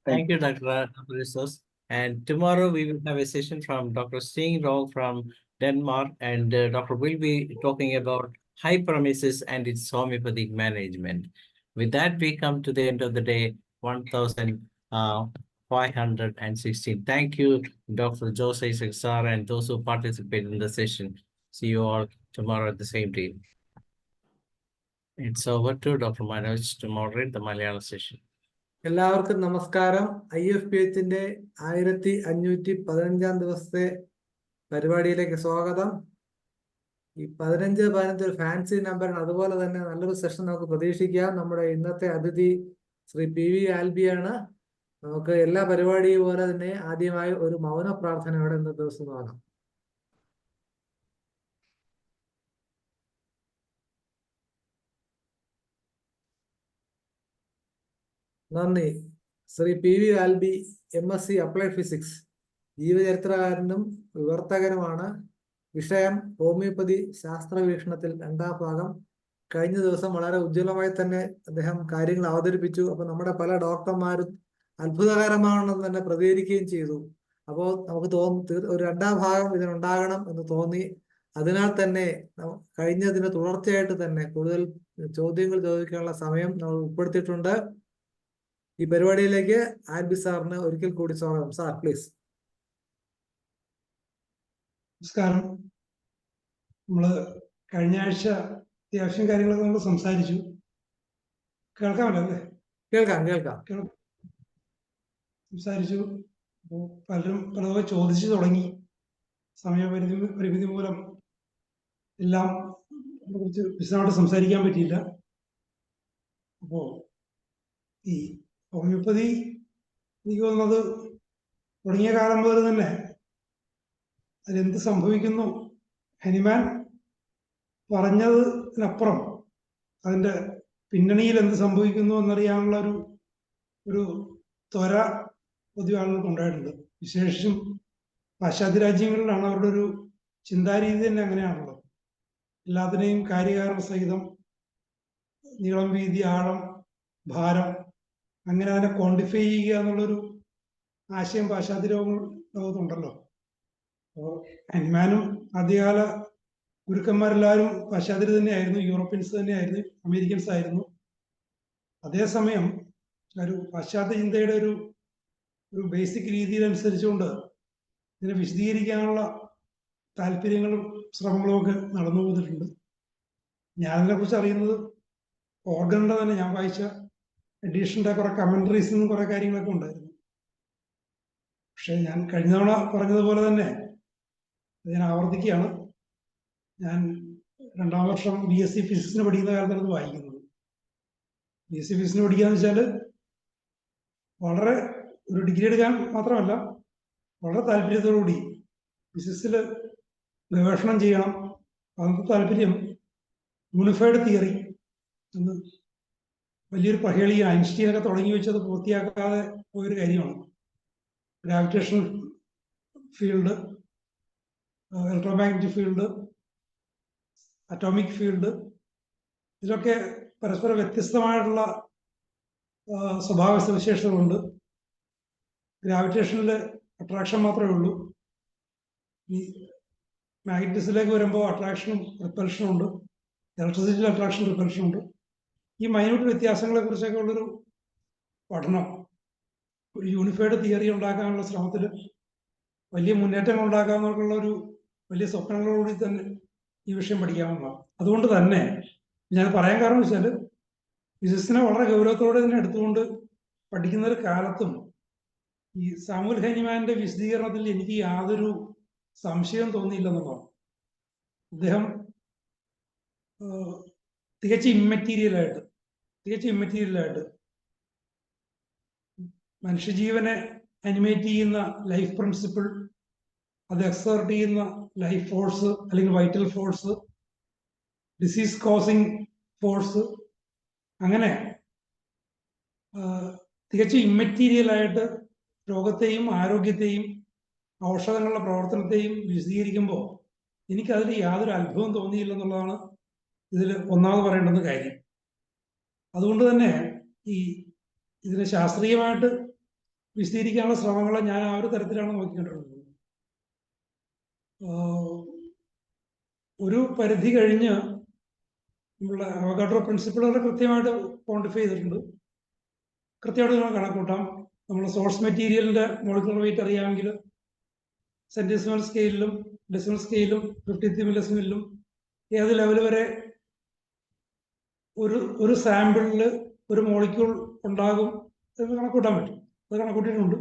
Thank you, Dr. Ramparisas. And tomorrow we will have a session from Dr. Singh Rao from Denmark, and Dr. will be talking about hyperemesis and its homeopathic management. With that, we come to the end of the day, 1516. Thank you, Dr. Joseph sir, and those who participated in the session. See you all tomorrow at the same time. It's over to Dr. Manoj to moderate the Malayalam session. എല്ലാവർക്കും നമസ്കാരം. IFPHന്റെ 1515 ദിവസത്തെ പരിപാടിയിലേക്ക് സ്വാഗതം. ഈ 15 ഒരു fancy നമ്പറാണ്. അതുപോലെ തന്നെ നല്ലൊരു സെഷൻ നമുക്ക് പ്രതീക്ഷിക്കാം. നമ്മുടെ ഇന്നത്തെ അതിഥി ശ്രീ PV ആൽബിയാണ്. നമുക്ക് എല്ലാ പരിപാടിയും പോലെ തന്നെ ആദ്യമായി ഒരു മൗന പ്രാർത്ഥനയോടെ ഇന്നത്തെ ദിവസം കാണാം. നന്ദി. Shri PV Albi MSc applied physics, ജീവചരിത്രകാരനും വിവർത്തകനുമാണ്. വിഷയം ഹോമിയോപ്പതി ശാസ്ത്രവീക്ഷണത്തിൽ 2ാം ഭാഗം. കഴിഞ്ഞ ദിവസം വളരെ ഉജ്ജ്വലമായി തന്നെ അദ്ദേഹം കാര്യങ്ങൾ അവതരിപ്പിച്ചു. അപ്പൊ നമ്മുടെ പല ഡോക്ടർമാരും അത്ഭുതകരമാണെന്ന് തന്നെ പ്രതികരിക്കുകയും ചെയ്തു. അപ്പോൾ നമുക്ക് ഒരു 2ാം ഭാഗം ഇതിനുണ്ടാകണം എന്ന് തോന്നി. അതിനാൽ തന്നെ കഴിഞ്ഞതിന് തുടർച്ചയായിട്ട് തന്നെ കൂടുതൽ ചോദ്യങ്ങൾ ചോദിക്കാനുള്ള സമയം നമ്മൾ ഉൾപ്പെടുത്തിയിട്ടുണ്ട്. ഈ പരിപാടിയിലേക്ക് ആൽബി സാറിന് ഒരിക്കൽ കൂടി സ്വാഗതം. Sir please. നമസ്കാരം. നമ്മള് കഴിഞ്ഞ ആഴ്ച അത്യാവശ്യം കാര്യങ്ങളൊക്കെ നമ്മൾ സംസാരിച്ചു. കേൾക്കാമല്ലോ അല്ലേ? കേൾക്കാം. സംസാരിച്ചു. അപ്പോൾ പലരും പലതൊക്കെ ചോദിച്ചു തുടങ്ങി. സമയപരിധി മൂലം എല്ലാം കുറിച്ച് വിശദമായിട്ട് സംസാരിക്കാൻ പറ്റിയില്ല. അപ്പോൾ ഈ ഹോമിയോപ്പതി എനിക്ക് തോന്നുന്നത് തുടങ്ങിയ കാലം മുതൽ തന്നെ അതിലെന്ത് സംഭവിക്കുന്നു, ഹനുമാൻ പറഞ്ഞതിനപ്പുറം അതിൻ്റെ പിന്നണിയിൽ എന്ത് സംഭവിക്കുന്നു എന്നറിയാനുള്ള ഒരു ത്വര പൊതുവെ ആളുകൾക്ക് ഉണ്ടായിട്ടുണ്ട്. വിശേഷിച്ചും പാശ്ചാത്യ രാജ്യങ്ങളിലാണ് അവരുടെ ഒരു ചിന്താരീതി തന്നെ അങ്ങനെയാണല്ലോ. എല്ലാത്തിനെയും കാര്യകാരണ സഹിതം നീളം, വീതി, ആഴം, ഭാരം അങ്ങനെ അതിനെ ക്വാണ്ടിഫൈ ചെയ്യുക എന്നുള്ളൊരു ആശയം പാശ്ചാത്യ ലോകത്തുണ്ടല്ലോ. അപ്പോൾ ഹനുമാനും ആദ്യകാല ഗുരുക്കന്മാരെല്ലാവരും പാശ്ചാത്യർ തന്നെയായിരുന്നു, യൂറോപ്യൻസ് തന്നെയായിരുന്നു, അമേരിക്കൻസ് ആയിരുന്നു. അതേസമയം ഒരു പാശ്ചാത്യ ചിന്തയുടെ ഒരു ബേസിക് രീതിയിലനുസരിച്ചുകൊണ്ട് ഇതിനെ വിശദീകരിക്കാനുള്ള താല്പര്യങ്ങളും ശ്രമങ്ങളും ഒക്കെ നടന്നു പോന്നിട്ടുണ്ട്. ഞാനതിനെ കുറിച്ച് അറിയുന്നത് ഓർഗണിന്റെ തന്നെ ഞാൻ വായിച്ച എഡീഷന്റെ കുറെ കമന്ററീസിൽ നിന്നും കുറെ കാര്യങ്ങളൊക്കെ ഉണ്ടായിരുന്നു. പക്ഷെ ഞാൻ കഴിഞ്ഞ തവണ പറഞ്ഞതുപോലെ തന്നെ ഞാൻ ആവർത്തിക്കുകയാണ്. ഞാൻ 2ാം വർഷം BSc ഫിസിക്സിന് പഠിക്കുന്ന കാലത്താണ് ഇത് വായിക്കുന്നത്. BSc ഫിസിക്സിന് പഠിക്കാന്ന് വെച്ചാൽ വളരെ ഒരു ഡിഗ്രി എടുക്കാൻ മാത്രമല്ല, വളരെ താല്പര്യത്തോടുകൂടി ഫിസിക്സിൽ ഗവേഷണം ചെയ്യണം. അന്നത്തെ താല്പര്യം യൂണിഫൈഡ് തിയറി എന്ന് വലിയൊരു പഹേളി ഐൻസ്റ്റീനൊക്കെ തുടങ്ങി വെച്ചത് പൂർത്തിയാക്കാതെ പോയൊരു കാര്യമാണ്. Gravitational field, electromagnetic field, atomic field, ഇതിലൊക്കെ പരസ്പരം വ്യത്യസ്തമായിട്ടുള്ള സ്വഭാവ സവിശേഷതകളുണ്ട്. ഗ്രാവിറ്റേഷനിൽ അട്രാക്ഷൻ മാത്രമേ ഉള്ളൂ. ഈ മാഗ്നറ്റിക്സിലേക്ക് വരുമ്പോൾ അട്രാക്ഷനും റിപ്പൽഷനും ഉണ്ട്. ഇലക്ട്രിസിറ്റിയിൽ അട്രാക്ഷൻ, റിപ്പൽഷൻ ഉണ്ട്. ഈ മൈന്യൂട്ട് വ്യത്യാസങ്ങളെ കുറിച്ചൊക്കെ ഉള്ളൊരു പഠനം ഒരു യൂണിഫൈഡ് തിയറി ഉണ്ടാക്കാനുള്ള ശ്രമത്തിൽ വലിയ മുന്നേറ്റങ്ങൾ ഉണ്ടാക്കാമെന്നുള്ള ഒരു വലിയ സ്വപ്നങ്ങളോടുകൂടി തന്നെ ഈ വിഷയം പഠിക്കാമെന്നാണ്. അതുകൊണ്ട് തന്നെ ഞാൻ പറയാൻ കാരണം വെച്ചാൽ ഫിസിക്സിനെ വളരെ ഗൗരവത്തോടെ തന്നെ എടുത്തുകൊണ്ട് പഠിക്കുന്ന ഒരു കാലത്തും ഈ സാമുവൽ ഹൈനിമാന്റെ വിശദീകരണത്തിൽ എനിക്ക് യാതൊരു സംശയം തോന്നിയില്ലെന്നുള്ളതാണ്. അദ്ദേഹം തികച്ചും ഇമ്മെറ്റീരിയലായിട്ട് മനുഷ്യജീവനെ അനിമേറ്റ് ചെയ്യുന്ന ലൈഫ് പ്രിൻസിപ്പിൾ, അത് എക്സേർട്ട് ചെയ്യുന്ന ലൈഫ് ഫോഴ്സ് അല്ലെങ്കിൽ vital force, disease causing force, അങ്ങനെ തികച്ചും ഇമ്മെറ്റീരിയലായിട്ട് രോഗത്തെയും ആരോഗ്യത്തെയും ഔഷധങ്ങളുടെ പ്രവർത്തനത്തെയും വിശദീകരിക്കുമ്പോൾ എനിക്കതിൽ യാതൊരു അത്ഭുതം തോന്നിയില്ലെന്നുള്ളതാണ് ഇതിൽ ഒന്നാമത് പറയേണ്ടുന്ന കാര്യം. അതുകൊണ്ട് തന്നെ ഇതിനെ ശാസ്ത്രീയമായിട്ട് വിശദീകരിക്കാനുള്ള ശ്രമങ്ങളെ ഞാൻ ആ ഒരു തരത്തിലാണ് നോക്കിക്കൊണ്ടിരുന്നത്. ഒരു പരിധി കഴിഞ്ഞ് നമ്മളുടെ അവഗാഡ്രോ പ്രിൻസിപ്പിളുകൾ കൃത്യമായിട്ട് ക്വാണ്ടിഫൈ ചെയ്തിട്ടുണ്ട്. കൃത്യമായിട്ട് നമ്മൾ കണക്കൂട്ടാം. നമ്മൾ സോഴ്സ് മെറ്റീരിയലിന്റെ മോളിക്കുലർ വെയിറ്റ് അറിയാമെങ്കിൽ സെന്റിസിമൽ സ്കെയിലിലും ഡെസിമൽ സ്കെയിലും 50th മില്ലിസിമലിലും ഏത് ലെവൽ വരെ ഒരു സാമ്പിളിൽ ഒരു മോളിക്യൂൾ ഉണ്ടാകും എന്ന് കണക്കൂട്ടാൻ പറ്റും. അത് കണക്കൂട്ടിയിട്ടുണ്ട്.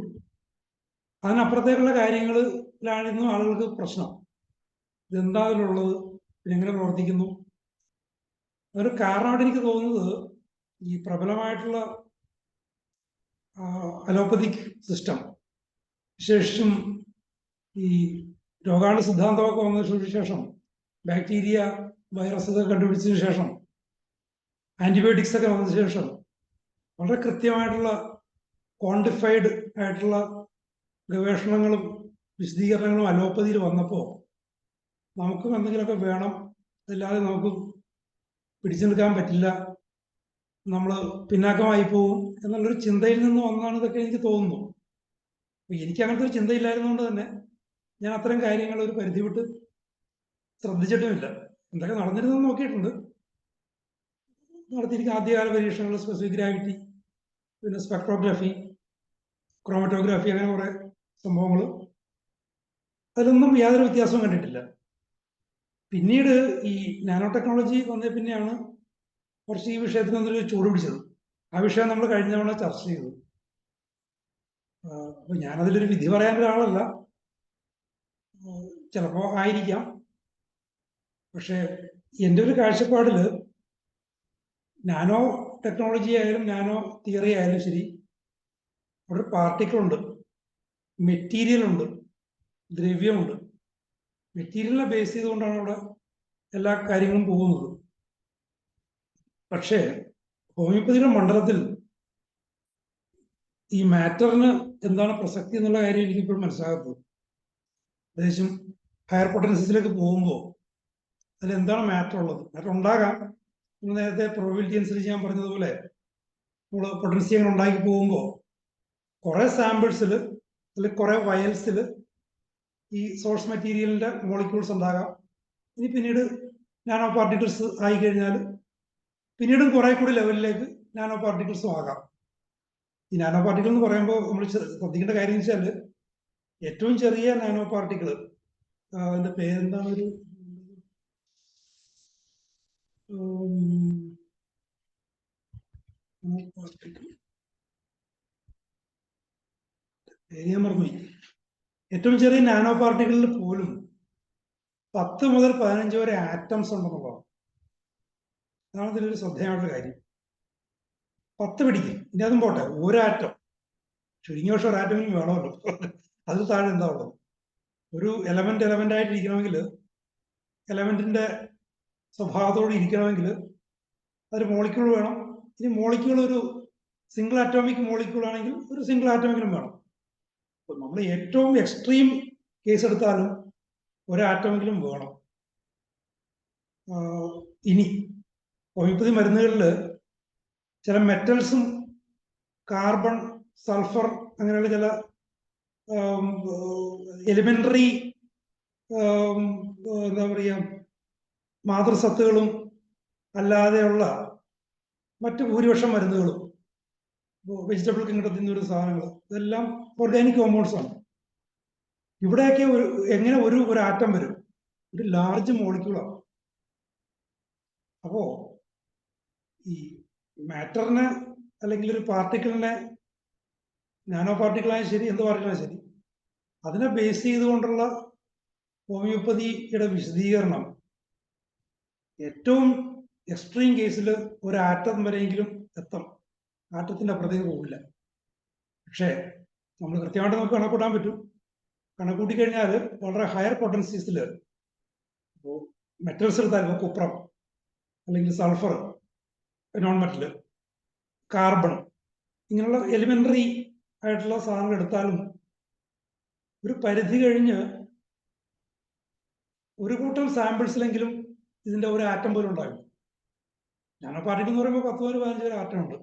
അതിനപ്പുറത്തേക്കുള്ള കാര്യങ്ങളിലായിരുന്നു ആളുകൾക്ക് പ്രശ്നം. ഇതെന്താ അതിലുള്ളത്, എങ്ങനെ പ്രവർത്തിക്കുന്നു. അതൊരു കാരണമായിട്ട് എനിക്ക് തോന്നുന്നത് ഈ പ്രബലമായിട്ടുള്ള അലോപ്പതിക് സിസ്റ്റം, വിശേഷിച്ചും ഈ രോഗാണു സിദ്ധാന്തമൊക്കെ വന്നതിന് ശേഷം, ബാക്ടീരിയ വൈറസ് ഒക്കെ കണ്ടുപിടിച്ചതിന് ശേഷം, ആന്റിബയോട്ടിക്സ് ഒക്കെ വന്നതിന് ശേഷം വളരെ കൃത്യമായിട്ടുള്ള ക്വാണ്ടിഫൈഡ് ആയിട്ടുള്ള ഗവേഷണങ്ങളും വിശദീകരണങ്ങളും അലോപ്പതിയിൽ വന്നപ്പോൾ നമുക്കും എന്തെങ്കിലുമൊക്കെ വേണം, അതല്ലാതെ നമുക്ക് പിടിച്ചു നിൽക്കാൻ പറ്റില്ല, നമ്മൾ പിന്നാക്കമായി പോകും എന്നുള്ളൊരു ചിന്തയിൽ നിന്ന് വന്നാണ് ഇതൊക്കെ എനിക്ക് തോന്നുന്നു. അപ്പോൾ എനിക്ക് അങ്ങനത്തെ ഒരു ചിന്തയില്ലായിരുന്നുകൊണ്ട് തന്നെ ഞാൻ അത്തരം കാര്യങ്ങൾ ഒരു പരിധി വിട്ട് ശ്രദ്ധിച്ചിട്ടുമില്ല. എന്തൊക്കെ നടന്നിരുന്നെന്ന് നോക്കിയിട്ടുണ്ട്. നടത്തിയിരിക്കുന്ന ആദ്യകാല പരീക്ഷണങ്ങൾ സ്പെസിഫിക് ഗ്രാവിറ്റി, പിന്നെ സ്പെക്ട്രോഗ്രാഫി, ക്രോമറ്റോഗ്രാഫി, അങ്ങനെ കുറെ സംഭവങ്ങൾ. അതിലൊന്നും യാതൊരു വ്യത്യാസവും കണ്ടിട്ടില്ല. പിന്നീട് ഈ നാനോ ടെക്നോളജി വന്നേ പിന്നെയാണ് കുറച്ച് ഈ വിഷയത്തിന് ഒന്നൊരു ചൂട് പിടിച്ചത്. ആ വിഷയം നമ്മൾ കഴിഞ്ഞ തവണ ചർച്ച ചെയ്തു. അപ്പൊ ഞാനതിലൊരു വിധി പറയാൻ ഒരാളല്ല, ചിലപ്പോ ആയിരിക്കാം. പക്ഷെ എൻ്റെ ഒരു കാഴ്ചപ്പാടിൽ നാനോ ടെക്നോളജി ആയാലും നാനോ തിയറി ആയാലും ശരി, അവിടെ ഒരു പാർട്ടിക്കിൾ ഉണ്ട്, മെറ്റീരിയൽ ഉണ്ട്, ദ്രവ്യമുണ്ട്. മെറ്റീരിയലിനെ ബേസ് ചെയ്തുകൊണ്ടാണ് അവിടെ എല്ലാ കാര്യങ്ങളും പോകുന്നത്. പക്ഷേ ഹോമിയോപ്പതിയുടെ മണ്ഡലത്തിൽ ഈ മാറ്ററിന് എന്താണ് പ്രസക്തി എന്നുള്ള കാര്യം എനിക്കിപ്പോഴും മനസ്സിലാകത്തത്. ഏകദേശം ഹയർ പൊട്ടൻഷ്യസിലേക്ക് പോകുമ്പോൾ അതിലെന്താണ് മാറ്റർ ഉള്ളത്? മാറ്റർ ഉണ്ടാകാം. നേരത്തെ പ്രോബിലിറ്റി അനുസരിച്ച് ഞാൻ പറഞ്ഞതുപോലെ നമ്മൾ പൊട്ടൻസി അങ്ങനെ ഉണ്ടാക്കി പോകുമ്പോൾ കുറെ സാമ്പിൾസിൽ അല്ലെങ്കിൽ കുറെ വയൽസിൽ ഈ സോഴ്സ് മെറ്റീരിയലിന്റെ മോളിക്യൂൾസ് ഉണ്ടാകാം. ഇനി പിന്നീട് നാനോ പാർട്ടിക്കിൾസ് ആയി കഴിഞ്ഞാൽ പിന്നീടും കുറെ കൂടി ലെവലിലേക്ക് നാനോ പാർട്ടിക്കിൾസും ആകാം. ഈ നാനോ പാർട്ടിക്കിൾ എന്ന് പറയുമ്പോൾ നമ്മൾ ശ്രദ്ധിക്കേണ്ട കാര്യം വെച്ചാൽ ഏറ്റവും ചെറിയ നാനോ പാർട്ടിക്കിൾ, അതിന്റെ പേരെന്താണ്, ഒരു പേര് ഞാൻ മറന്നുപോയി. ഏറ്റവും ചെറിയ നാനോ പാർട്ടിക്കിളിൽ പോലും 10 മുതൽ 15 വരെ ആറ്റംസ് ഉണ്ടെന്നുള്ളതാണ്. അതാണ് ഇതിലൊരു ശ്രദ്ധേയമായിട്ടുള്ള കാര്യം. 10 പിടിക്കും. ഇനി അതും പോട്ടെ, ഒരു ആറ്റം ചുരുങ്ങിയ പക്ഷെ ഒരു ആറ്റം വേണമല്ലോ. അതിൽ താഴെ എന്താ ഉള്ളത്? ഒരു എലമെന്റ് ആയിട്ടിരിക്കണമെങ്കിൽ, എലമെന്റിന്റെ സ്വഭാവത്തോട് ഇരിക്കണമെങ്കിൽ അതൊരു മോളിക്യൂൾ വേണം. ഇനി മോളിക്യൂൾ ഒരു സിംഗിൾ ആറ്റോമിക് മോളിക്യൂൾ ആണെങ്കിൽ ഒരു സിംഗിൾ ആറ്റമെങ്കിലും വേണം. അപ്പോൾ നമ്മൾ ഏറ്റവും എക്സ്ട്രീം കേസ് എടുത്താലും ഒരാറ്റമെങ്കിലും വേണം. ഇനി ഹോമിയോപ്പതി മരുന്നുകളിൽ ചില മെറ്റൽസും കാർബൺ, സൾഫർ അങ്ങനെയുള്ള ചില എലിമെന്ററി എന്താ പറയുക മാതൃസത്തുകളും അല്ലാതെയുള്ള മറ്റ് ഭൂരിപക്ഷം മരുന്നുകളും, വെജിറ്റബിൾ കിങ്ഡത്തിൽ നിന്നൊരു സാധനങ്ങൾ, ഇതെല്ലാം ഓർഗാനിക് കോമ്പൗണ്ട്സ് ആണ്. ഇവിടെയൊക്കെ എങ്ങനെ ഒരു ആറ്റം വരും? ഒരു ലാർജ് മോളിക്യൂളാണ്. അപ്പോ ഈ മാറ്ററിനെ അല്ലെങ്കിൽ ഒരു പാർട്ടിക്കിളിനെ, നാനോ പാർട്ടിക്കിളായാലും ശരി, എന്ത് പാർട്ടിക്കിളായാലും ശരി, അതിനെ ബേസ് ചെയ്തുകൊണ്ടുള്ള ഹോമിയോപ്പതിയുടെ വിശദീകരണം ഏറ്റവും എക്സ്ട്രീം കേസിൽ ഒരു ആറ്റം വരെയെങ്കിലും എത്തും. ആറ്റത്തിന്റെ അപ്പുറത്തേക്ക് പോകില്ല. പക്ഷേ നമ്മൾ കൃത്യമായിട്ട് നമുക്ക് കണക്കൂട്ടാൻ പറ്റും. കണക്കൂട്ടി കഴിഞ്ഞാൽ വളരെ ഹയർ പൊട്ടൻസീസിൽ മെറ്റൽസ് എടുത്താൽ കുപ്രം അല്ലെങ്കിൽ സൾഫർ, നോൺ മെറ്റൽ, കാർബൺ, ഇങ്ങനെയുള്ള എലിമെന്ററി ആയിട്ടുള്ള സാധനങ്ങൾ എടുത്താലും ഒരു പരിധി കഴിഞ്ഞ് ഒരു കൂട്ടം സാമ്പിൾസിലെങ്കിലും ഇതിന്റെ ഒരു ആറ്റം പോലും ഉണ്ടാകും. നാനോ പാർട്ടിക്കിൾ എന്ന് പറയുമ്പോൾ 10 മുതൽ 15 വരെ ആറ്റം ഉണ്ട്.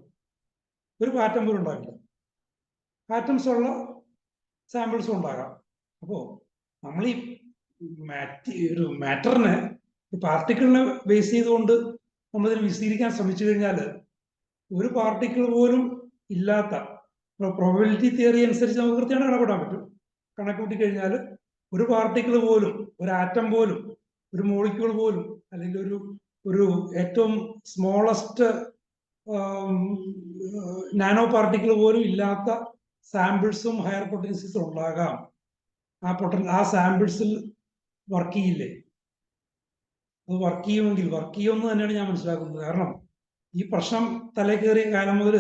ഒരു ആറ്റം പോലും ഉണ്ടാകില്ല. ആറ്റംസ് ഉള്ള സാമ്പിൾസും ഉണ്ടാകാം. അപ്പോൾ നമ്മൾ ഈ ഒരു മാറ്ററിനെ, പാർട്ടിക്കിളിനെ ബേസ് ചെയ്തുകൊണ്ട് നമ്മളിതിന് വിശദീകരിക്കാൻ ശ്രമിച്ചു കഴിഞ്ഞാൽ ഒരു പാർട്ടിക്കിൾ പോലും ഇല്ലാത്ത, പ്രോബബിലിറ്റി തിയറി അനുസരിച്ച് നമുക്ക് കൃത്യമായിട്ട് കണക്കൂട്ടാൻ പറ്റും. കണക്കൂട്ടി കഴിഞ്ഞാൽ ഒരു പാർട്ടിക്കിൾ പോലും, ഒരു ആറ്റം പോലും, ഒരു മോളിക്യൂൾ പോലും, അല്ലെങ്കിൽ ഒരു ഏറ്റവും സ്മോളസ്റ്റ് നാനോ പാർട്ടിക്കിൾ പോലും ഇല്ലാത്ത സാമ്പിൾസും ഹയർ പൊട്ടൻസീസും ഉണ്ടാകാം. ആ സാമ്പിൾസിൽ വർക്ക് ചെയ്യില്ലേ? അത് വർക്ക് ചെയ്യുമെന്ന് തന്നെയാണ് ഞാൻ മനസ്സിലാക്കുന്നത്. കാരണം ഈ പ്രശ്നം തലേ കയറിയ കാലം മുതൽ,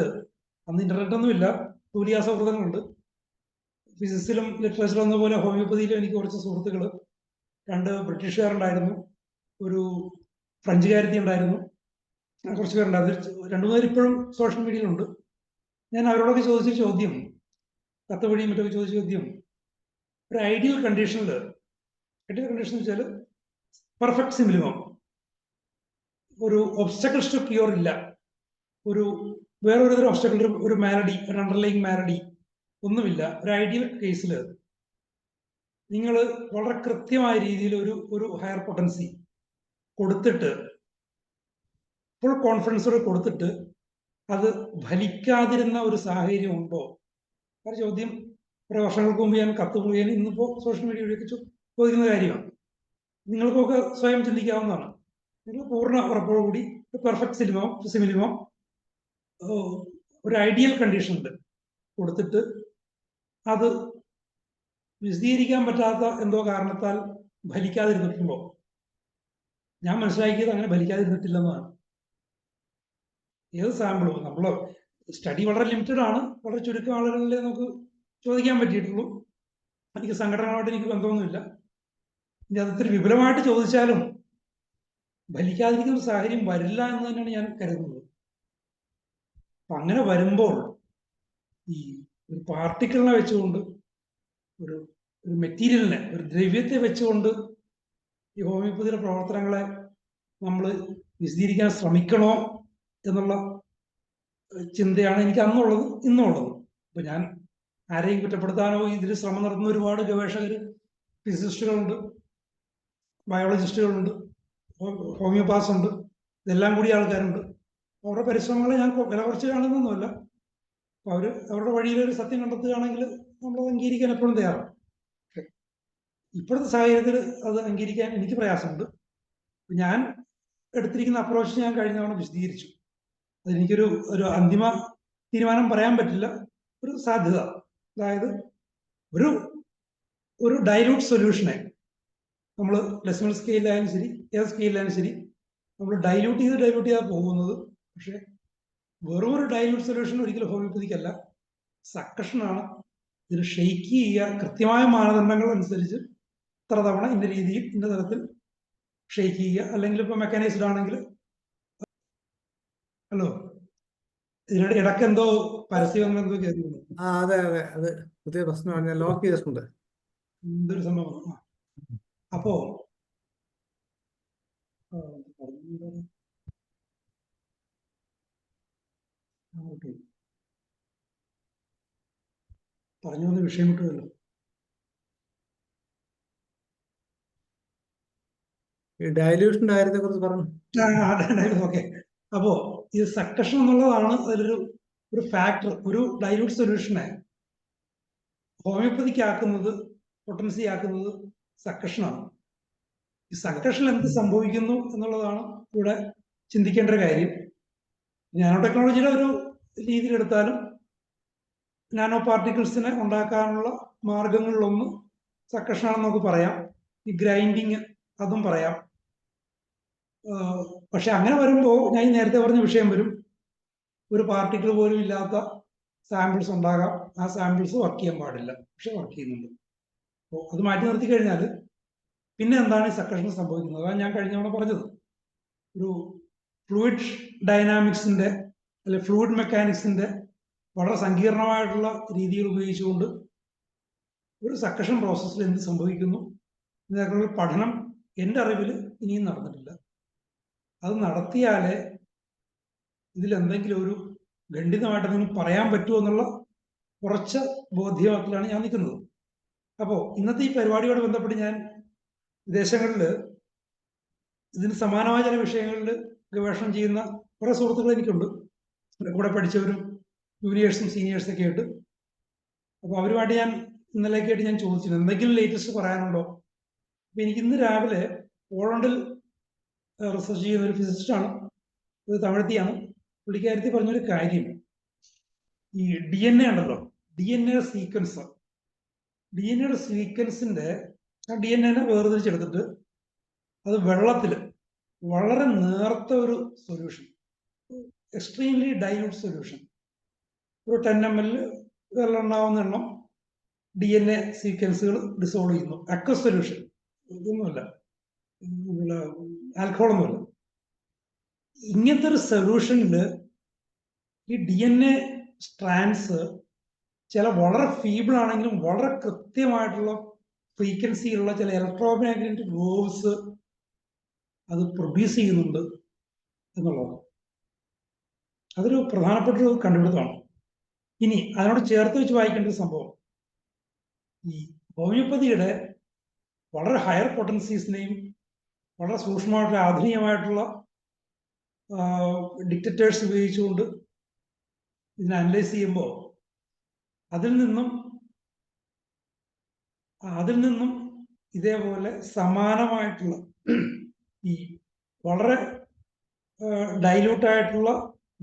അന്ന് ഇന്റർനെറ്റ് ഒന്നുമില്ല, സൂര്യ സൗഹൃദങ്ങളുണ്ട്. ഫിസിക്സിലും ലിറ്ററേച്ചറിലും എന്നപോലെ ഹോമിയോപ്പതിയിലും എനിക്ക് കുറച്ച് സുഹൃത്തുക്കൾ, 2 ബ്രിട്ടീഷുകാരുണ്ടായിരുന്നു, ഒരു ഫ്രഞ്ചുകാരത്തി ഉണ്ടായിരുന്നു, കുറച്ച് പേരുണ്ടായിരുന്നു. 2-3 പേര് ഇപ്പോഴും സോഷ്യൽ മീഡിയയിലുണ്ട്. ഞാൻ അവരോടൊക്കെ ചോദിച്ച ചോദ്യം, കത്ത് വഴിയും മറ്റൊക്കെ ചോദിച്ച ചോദ്യം, ഒരു ഐഡിയൽ കണ്ടീഷൻ വെച്ചാൽ പെർഫെക്റ്റ് സിമിലിമം, ഒരു ഒബ്സ്റ്റക്കിൾസ് ടു ക്യൂർ ഇല്ല, വേറൊരു ഒബ്സ്റ്റക്കിൾ, ഒരു മാലഡി, ഒരു അണ്ടർലൈങ് മാലഡി ഒന്നുമില്ല. ഒരു ഐഡിയൽ കേസിൽ നിങ്ങൾ വളരെ കൃത്യമായ രീതിയിൽ ഒരു ഹയർ പൊട്ടൻസി കൊടുത്തിട്ട് ഫുൾ കോൺഫിഡൻസോടെ കൊടുത്തിട്ട് അത് ഫലിക്കാതിരുന്ന ഒരു സാഹചര്യം ഉണ്ടോ? ആ ചോദ്യം കുറെ വർഷങ്ങൾക്ക് മുമ്പ് ഞാൻ കത്ത് മുഖേന ഇന്നിപ്പോൾ സോഷ്യൽ മീഡിയ വഴിയൊക്കെ ചോദിക്കുന്ന കാര്യമാണ്. നിങ്ങൾക്കൊക്കെ സ്വയം ചിന്തിക്കാവുന്നതാണ്. നിങ്ങൾ പൂർണ്ണ ഉറപ്പോടുകൂടി പെർഫെക്റ്റ് സിമിലിമം ഒരു ഐഡിയൽ കണ്ടീഷനിൽ കൊടുത്തിട്ട് അത് വിശദീകരിക്കാൻ പറ്റാത്ത എന്തോ കാരണത്താൽ ഫലിക്കാതിരുന്നിട്ടുണ്ടോ? ഞാൻ മനസ്സിലാക്കിയത് അങ്ങനെ ഫലിക്കാതിരുന്നിട്ടില്ലെന്നാണ്. ഏത് സാമ്പിളും നമ്മൾ സ്റ്റഡി വളരെ ലിമിറ്റഡ് ആണ്, വളരെ ചുരുക്കം ആളുകളിലെ നമുക്ക് ചോദിക്കാൻ പറ്റിയിട്ടുള്ളൂ. എനിക്ക് സംഘടനകളുമായിട്ട് എനിക്ക് ബന്ധമൊന്നുമില്ല. ഇനി അതൊത്തിരി വിപുലമായിട്ട് ചോദിച്ചാലും ഫലിക്കാതിരിക്കുന്ന ഒരു സാഹചര്യം വരില്ല എന്ന് തന്നെയാണ് ഞാൻ കരുതുന്നത്. അപ്പൊ അങ്ങനെ വരുമ്പോൾ ഈ ഒരു പാർട്ടിക്കിളിനെ വെച്ചുകൊണ്ട് ഒരു മെറ്റീരിയലിനെ, ഒരു ദ്രവ്യത്തെ വെച്ചുകൊണ്ട് ഈ ഹോമിയോപ്പതിയുടെ പ്രവർത്തനങ്ങളെ നമ്മൾ വിശദീകരിക്കാൻ ശ്രമിക്കണോ എന്നുള്ള ചിന്തയാണ് എനിക്ക് അന്നുള്ളത് ഇന്നുള്ളത്. അപ്പൊ ഞാൻ ആരെയും കുറ്റപ്പെടുത്താനോ ഇതിൽ ശ്രമം നടത്തുന്ന ഒരുപാട് ഗവേഷകർ, ഫിസിസിസ്റ്റുകളുണ്ട്, ബയോളജിസ്റ്റുകളുണ്ട്, ഹോമിയോപാത്സ് ഉണ്ട്, ഇതെല്ലാം കൂടി ആൾക്കാരുണ്ട്. അവരുടെ പരിശ്രമങ്ങളെ ഞാൻ വില കുറച്ച് കാണുന്നൊന്നുമല്ല. അവരുടെ വഴിയിൽ ഒരു സത്യം കണ്ടെത്തുകയാണെങ്കിൽ നമ്മൾ അംഗീകരിക്കാൻ എപ്പോഴും തയ്യാറാണ്. ഇപ്പോഴത്തെ സാഹചര്യത്തിൽ അത് അംഗീകരിക്കാൻ എനിക്ക് പ്രയാസമുണ്ട്. ഞാൻ എടുത്തിരിക്കുന്ന അപ്രോച്ച് ഞാൻ കഴിഞ്ഞ തവണ വിശദീകരിച്ചു. അതെനിക്കൊരു അന്തിമ തീരുമാനം പറയാൻ പറ്റില്ല, ഒരു സാധ്യത. അതായത് ഒരു ഡൈലൂട്ട് സൊല്യൂഷനെ നമ്മൾ ഡെസിമൽ സ്കെയിലായാലും ശരി, ഏത് സ്കെയിലായാലും ശരി, നമ്മൾ ഡൈലൂട്ട് ചെയ്താൽ പോകുന്നത്. പക്ഷെ വെറും ഒരു ഡൈലൂട്ട് സൊല്യൂഷൻ ഒരിക്കലും ഹോമിയോപ്പതിക്കല്ല, സക്കഷനാണ്. ഇതിന് ഷെയ്ക്ക് ചെയ്യുക, കൃത്യമായ മാനദണ്ഡങ്ങൾ അനുസരിച്ച് ഇത്ര തവണ ഇന്ന രീതിയിൽ ഇന്ന തരത്തിൽ ഷെയ്ക്ക് ചെയ്യുക. അല്ലെങ്കിൽ ഇപ്പോൾ മെക്കാനൈസ്ഡ് ആണെങ്കിൽ, ഹലോ, ഇതിനിടെ ഇടയ്ക്ക് എന്തോ പരസ്യം എന്തോ കയറി. അതെ അതെ, അത് പുതിയ പ്രശ്നമാണ്, ഞാൻ ലോക്ക് ചെയ്തിട്ടുണ്ട്. എന്തൊരു സംഭവം. അപ്പോ പറഞ്ഞു വന്ന വിഷയം കിട്ടുമല്ലോ. ഈ ഡയല്യൂഷന്റെ കാര്യത്തെ കുറിച്ച് പറഞ്ഞു. ഓക്കെ. അപ്പോ ഇത് സക്കഷൻ എന്നുള്ളതാണ് അതിലൊരു ഫാക്ടർ. ഒരു ഡൈലൂട്ട് സൊല്യൂഷനെ ഹോമിയോപ്പതിക്ക് ആക്കുന്നത്, പൊട്ടൻസി ആക്കുന്നത് സക്കഷനാണ്. ഈ സക്കഷൻ എന്ത് സംഭവിക്കുന്നു എന്നുള്ളതാണ് ഇവിടെ ചിന്തിക്കേണ്ട ഒരു കാര്യം. നാനോ ടെക്നോളജിയുടെ ഒരു രീതിയിലെടുത്താലും നാനോ പാർട്ടിക്കിൾസിനെ ഉണ്ടാക്കാനുള്ള മാർഗങ്ങളിലൊന്ന് സക്കഷനാണെന്ന് നമുക്ക് പറയാം. ഈ ഗ്രൈൻഡിങ് അതും പറയാം. പക്ഷെ അങ്ങനെ വരുമ്പോൾ ഞാൻ നേരത്തെ പറഞ്ഞ വിഷയം വരും. ഒരു പാർട്ടിക്കിൾ പോലും ഇല്ലാത്ത സാമ്പിൾസ് ഉണ്ടാകാം. ആ സാമ്പിൾസ് വർക്ക് ചെയ്യാൻ പാടില്ല, പക്ഷെ വർക്ക് ചെയ്യുന്നുണ്ട്. അപ്പോൾ അത് മാറ്റി നിർത്തി കഴിഞ്ഞാൽ പിന്നെ എന്താണ് ഈ സക്കഷൻ സംഭവിക്കുന്നത്? അതാണ് ഞാൻ കഴിഞ്ഞ തവണ പറഞ്ഞത്. ഒരു ഫ്ലൂയിഡ് ഡൈനാമിക്സിന്റെ അല്ലെ ഫ്ലൂയിഡ് മെക്കാനിക്സിന്റെ വളരെ സങ്കീർണമായിട്ടുള്ള രീതികൾ ഉപയോഗിച്ചുകൊണ്ട് ഒരു സക്കഷൻ പ്രോസസ്സിൽ എന്ത് സംഭവിക്കുന്നു എന്നൊക്കെയുള്ള പഠനം എൻ്റെ അറിവിൽ ഇനിയും നടന്നിട്ടില്ല. അത് നടത്തിയാലേ ഇതിലെന്തെങ്കിലും ഒരു ഖണ്ഡിതമായിട്ട് എന്തെങ്കിലും പറയാൻ പറ്റുമോ എന്നുള്ള കുറച്ച് ബോധ്യത്തിലാണ് ഞാൻ നിൽക്കുന്നത്. അപ്പോൾ ഇന്നത്തെ ഈ പരിപാടിയോട് ബന്ധപ്പെട്ട് ഞാൻ വിദേശങ്ങളിൽ ഇതിന് സമാനമായ ചില വിഷയങ്ങളിൽ ഗവേഷണം ചെയ്യുന്ന കുറേ സുഹൃത്തുക്കൾ എനിക്കുണ്ട്. കൂടെ പഠിച്ചവരും ജൂനിയേഴ്സും സീനിയേഴ്സൊക്കെ ആയിട്ട്. അപ്പോൾ അവരുമായിട്ട് ഞാൻ ഇന്നലെയൊക്കെയായിട്ട് ഞാൻ ചോദിച്ചിരുന്നു എന്തെങ്കിലും ലേറ്റസ്റ്റ് പറയാനുണ്ടോ. അപ്പോൾ എനിക്ക് ഇന്ന് രാവിലെ പോളണ്ടിൽ റിസർച്ച് ചെയ്യുന്ന ഒരു ഫിസിസിസ്റ്റാണ്, ഒരു തമിഴത്തിയാണ്. പുള്ളിക്കാരത്തി പറഞ്ഞൊരു കാര്യം, ഈ DNA ഉണ്ടല്ലോ, DNA സീക്വൻസ്, DNA സീക്വൻസിന്റെ ആ DNA വേർതിരിച്ചെടുത്തിട്ട് അത് വെള്ളത്തിൽ വളരെ നേർത്ത ഒരു സൊല്യൂഷൻ, എക്സ്ട്രീംലി ഡൈലൂട്ട് സൊല്യൂഷൻ, ഒരു 10 ml വെള്ളമുണ്ടാവുന്ന എണ്ണം DNA സീക്വൻസുകൾ ഡിസോൾവ് ചെയ്യുന്നു. അക്വസ് സൊല്യൂഷൻ, ഇതൊന്നുമല്ല, ആൽക്കഹോളൊന്നുമല്ല. ഇങ്ങനത്തെ ഒരു സൊല്യൂഷനിൽ ഈ DNA സ്ട്രാൻഡ്സ് ചില വളരെ ഫീബിൾ ആണെങ്കിലും വളരെ കൃത്യമായിട്ടുള്ള ഫ്രീക്വൻസിയിലുള്ള ചില ഇലക്ട്രോമാഗ്നറ്റിക് വേവ്സ് അത് പ്രൊഡ്യൂസ് ചെയ്യുന്നുണ്ട് എന്നുള്ളതാണ്. അതൊരു പ്രധാനപ്പെട്ട ഒരു കണ്ടുപിടുത്തമാണ്. ഇനി അതിനോട് ചേർത്ത് വെച്ച് വായിക്കേണ്ട ഒരു സംഭവം, ഈ ഹോമിയോപ്പതിയുടെ വളരെ ഹയർ പൊട്ടൻസീസിനെയും വളരെ സൂക്ഷ്മമായിട്ടുള്ള ആധുനികമായിട്ടുള്ള ഡിറ്റക്ടേഴ്സ് ഉപയോഗിച്ചുകൊണ്ട് ഇതിനെ അനലൈസ് ചെയ്യുമ്പോൾ അതിൽ നിന്നും ഇതേപോലെ സമാനമായിട്ടുള്ള ഈ വളരെ ഡൈല്യൂട്ടായിട്ടുള്ള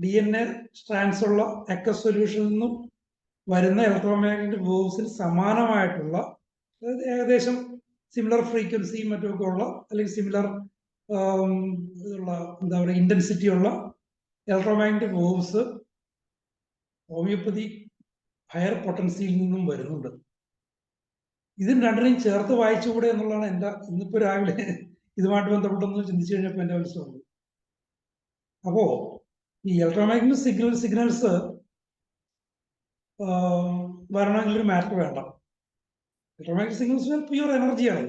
DNA സ്ട്രാൻഡ്സ് ഉള്ള അക്വസ് സൊല്യൂഷനിൽ നിന്നും വരുന്ന ഇലക്ട്രോമാഗ്നറ്റിക് വേവ്സിൽ സമാനമായിട്ടുള്ള ഏകദേശം സിമിലർ ഫ്രീക്വൻസിയും മറ്റുമൊക്കെ ഉള്ള അല്ലെങ്കിൽ സിമിലർ ഉള്ള എന്താ പറയുക ഇന്റൻസിറ്റി ഉള്ള ഇലക്ട്രോമാഗ്നറ്റിക് വേവ്സ് ഹോമിയോപ്പതി ഹയർ പൊട്ടൻസിയിൽ നിന്നും വരുന്നുണ്ട്. ഇതിന് രണ്ടിനെയും ചേർത്ത് വായിച്ചുകൂടെ എന്നുള്ളതാണ് എൻ്റെ ഇന്നിപ്പോൾ രാവിലെ ഇതുമായിട്ട് ബന്ധപ്പെട്ടൊന്ന് ചിന്തിച്ചു കഴിഞ്ഞപ്പോൾ എൻ്റെ മനസ്സിലുണ്ട്. അപ്പോ ഈ ഇലക്ട്രോമാഗ്നറ്റിക് സിഗ്നൽസ് വരണമെങ്കിൽ ഒരു മാറ്റർ വേണ്ട. ഇലക്ട്രോമാഗ്നറ്റിക് സിഗ്നൽസ് പ്യൂർ എനർജിയാണ്.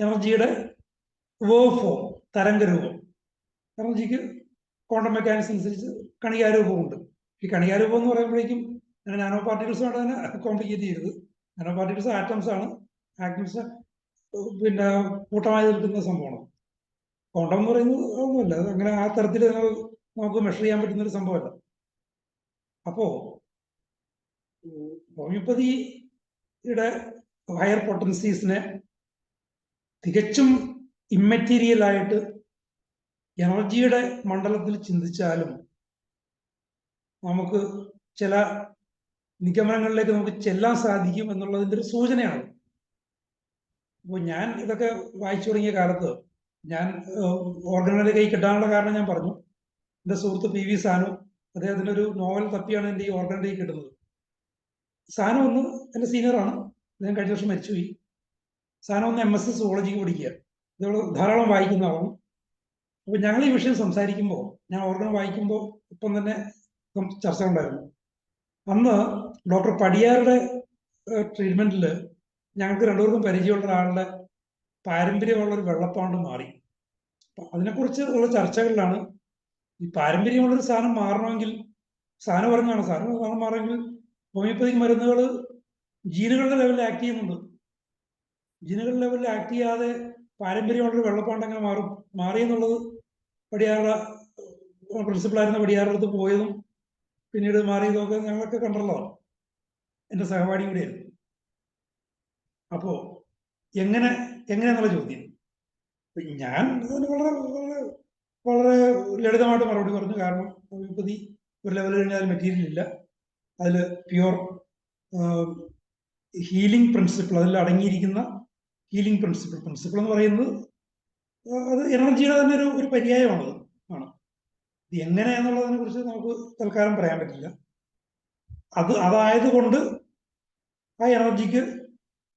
എനർജിയുടെ വേവ് ഫോം, തരംഗരൂപം. എനർജിക്ക് ക്വാണ്ടം മെക്കാനിക്സ് അനുസരിച്ച് കണികാരൂപമുണ്ട്. ഈ കണികാരൂപം എന്ന് പറയുമ്പോഴേക്കും നാനോ പാർട്ടിക്കിൾസുമായിട്ട് തന്നെ കോംപ്ലിക്കേറ്റ് ചെയ്തത്. നാനോ പാർട്ടിക്കിൾസ് ആറ്റംസ് ആണ്. ആറ്റംസ് പിന്നെ കൂട്ടമായി നിൽക്കുന്ന സംഭവമാണ്. ക്വാണ്ടം എന്ന് പറയുന്നത് ഒന്നുമില്ല, അത് അങ്ങനെ ആ തരത്തിൽ നമുക്ക് മെഷർ ചെയ്യാൻ പറ്റുന്ന ഒരു സംഭവമല്ല. അപ്പോ ഹോമിയോപ്പതിയുടെ ഹയർ പൊട്ടൻസീസിനെ തികച്ചും ഇമ്മെറ്റീരിയൽ ആയിട്ട് എനർജിയുടെ മണ്ഡലത്തിൽ ചിന്തിച്ചാലും നമുക്ക് ചില നിഗമനങ്ങളിലേക്ക് നമുക്ക് ചെല്ലാൻ സാധിക്കും എന്നുള്ളതിൻ്റെ ഒരു സൂചനയാണ്. അപ്പോൾ ഞാൻ ഇതൊക്കെ വായിച്ചു തുടങ്ങിയ കാലത്ത് ഞാൻ ഓർഗനുകളുടെ കൈ കിട്ടാനുള്ള കാരണം ഞാൻ പറഞ്ഞു. എൻ്റെ സുഹൃത്ത് PV സാനു, അദ്ദേഹത്തിൻ്റെ ഒരു നോവൽ തപ്പിയാണ് എൻ്റെ ഈ ഓർഗനുകളുടെ കൈ കിട്ടുന്നത്. സാനു ഒന്ന് എൻ്റെ സീനിയറാണ്, അദ്ദേഹം കഴിഞ്ഞ വർഷം മരിച്ചുപോയി. സാനു ഒന്ന് MSc സുവോളജിക്ക് പഠിക്കുക, ഇതോട് ധാരാളം വായിക്കുന്ന ആളാണ്. അപ്പോൾ ഞങ്ങൾ ഈ വിഷയം സംസാരിക്കുമ്പോൾ, ഞാൻ ഓർഗൻ വായിക്കുമ്പോൾ ഇപ്പം തന്നെ ചർച്ച ഉണ്ടായിരുന്നു. അന്ന് ഡോക്ടർ പടിയാറുടെ ട്രീറ്റ്മെന്റിൽ ഞങ്ങൾക്ക് രണ്ടുപേർക്കും പരിചയമുള്ള ഒരാളുടെ പാരമ്പര്യമുള്ളൊരു വെള്ളപ്പാണ്ട് മാറി. അതിനെക്കുറിച്ച് ഉള്ള ചർച്ചകളിലാണ് ഈ പാരമ്പര്യമുള്ളൊരു സാധനം മാറണമെങ്കിൽ, സാധനം പറഞ്ഞാണ് സാധനം മാറണമെങ്കിൽ ഹോമിയോപ്പതിക് മരുന്നുകൾ ജീനുകളുടെ ലെവലിൽ ആക്ട് ചെയ്യുന്നുണ്ട്. ജീനുകളുടെ ലെവലിൽ ആക്ട് ചെയ്യാതെ പാരമ്പര്യമുള്ളൊരു വെള്ളപ്പാണ്ട് എങ്ങനെ മാറിയെന്നുള്ളത് പടിയാറുടെ പ്രിൻസിപ്പളായിരുന്ന പടിയാറുടെ അടുത്ത് പോയതും പിന്നീട് മാറിയതൊക്കെ ഞങ്ങളൊക്കെ കണ്ടല്ലോ. എൻ്റെ സഹപാഠി കൂടിയായിരുന്നു. അപ്പോ എങ്ങനെയെന്നുള്ള ചോദ്യം ഞാൻ അതിന് വളരെ വളരെ വളരെ ലളിതമായിട്ട് മറുപടി പറഞ്ഞു. കാരണം ഹോമിയോപ്പതി ഒരു ലെവൽ കഴിഞ്ഞാൽ അതിൽ മെറ്റീരിയൽ ഇല്ല, അതിൽ പ്യുവർ ഹീലിംഗ് പ്രിൻസിപ്പിൾ, അതിൽ അടങ്ങിയിരിക്കുന്ന ഹീലിംഗ് പ്രിൻസിപ്പിൾ എന്ന് പറയുന്നത് അത് എനർജിയുടെ തന്നെ ഒരു പര്യായമാണത് ആണ്. എങ്ങനെ എന്നുള്ളതിനെ കുറിച്ച് നമുക്ക് തൽക്കാലം പറയാൻ പറ്റില്ല. അതായതുകൊണ്ട് ആ എനർജിക്ക്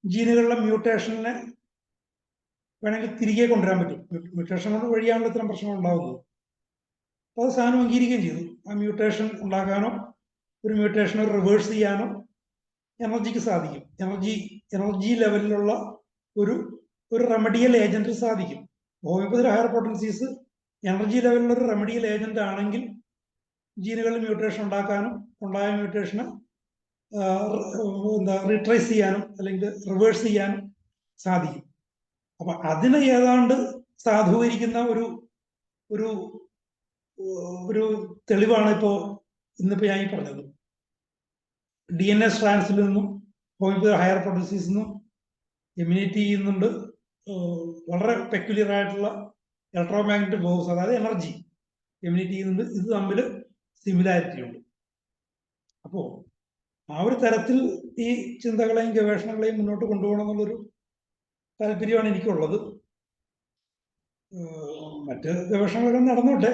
ജീനുകളിലെ മ്യൂട്ടേഷനെ വേണമെങ്കിൽ തിരികെ കൊണ്ടുവരാൻ പറ്റും. മ്യൂട്ടേഷൻ കൊണ്ട് വഴിയാണല്ലോ ഇത്തരം പ്രശ്നങ്ങൾ ഉണ്ടാകുന്നത്. അപ്പോൾ അത് സാധനം അംഗീകരിക്കുകയും ചെയ്തു. ആ മ്യൂട്ടേഷൻ ഉണ്ടാക്കാനോ ഒരു മ്യൂട്ടേഷനെ റിവേഴ്സ് ചെയ്യാനോ എനർജിക്ക് സാധിക്കും. എനർജി ലെവലിലുള്ള ഒരു റെമഡിയൽ ഏജന്റ് സാധിക്കും. ഹോമിയോപ്പതി ഹയർ പൊട്ടൻസീസ് എനർജി ലെവലിലുള്ള ഒരു റെമഡിയൽ ഏജന്റ് ആണെങ്കിൽ ജീനുകളിൽ മ്യൂട്ടേഷൻ ഉണ്ടാക്കാനും ഉണ്ടായ മ്യൂട്ടേഷനെ റിട്രേസ് ചെയ്യാനും അല്ലെങ്കിൽ റിവേഴ്സ് ചെയ്യാനും സാധിക്കും. അപ്പൊ അതിനെ ഏതാണ്ട് സാധൂകരിക്കുന്ന ഒരു തെളിവാണ് ഇന്നിപ്പോ ഞാൻ ഈ പറഞ്ഞത്. DNA സ്ട്രാൻഡ്സിൽ നിന്നും ഹോമിയോപ്പതി ഹയർ പൊട്ടൻസീസിൽ നിന്നും എമിനേറ്റ് ചെയ്യുന്നുണ്ട് വളരെ പെക്യുലർ ആയിട്ടുള്ള ഇലക്ട്രോമാഗ്നറ്റിക് വേവ്സ്, അതായത് എനർജി എമിനേറ്റ് ചെയ്യുന്നുണ്ട്. ഇത് തമ്മിൽ സിമിലാരിറ്റി ഉണ്ട്. അപ്പോൾ ആ ഒരു തരത്തിൽ ഈ ചിന്തകളെയും ഗവേഷണങ്ങളെയും മുന്നോട്ട് കൊണ്ടുപോകണം എന്നുള്ളൊരു താല്പര്യമാണ് എനിക്കുള്ളത്. മറ്റ് ഗവേഷണങ്ങളൊക്കെ നടന്നോട്ടെ.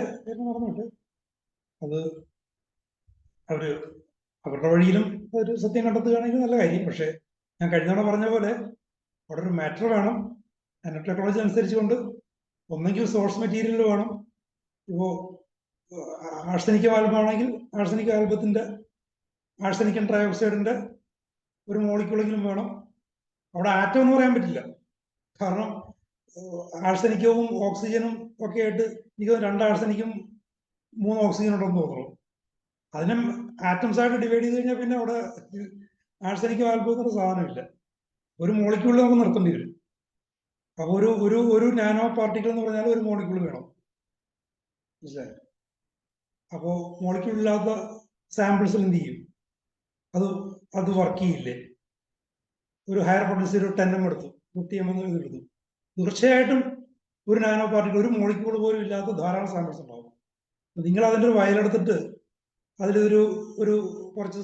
അത് അവരുടെ വഴിയിലും ഒരു സത്യം കണ്ടെത്തുകയാണെങ്കിൽ നല്ല കാര്യം. പക്ഷെ ഞാൻ കഴിഞ്ഞ തവണ പറഞ്ഞ പോലെ അവിടെ ഒരു മാറ്റർ വേണം. നാനോ ടെക്നോളജി അനുസരിച്ചുകൊണ്ട് ഒന്നെങ്കിൽ സോഴ്സ് മെറ്റീരിയൽ വേണം. ഇപ്പോൾ ആഴ്സനിക് ആൽബമാണെങ്കിൽ ആഴ്സനിക്കൻ ട്രയോക്സൈഡിന്റെ ഒരു മോളിക്യൂളെങ്കിലും വേണം. അവിടെ ആറ്റം എന്ന് പറയാൻ പറ്റില്ല. കാരണം ആഴ്സനിക്കവും ഓക്സിജനും ഒക്കെ ആയിട്ട് എനിക്ക് 2 ആഴ്സനിക്കും 3 ഓക്സിജൻ ഉണ്ടെന്ന് തോന്നുന്നു. അതിനെ ആറ്റംസ് ആയിട്ട് ഡിവൈഡ് ചെയ്ത് കഴിഞ്ഞാൽ പിന്നെ അവിടെ ആഴ്സനിക് ആൽബം എന്നൊരു സാധനമില്ല. ഒരു മോളിക്യൂൾ നമുക്ക് നിർത്തേണ്ടി വരും. അപ്പൊ ഒരു നാനോ പാർട്ടിക്കിൾ എന്ന് പറഞ്ഞാൽ ഒരു മോളിക്യൂൾ വേണം. മനസ്സിലായോ? അപ്പോ മോളിക്യൂൾ ഇല്ലാത്ത സാമ്പിൾസിൽ എന്ത് ചെയ്യും? അത് വർക്ക് ചെയ്യില്ലേ? ഒരു ഹയർ പൊട്ടൻസി ഒരു 10 എടുത്തു, 50 എടുത്തു, തീർച്ചയായിട്ടും ഒരു നാനോ പാർട്ടിക്കിൾ, ഒരു മോളിക്യൂൾ പോലും ഇല്ലാത്ത ധാരാളം സാമ്പിൾസ് ഉണ്ടാവും. നിങ്ങൾ അതിൻ്റെ ഒരു വയലെടുത്തിട്ട് അതിലൊരു കുറച്ച്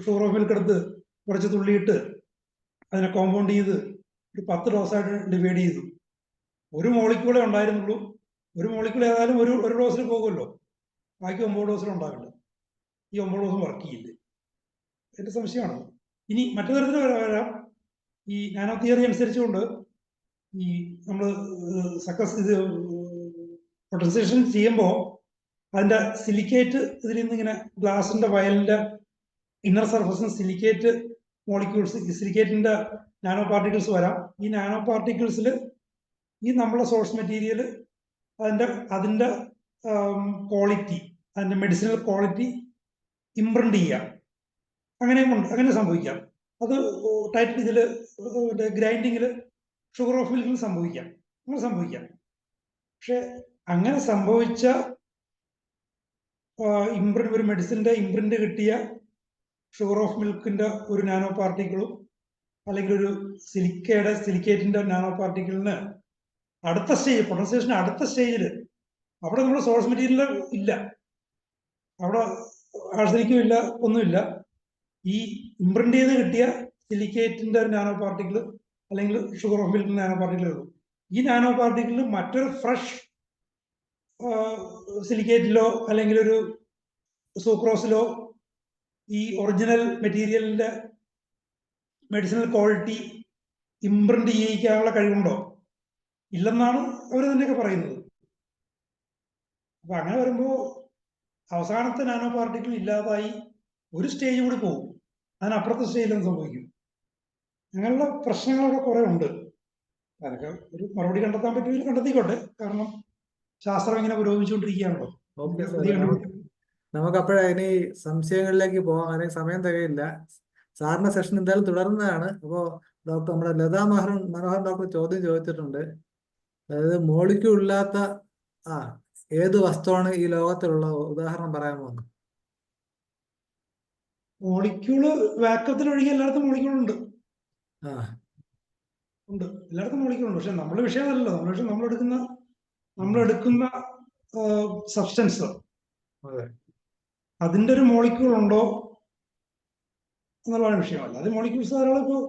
ഷുഗർ ഓഫ് മിൽക്ക് എടുത്ത് കുറച്ച് തുള്ളിയിട്ട് അതിനെ കോമ്പൗണ്ട് ചെയ്ത് ഒരു 10 ഡോസായിട്ട് ഡിവൈഡ് ചെയ്തു. ഒരു മോളിക്യൂളേ ഉണ്ടായിരുന്നുള്ളൂ. ഒരു മോളിക്യൂൾ ഏതായാലും ഒരു ഡോസിൽ പോകുമല്ലോ, ബാക്കി 9 ഡോസിൽ ഉണ്ടാവില്ല. ഈ 9 ഡോസും വർക്ക് ചെയ്യില്ലേ? എൻ്റെ സംശയമാണ്. ഇനി മറ്റു തരത്തിൽ വരാം. ഈ നാനോ തിയറി അനുസരിച്ചുകൊണ്ട് ഈ നമ്മൾ പൊട്ടൻസിയേഷൻ ചെയ്യുമ്പോൾ അതിൻ്റെ സിലിക്കേറ്റ് ഇതിൽ നിന്ന് ഇങ്ങനെ ഗ്ലാസിൻ്റെ വയലിൻ്റെ ഇന്നർ സർഫസിന് സിലിക്കേറ്റ് മോളിക്യൂൾസ്, സിലിക്കേറ്റിൻ്റെ നാനോ പാർട്ടിക്കിൾസ് വരാം. ഈ നാനോ പാർട്ടിക്കിൾസിൽ ഈ നമ്മുടെ സോഴ്സ് മെറ്റീരിയൽ അതിൻ്റെ ക്വാളിറ്റി, അതിൻ്റെ മെഡിസിനൽ ക്വാളിറ്റി ഇംപ്രിന്റ് ചെയ്യാം. അങ്ങനെ സംഭവിക്കാം. അത് ടൈറ്റ് ഇതിൽ ഗ്രൈൻഡിങ്ങിൽ ഷുഗർ ഓഫ് മിൽക്കിൽ സംഭവിക്കാം. അങ്ങനെ സംഭവിക്കാം. പക്ഷെ അങ്ങനെ സംഭവിച്ച ഇംപ്രിന്റ്, ഒരു മെഡിസിൻ്റെ ഇംപ്രിന്റ് കിട്ടിയ ഷുഗർ ഓഫ് മിൽക്കിൻ്റെ ഒരു നാനോ പാർട്ടിക്കിളും അല്ലെങ്കിൽ ഒരു സിലിക്കേറ്റിൻ്റെ നാനോ പാർട്ടിക്കിളിന് അടുത്ത സ്റ്റേജ്, പൊട്ടൻസിയേഷൻ്റെ അടുത്ത സ്റ്റേജിൽ അവിടെ നമ്മുടെ സോഴ്സ് മെറ്റീരിയൽ ഇല്ല, അവിടെ ആഴ്സനിക്കും ഇല്ല, ഒന്നുമില്ല. ഈ ഇംപ്രിന്റ് ചെയ്ത് കിട്ടിയ സിലിക്കേറ്റിൻ്റെ നാനോ പാർട്ടിക്കിൾ അല്ലെങ്കിൽ ഷുഗർ ഓഫ് മിൽക്കിൻ്റെ നാനോ പാർട്ടിക്കിളുള്ളൂ. ഈ നാനോ പാർട്ടിക്കിളിൽ മറ്റൊരു ഫ്രഷ് സിലിക്കേറ്റിലോ അല്ലെങ്കിൽ ഒരു സൂക്രോസിലോ ഈ ഒറിജിനൽ മെറ്റീരിയലിൻ്റെ മെഡിസിനൽ ക്വാളിറ്റി ഇംപ്രിന്റ് ചെയ്യിക്കാനുള്ള കഴിവുണ്ടോ? ഇല്ലെന്നാണ് അവർ തന്നെയൊക്കെ പറയുന്നത്. അപ്പൊ അങ്ങനെ വരുമ്പോൾ അവസാനത്തെ നാനോ പാർട്ടിക്കിൾ ഇല്ലാതായി ഒരു സ്റ്റേജ് കൂടി പോകും, അതിനപ്പുറത്തെ സ്റ്റേജിലും സംഭവിക്കും. അങ്ങനെയുള്ള പ്രശ്നങ്ങളൊക്കെ കുറെ ഉണ്ട്. അതൊക്കെ ഒരു മറുപടി കണ്ടെത്താൻ പറ്റുമെങ്കിൽ കണ്ടെത്തിക്കോട്ടെ. കാരണം ശാസ്ത്രം ഇങ്ങനെ പുരോഗമിച്ചുകൊണ്ടിരിക്കുകയാണല്ലോ. നമുക്ക് അപ്പോഴേ ഇനി സംശയങ്ങളിലേക്ക് പോകാം. അല്ലെങ്കിൽ സമയം തികയില്ല. സാറിന്റെ സെഷൻ എന്തായാലും തുടർന്നതാണ്. അപ്പോൾ ഡോക്ടർ നമ്മുടെ ലതാ മനോഹർ ഡോക്ടർ ചോദ്യം ചോദിച്ചിട്ടുണ്ട്. അതായത് മോളിക്യൂൾ ഇല്ലാത്ത ഏത് വസ്തുവാണ് ഈ ലോകത്തിലുള്ള ഉദാഹരണം പറയാമോ? മോളിക്യൂള് വാക്വത്തിലൊഴികെ എല്ലായിടത്തും മോളിക്യൂളുണ്ട്. ഉണ്ട്, എല്ലായിടത്തും മോളിക്യൂളുണ്ട്. പക്ഷെ നമ്മുടെ വിഷയമല്ലല്ലോ. നമ്മുടെ വിഷയം നമ്മളെടുക്കുന്ന സബ്സ്റ്റൻസ്, അതിന്റെ ഒരു മോളിക്യൂൾ ഉണ്ടോ എന്നുള്ളതാണ് വിഷയമല്ല. അത് മോളിക്യൂൾസ് ധാരാളം. ഇപ്പോൾ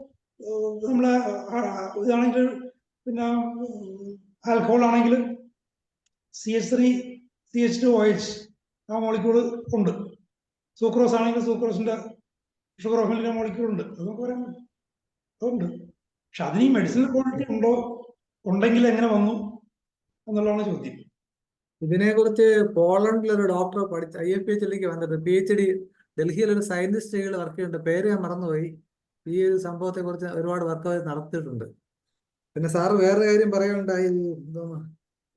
നമ്മളെ ഇതാണെങ്കിൽ, പിന്നെ ആൽക്കഹോൾ ആണെങ്കിൽ CH3 CH2OH ആ മോളിക്യൂൾ ഉണ്ട്. സൂക്രോസ് ആണെങ്കിൽ സൂക്രോസിന്റെ ഷുഗർ ഓഫ് മിൽക്കിന്റെ മോളിക്യൂൾ ഉണ്ട്. അത് നമുക്ക് പറയാൻ അതുണ്ട്. പക്ഷെ അതിന് ഈ മെഡിസിനൽ ക്വാളിറ്റി ഉണ്ടോ, ഉണ്ടെങ്കിൽ എങ്ങനെ വന്നു എന്നുള്ളതാണ് ചോദ്യം. ഇതിനെക്കുറിച്ച് പോളണ്ടിലൊരു ഡോക്ടർ പഠിച്ച് IFPHലേക്ക് വന്നിട്ട് PhD ഡൽഹിയിലൊരു സയന്റിസ്റ്റുകൾ വർക്ക് ചെയ്യുന്നുണ്ട്. പേര് ഞാൻ മറന്നുപോയി. ഈ ഒരു സംഭവത്തെ കുറിച്ച് ഒരുപാട് വർക്ക് നടത്തിയിട്ടുണ്ട്. പിന്നെ സാറ് വേറെ കാര്യം പറയുകയുണ്ടായി,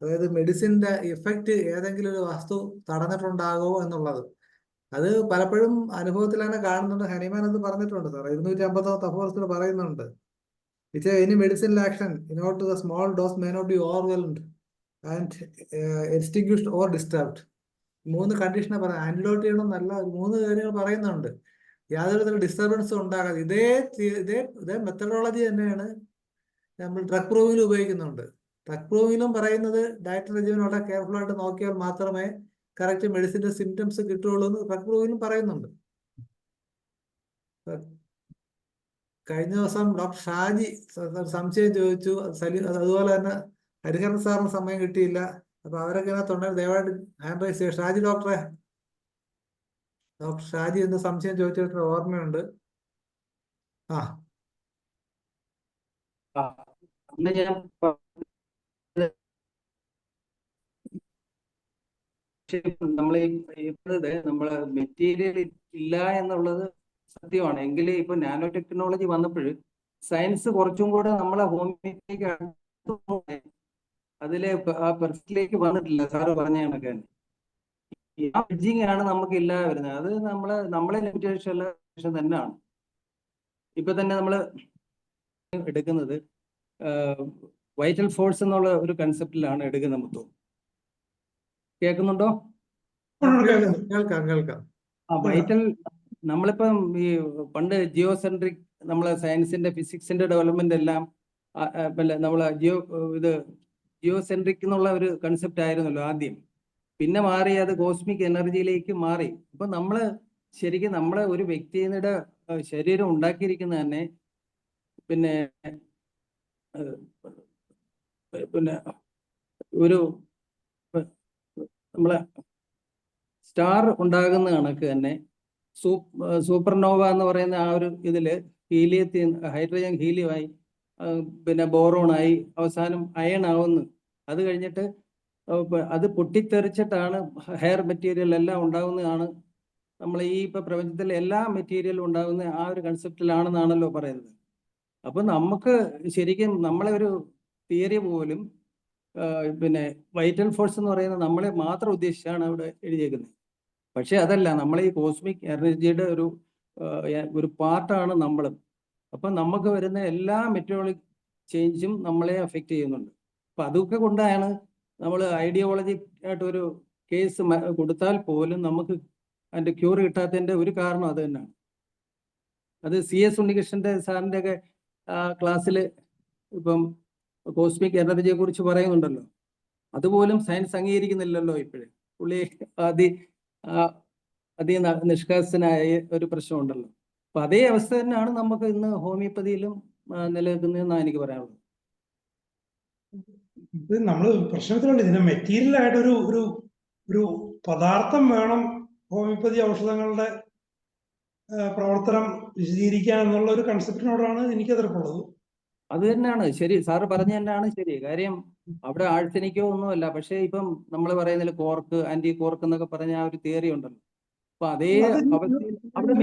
അതായത് മെഡിസിന്റെ ഇഫക്റ്റ് ഏതെങ്കിലും ഒരു വസ്തു തടഞ്ഞിട്ടുണ്ടാകുമോ എന്നുള്ളത്. അത് പലപ്പോഴും അനുഭവത്തിലാണ് കാണുന്നുണ്ട്. ഹനിമാൻ എന്ന് പറഞ്ഞിട്ടുണ്ട് സാർ, 250 തഫോസിൽ പറയുന്നുണ്ട്. Any medicinal action in order to the small dose may not be overwhelmed and extinguished or disturbed. 3 കണ്ടീഷനെ പറയാം. ആന്റിഡോട്ട് ചെയ്യണം, നല്ല 3 കാര്യങ്ങൾ പറയുന്നുണ്ട്. യാതൊരു തരം ഡിസ്റ്റർബൻസും ഉണ്ടാകാതെ. ഇതേ മെത്തഡോളജി തന്നെയാണ് നമ്മൾ ഡ്രഗ് പ്രൂവിൽ ഉപയോഗിക്കുന്നുണ്ട്. ഡ്രഗ് പ്രൂവിലും പറയുന്നത് ഡയറ്റ് റെജിമെൻ വളരെ കെയർഫുൾ ആയിട്ട് നോക്കിയാൽ മാത്രമേ കറക്റ്റ് മെഡിസിന്റെ സിംറ്റംസ് കിട്ടുകയുള്ളൂ എന്ന് ഡ്രഗ് പ്രൂവിലും പറയുന്നുണ്ട്. കഴിഞ്ഞ ദിവസം ഡോക്ടർ ഷാജി സംശയം ചോദിച്ചു. അതുപോലെ തന്നെ ഹരിഹരൻ സാറിന് സമയം കിട്ടിയില്ല. അപ്പൊ അവരൊക്കെ ഇതിനകത്തുണ്ടെങ്കിൽ ദയവായിട്ട് ഹാൻഡ് റൈസ് ചെയ്യുക. ഷാജി ഡോക്ടർ ഷാജി എന്ന് സംശയം ചോദിച്ചിട്ട് ഓർമ്മയുണ്ട്. നമ്മളെ മെറ്റീരിയൽ ഇല്ല എന്നുള്ളത് സത്യമാണ്. എങ്കിൽ ഇപ്പൊ നാനോ ടെക്നോളജി വന്നപ്പോൾ സയൻസ് കുറച്ചും കൂടെ നമ്മളെ ഹോമിയോപ്പതിക്ക് അതിലെ ആ പെർഫെക്റ്റിലേക്ക് വന്നിട്ടില്ല. സാറ് പറഞ്ഞ കണക്ക് ബ്രിഡ്ജിങ് ആണ് നമുക്ക് ഇല്ലാതെ വരുന്നത്. അത് നമ്മളെ ലിമിറ്റേഷൻ തന്നെയാണ്. ഇപ്പൊ തന്നെ നമ്മൾ എടുക്കുന്നത് വൈറ്റൽ ഫോഴ്സ് എന്നുള്ള ഒരു കൺസെപ്റ്റിലാണ് എടുക്കുന്നത് മൊത്തം. കേൾക്കുന്നുണ്ടോ? കേൾക്കാം. വൈറ്റൽ നമ്മളിപ്പം ഈ പണ്ട് ജിയോസെൻട്രിക് നമ്മളെ സയൻസിന്റെ ഫിസിക്സിന്റെ ഡെവലപ്മെന്റ് എല്ലാം നമ്മളെ ജിയോസെൻട്രിക് എന്നുള്ള ഒരു കൺസെപ്റ്റ് ആയിരുന്നല്ലോ ആദ്യം. പിന്നെ മാറി അത് കോസ്മിക് എനർജിയിലേക്ക് മാറി. അപ്പൊ നമ്മള് ശരിക്കും നമ്മളെ ഒരു വ്യക്തിയുടെ ശരീരം ഉണ്ടാക്കിയിരിക്കുന്ന തന്നെ പിന്നെ ഒരു നമ്മളെ സ്റ്റാർ ഉണ്ടാകുന്ന കണക്ക് തന്നെ സൂപ്പർനോവ എന്ന് പറയുന്ന ആ ഒരു ഇതില് ഹൈഡ്രജൻ ഹീലിയമായി പിന്നെ ബോറോണായി അവസാനം അയൺ ആവുന്നു. അത് കഴിഞ്ഞിട്ട് അത് പൊട്ടിത്തെറിച്ചിട്ടാണ് ഹെയർ മെറ്റീരിയൽ എല്ലാം ഉണ്ടാകുന്നതാണ്. നമ്മൾ ഈ ഇപ്പൊ പ്രപഞ്ചത്തിലെ എല്ലാ മെറ്റീരിയലും ഉണ്ടാകുന്ന ആ ഒരു കൺസെപ്റ്റിലാണെന്നാണല്ലോ പറയുന്നത്. അപ്പൊ നമുക്ക് ശരിക്കും നമ്മളെ ഒരു തിയറി പോലും പിന്നെ വൈറ്റൽ ഫോഴ്സ് എന്ന് പറയുന്നത് നമ്മളെ മാത്രം ഉദ്ദേശിച്ചാണ് അവിടെ എഴുതിയേക്കുന്നത്. പക്ഷെ അതല്ല, നമ്മളെ ഈ കോസ്മിക് എനർജിയുടെ ഒരു പാർട്ടാണ് നമ്മളും. അപ്പൊ നമുക്ക് വരുന്ന എല്ലാ മെറ്റബോളിക് ചേഞ്ചും നമ്മളെ അഫക്റ്റ് ചെയ്യുന്നുണ്ട്. അപ്പൊ അതൊക്കെ കൊണ്ടാണ് നമ്മൾ ഐഡിയോളജിക് ആയിട്ടൊരു കേസ് കൊടുത്താൽ പോലും നമുക്ക് അതിന്റെ ക്യൂർ കിട്ടാത്തതിന്റെ ഒരു കാരണം അത് തന്നെയാണ്. അത് CS ഉണ്ണികൃഷ്ണന്റെ സാറിന്റെ ഒക്കെ ക്ലാസ്സിൽ ഇപ്പം കോസ്മിക് എനർജിയെ കുറിച്ച് പറയുന്നുണ്ടല്ലോ, അതുപോലും സയൻസ് അംഗീകരിക്കുന്നില്ലല്ലോ ഇപ്പോഴും. പുള്ളി നിഷ്കാസനായ ഒരു പ്രശ്നമുണ്ടല്ലോ. അപ്പൊ അതേ അവസ്ഥ തന്നെയാണ് നമുക്ക് ഇന്ന് ഹോമിയോപ്പതിയിലും നിലനിൽക്കുന്നതെന്നാണ് എനിക്ക് പറയാനുള്ളത്. ഇത് നമ്മള് പ്രശ്നത്തിലുണ്ട്. ഇതിന് മെറ്റീരിയൽ ആയിട്ട് ഒരു പദാർത്ഥം വേണം ഹോമിയോപ്പതി ഔഷധങ്ങളുടെ പ്രവർത്തനം വിശദീകരിക്കാൻ എന്നുള്ള ഒരു കൺസെപ്റ്റിനോടാണ് എനിക്ക് എതിർപ്പുള്ളത്. അത് തന്നെയാണ് ശരി, സാറ് പറഞ്ഞ തന്നെയാണ് ശരി. കാര്യം അവിടെ ആഴ്സനിക്കോ ഒന്നുമല്ല. പക്ഷെ ഇപ്പം നമ്മൾ പറയുന്നതിൽ കോർക്ക്, ആന്റി കോർക്ക് എന്നൊക്കെ പറഞ്ഞ ആ ഒരു തിയറി ഉണ്ടല്ലോ. അപ്പൊ അതേ അവസ്ഥയിൽ അവിടെ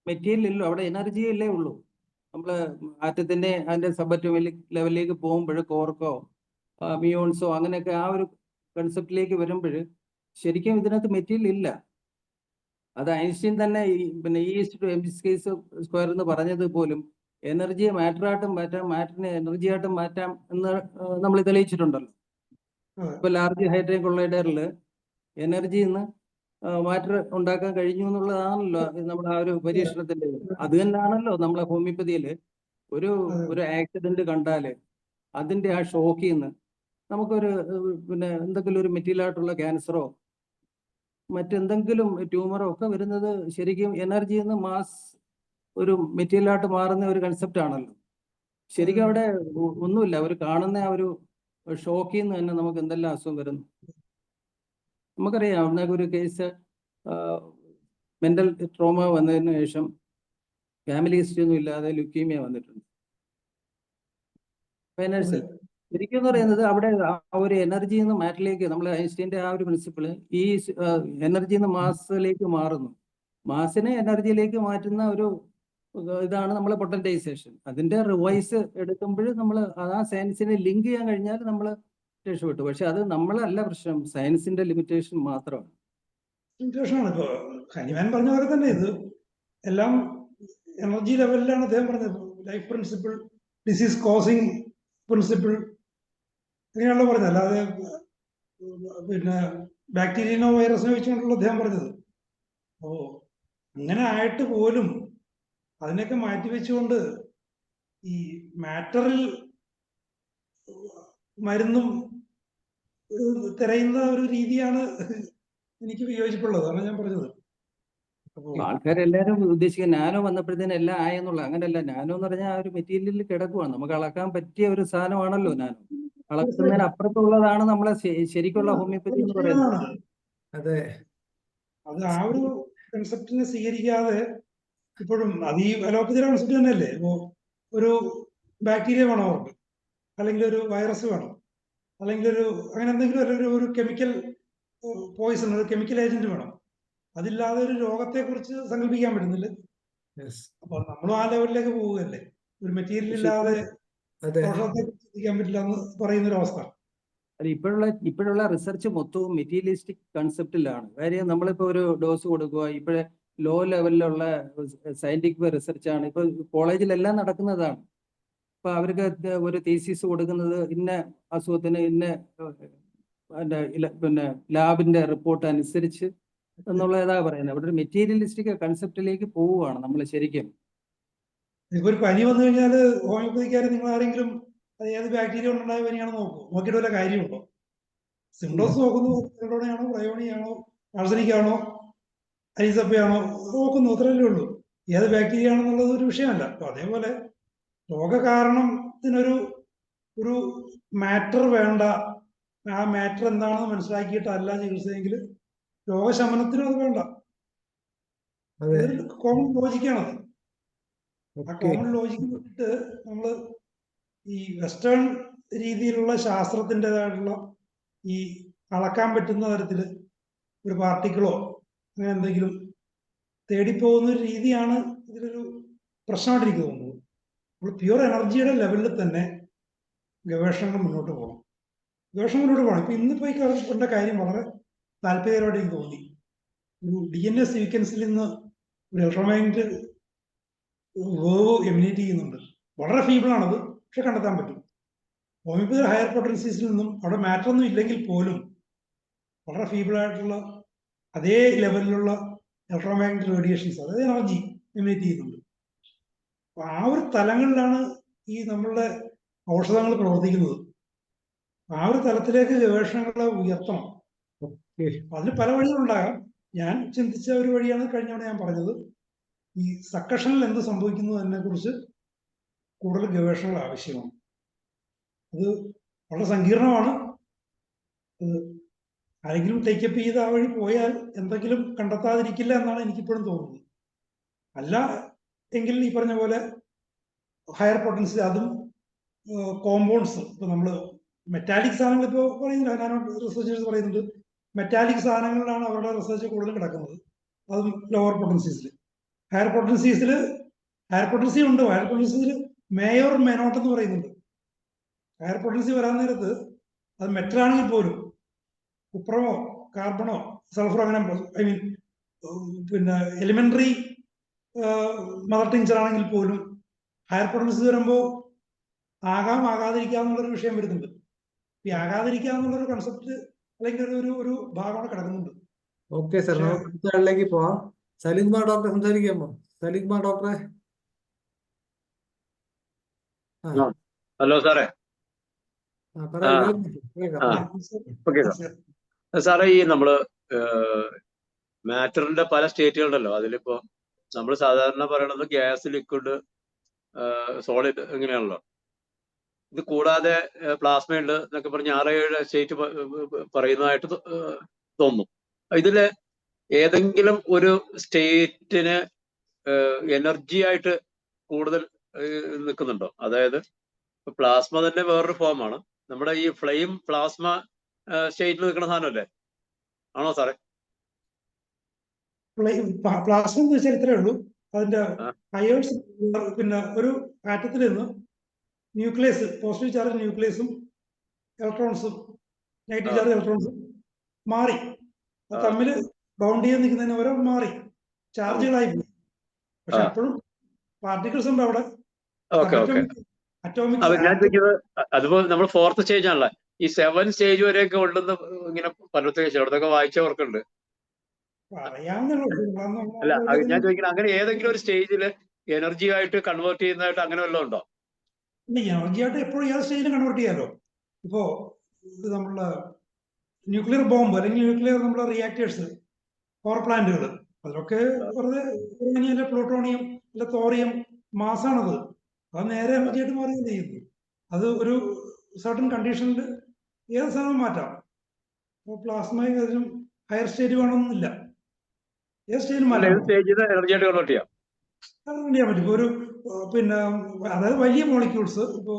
മെറ്റീരിയൽ ഇല്ലോ, അവിടെ എനർജി അല്ലേ ഉള്ളൂ. നമ്മള് ആറ്റത്തിന്റെ അതിന്റെ സബറ്റോമിക് ലെവലിലേക്ക് പോകുമ്പോൾ കോർക്കോ മിയോൺസോ അങ്ങനെയൊക്കെ ആ ഒരു കൺസെപ്റ്റിലേക്ക് വരുമ്പോൾ ശരിക്കും ഇതിനകത്ത് മെറ്റീരിയൽ ഇല്ല. അത് ഐൻസ്റ്റീൻ തന്നെ പിന്നെ E/mc² എന്ന് പറഞ്ഞത് പോലും എനർജിയെ മാറ്ററായിട്ടും മാറ്റാം, മാറ്ററിനെ എനർജി ആയിട്ടും മാറ്റാം എന്ന് നമ്മൾ തെളിയിച്ചിട്ടുണ്ടല്ലോ. ഇപ്പൊ ലാർജ് ഹൈഡ്രജൻ കൊളൈഡറിൽ എനർജിന്ന് മാറ്റർ ഉണ്ടാക്കാൻ കഴിഞ്ഞു എന്നുള്ളതാണല്ലോ നമ്മുടെ ആ ഒരു പരീക്ഷണത്തിന്റെ. അത് തന്നെയാണല്ലോ നമ്മളെ ഹോമിയോപ്പതിയില് ഒരു ആക്സിഡന്റ് കണ്ടാല് അതിന്റെ ആ ഷോക്കിൽ നിന്ന് നമുക്കൊരു പിന്നെ എന്തെങ്കിലും ഒരു മെറ്റീരിയൽ ആയിട്ടുള്ള ക്യാൻസറോ മറ്റെന്തെങ്കിലും ട്യൂമറോ ഒക്കെ വരുന്നത് ശരിക്കും എനർജിയിൽ നിന്ന് മാസ് ഒരു മെറ്റീരിയൽ ആയിട്ട് മാറുന്ന ഒരു കൺസെപ്റ്റ് ആണല്ലോ. ശരിക്കും അവിടെ ഒന്നുമില്ല, ഒരു കാണുന്ന ആ ഒരു ഷോക്കിൽ നിന്ന് തന്നെ നമുക്ക് എന്തെല്ലാം അസുഖം വരുന്നു. നമുക്കറിയാം അവിടെ ഒരു കേസ് മെന്റൽ ട്രോമ വന്നതിന് ശേഷം ഫാമിലി ഹിസ്റ്ററി ഒന്നും ഇല്ലാതെ ലുക്കീമിയ വന്നിട്ടുണ്ട്. ഫൈനാൻഷ്യൽ ശരിക്കും എന്ന് പറയുന്നത് അവിടെ ആ ഒരു എനർജിയിൽ നിന്ന് മാറ്ററിലേക്ക് നമ്മൾ ഐൻസ്റ്റീന്റെ ആ ഒരു പ്രിൻസിപ്പിള് ഈ എനർജിയിൽ നിന്ന് മാസിലേക്ക് മാറുന്നു. മാസിനെ എനർജിയിലേക്ക് മാറ്റുന്ന ഒരു ഇതാണ് നമ്മളെ പൊട്ടൻറ്റൈസേഷൻ. അതിന്റെ റിവൈസ് എടുക്കുമ്പോൾ നമ്മൾ ആ സയൻസിനെ ലിങ്ക് ചെയ്യാൻ കഴിഞ്ഞാൽ നമ്മൾ രക്ഷപ്പെട്ടു. പക്ഷെ അത് നമ്മളല്ല പ്രശ്നം, സയൻസിന്റെ ലിമിറ്റേഷൻ മാത്രമാണ്. ലിമിറ്റേഷനാണ്. ഇപ്പൊ ഹനിമാൻ പറഞ്ഞ പോലെ തന്നെ ഇത് എല്ലാം എനർജി ലെവലിലാണ് അദ്ദേഹം പറഞ്ഞത്. Life principle, disease causing principle, ഇങ്ങനെയാണല്ലോ പറഞ്ഞത്. അല്ലാതെ പിന്നെ ബാക്ടീരിയനോ വൈറസിനോ വെച്ചുകൊണ്ടുള്ള അദ്ദേഹം പറഞ്ഞത്. അപ്പോ അങ്ങനെ ആയിട്ട് പോലും അതിനൊക്കെ മാറ്റിവെച്ചുകൊണ്ട് ഈ മാറ്ററിൽ മരുന്നും തിരയുന്ന ഒരു രീതിയാണ് എനിക്ക് വിയോജിപ്പുള്ളത്. അതാണ് ഞാൻ പറഞ്ഞത്. ആൾക്കാരെല്ലാരും ഉദ്ദേശിക്കുക നാനോ വന്നപ്പോഴത്തേനും എല്ലാം ആയെന്നുള്ള. അങ്ങനെയല്ല. നാനോ എന്ന് പറഞ്ഞാൽ ആ ഒരു മെറ്റീരിയലിൽ കിടക്കുവാണ്. നമുക്ക് അളക്കാൻ പറ്റിയ ഒരു സാധനമാണല്ലോ നാനോ. അളക്കുന്നതിന് അപ്പുറത്തുള്ളതാണ് നമ്മളെ ശരിക്കുള്ള ഹോമിയോപ്പതി എന്ന് പറയുന്നത്. അതെ, അത് ആ ഒരു കൺസെപ്റ്റിനെ സ്വീകരിക്കാതെ ഇപ്പോഴും അത് ഈ അലോപ്പതിയുടെ കൺസെപ്റ്റ് തന്നെയല്ലേ. ഇപ്പോ ഒരു ബാക്ടീരിയ വേണം അവർക്ക്, അല്ലെങ്കിൽ ഒരു വൈറസ് വേണം, അല്ലെങ്കിൽ അങ്ങനെ എന്തെങ്കിലും അല്ലെങ്കിൽ ഒരു കെമിക്കൽ പോയിസൺ, ഒരു കെമിക്കൽ ഏജന്റ് വേണം. അതില്ലാതെ ഒരു രോഗത്തെ കുറിച്ച് സങ്കല്പിക്കാൻ പറ്റുന്നില്ല. അപ്പൊ നമ്മളും ആ ലെവലിലേക്ക് പോവുകയല്ലേ. ഒരു മെറ്റീരിയൽ ഇല്ലാതെ ഔഷധത്തെ കുറിച്ച് ചിന്തിക്കാൻ പറ്റില്ല എന്ന് പറയുന്ന ഒരു അവസ്ഥ. അത് ഇപ്പോഴുള്ള റിസർച്ച് മൊത്തവും മെറ്റീരിയലിസ്റ്റിക് കൺസെപ്റ്റിലാണ്. കാര്യം നമ്മളിപ്പോ ഒരു ഡോസ് കൊടുക്കുക. ഇപ്പോഴേ ലോ ലെവലിലുള്ള സയന്റിഫിക് റിസർച്ചാണ്. ഇപ്പൊ കോളേജിലെല്ലാം നടക്കുന്നതാണ്. ഇപ്പൊ അവർക്ക് ഒരു തീസിസ് കൊടുക്കുന്നത് ഇന്ന അസുഖത്തിന് ഇന്ന പിന്നെ ലാബിന്റെ റിപ്പോർട്ട് അനുസരിച്ച് എന്നുള്ളതാ പറയുന്നത്. അവിടെ ഒരു മെറ്റീരിയലിസ്റ്റിക് കൺസെപ്റ്റിലേക്ക് പോവുകയാണ് നമ്മൾ ശരിക്കും. ഇപ്പൊ ഒരു പനി വന്നു കഴിഞ്ഞാൽ ഹോമിയോപ്പതിക്കാർ നിങ്ങൾ ആരെങ്കിലും അത് ഏത് ബാക്ടീരിയ കൊണ്ടുണ്ടായ പനിയാണെന്ന് നോക്കും, നോക്കിയിട്ട് വല്ല കാര്യമുണ്ടോ? സിംറ്റോംസ് നോക്കുന്നു, ആണോ പ്രയോണിയാണോ ആർസനിക്കാണോ ഐസപ്പയാണോ നോക്കുന്നു, അത്രയല്ലേ ഉള്ളൂ. ഏത് ബാക്ടീരിയ ആണെന്നുള്ളത് ഒരു വിഷയമല്ല. അപ്പൊ അതേപോലെ രോഗകാരണത്തിനൊരു ഒരു മാറ്റർ വേണ്ട, ആ മാറ്റർ എന്താണെന്ന് മനസ്സിലാക്കിയിട്ടല്ല ചികിത്സയെങ്കിൽ രോഗശമനത്തിനും അത് വേണ്ട. അതൊരു കോമൺ ലോജിക്കാണത്. ആ കോമൺ ലോജിക്ക് വിട്ടിട്ട് നമ്മൾ ഈ വെസ്റ്റേൺ രീതിയിലുള്ള ശാസ്ത്രത്തിൻ്റെതായിട്ടുള്ള ഈ അളക്കാൻ പറ്റുന്ന തരത്തിൽ ഒരു പാർട്ടിക്കിളോ അങ്ങനെ എന്തെങ്കിലും തേടിപ്പോകുന്ന ഒരു രീതിയാണ് ഇതിലൊരു പ്രശ്നമായിട്ട് എനിക്ക് തോന്നുന്നത്. നമ്മൾ പ്യുവർ എനർജിയുടെ ലെവലിൽ തന്നെ ഗവേഷണങ്ങൾ മുന്നോട്ട് പോകണം. ഇപ്പൊ ഇന്നിപ്പോ ഈ കണ്ട കാര്യം വളരെ താല്പര്യകരമായിട്ട് എനിക്ക് തോന്നി. ഒരു DNA സീക്വൻസിൽ നിന്ന് ഒരു ഇലക്ട്രോമാഗ്നറ്റിക് വേവ് എമിനേറ്റ് ചെയ്യുന്നുണ്ട്. വളരെ ഫീബിളാണത്, പക്ഷെ കണ്ടെത്താൻ പറ്റും. ഹോമിയോപ്പതി ഹയർ പൊട്ടൻസീസിൽ നിന്നും അവിടെ മാറ്റർ ഒന്നും ഇല്ലെങ്കിൽ പോലും വളരെ ഫീബിളായിട്ടുള്ള അതേ ലെവലിലുള്ള ഇലക്ട്രോമാഗ്നറ്റിക് റേഡിയേഷൻസ്, അതായത് എനർജി എമിനേറ്റ് ചെയ്യുന്നുണ്ട്. അപ്പൊ ആ ഒരു തലങ്ങളിലാണ് ഈ നമ്മളുടെ ഔഷധങ്ങൾ പ്രവർത്തിക്കുന്നത്. ആ ഒരു തലത്തിലേക്ക് ഗവേഷണങ്ങളെ ഉയർത്തണം. അതിന് പല വഴികളുണ്ടാകാം. ഞാൻ ചിന്തിച്ച ഒരു വഴിയാണ് കഴിഞ്ഞവിടെ ഞാൻ പറഞ്ഞത്. ഈ സക്കഷനിൽ എന്ത് സംഭവിക്കുന്നു എന്നതിനെ കുറിച്ച് കൂടുതൽ ഗവേഷണങ്ങൾ ആവശ്യമാണ്. അത് വളരെ സങ്കീർണമാണ്. ആരെങ്കിലും ടേക്കപ്പ് ചെയ്ത് ആ വഴി പോയാൽ എന്തെങ്കിലും കണ്ടെത്താതിരിക്കില്ല എന്നാണ് എനിക്കിപ്പോഴും തോന്നുന്നത്. അല്ല എങ്കിൽ ഈ പറഞ്ഞ പോലെ ഹയർ പൊട്ടൻസി, അതും കോമ്പൗണ്ട്സ്, ഇപ്പൊ നമ്മള് മെറ്റാലിക് സാധനങ്ങൾ ഇപ്പോൾ പറയുന്നില്ല, ഞാൻ റിസർച്ചേഴ്സ് പറയുന്നുണ്ട് മെറ്റാലിക് സാധനങ്ങളിലാണ് അവരുടെ റിസർച്ച് കൂടുതൽ കിടക്കുന്നത്, അതും ലോവർ പൊട്ടൻസീസിൽ. ഹയർ പൊട്ടൻസി ഉണ്ട്. ഹയർ പൊട്ടൻസീസിൽ മേയോർ മെനോട്ട് എന്ന് പറയുന്നുണ്ട്. ഹയർ പൊട്ടൻസി വരാൻ നേരത്ത് അത് മെറ്റലാണെങ്കിൽ പോലും കുപ്രമോ കാർബണോ സൾഫറോ അങ്ങനെ പിന്നെ എലിമെന്ററി മദർ ടിഞ്ചർ ആണെങ്കിൽ പോലും ഹയർ പൊട്ടൻസി വരുമ്പോൾ ആകാതിരിക്കാന്നുള്ളൊരു വിഷയം വരുന്നുണ്ട്. ഈ ആകാതിരിക്കാന്നുള്ളൊരു കൺസെപ്റ്റ് അല്ലെങ്കിൽ ഒരു ഭാഗമാണ് കിടക്കുന്നുണ്ട്. ഓക്കെ സാർ, നമുക്ക് അടുത്ത ആളിലേക്ക് പോവാം. സലീം കുമാർ ഡോക്ടറെ സംസാരിക്കാമോ? സലീം കുമാർ ഡോക്ടറെ. ഹലോ സാറേ. സാറേ, ഈ നമ്മള് മാറ്ററിന്റെ പല സ്റ്റേറ്റുകളുണ്ടല്ലോ. അതിലിപ്പോ നമ്മൾ സാധാരണ പറയണത് ഗ്യാസ്, ലിക്വിഡ്, സോളിഡ് ഇങ്ങനെയാണല്ലോ. ഇത് കൂടാതെ പ്ലാസ്മ ഉണ്ട് എന്നൊക്കെ പറഞ്ഞ് 6-7 സ്റ്റേറ്റ് പറയുന്നതായിട്ട് തോന്നുന്നു. ഇതില് ഏതെങ്കിലും ഒരു സ്റ്റേറ്റിന് എനർജി ആയിട്ട് കൂടുതൽ നിൽക്കുന്നുണ്ടോ? അതായത് പ്ലാസ്മ തന്നെ വേറൊരു ഫോമാണ്. നമ്മുടെ ഈ ഫ്ലെയിം പ്ലാസ്മ സ്റ്റേറ്റിൽ നിൽക്കുന്ന സാധനമല്ലേ, ആണോ സാറേ? പ്ലാസ്മ എന്ന് വെച്ചാൽ ഇത്രയേ ഉള്ളൂ. അതിന്റെ അയേഴ്സ് പിന്നെ ഒരു ആറ്റത്തിൽ നിന്ന് ന്യൂക്ലിയസ്, പോസിറ്റീവ് ചാർജ് ന്യൂക്ലിയസും ഇലക്ട്രോൺസും നെഗറ്റീവ് ചാർജ് ഇലക്ട്രോൺസും മാറി തമ്മിൽ ബൗണ്ട് ചെയ്ത് നിൽക്കുന്നതിന് പകരം മാറി ചാർജുകളായി പോയി. പക്ഷെ അപ്പോഴും പാർട്ടിക്കിൾസ് ഉണ്ട് അവിടെ. അറ്റോമിക് അതുപോലെ നമ്മൾ 4th സ്റ്റേജ് ആണല്ലോ. ഈ 7 സ്റ്റേജ് വരെയൊക്കെ ഉണ്ടെന്ന് ഇങ്ങനെ പലർക്കും അവിടത്തൊക്കെ വായിച്ചവർക്കുണ്ട്. അല്ല, ഞാൻ ചോദിക്കുന്നത് അങ്ങനെ ഏതെങ്കിലും ഒരു സ്റ്റേജിൽ എനർജി ആയിട്ട് കൺവേർട്ട് ചെയ്യുന്നതായിട്ട് അങ്ങനെ വല്ലതും ഉണ്ടോ? എനർജി ആയിട്ട് എപ്പോഴും ഏത് സ്റ്റേജിലും കൺവേർട്ട് ചെയ്യാലോ. ഇപ്പോ നമ്മളെ ന്യൂക്ലിയർ ബോംബ് അല്ലെങ്കിൽ ന്യൂക്ലിയർ നമ്മളെ റിയാക്ടേഴ്സ്, പവർ പ്ലാന്റുകൾ, അതിലൊക്കെ വെറുതെ യുറേനിയം, പ്ലൂട്ടോണിയം, അല്ല തോറിയം മാസാണത്. അത് നേരെ എനർജി ആയിട്ട് മാറുകയും ചെയ്യുന്നു. അത് ഒരു സർട്ടൺ കണ്ടീഷനിൽ ഏത് സാധനം മാറ്റാം. പ്ലാസ്മയും അതിനും ഹയർ സ്റ്റേജ് വേണമെന്നില്ല. ഏത് സ്റ്റേജിൽ മാറ്റാം, എനർജി ആയിട്ട് കൺവേർട്ട് ചെയ്യാം. ചെയ്യാൻ പറ്റും. ഇപ്പോൾ ഒരു പിന്നെ അതായത് വലിയ മോളിക്യൂൾസ്, ഇപ്പോൾ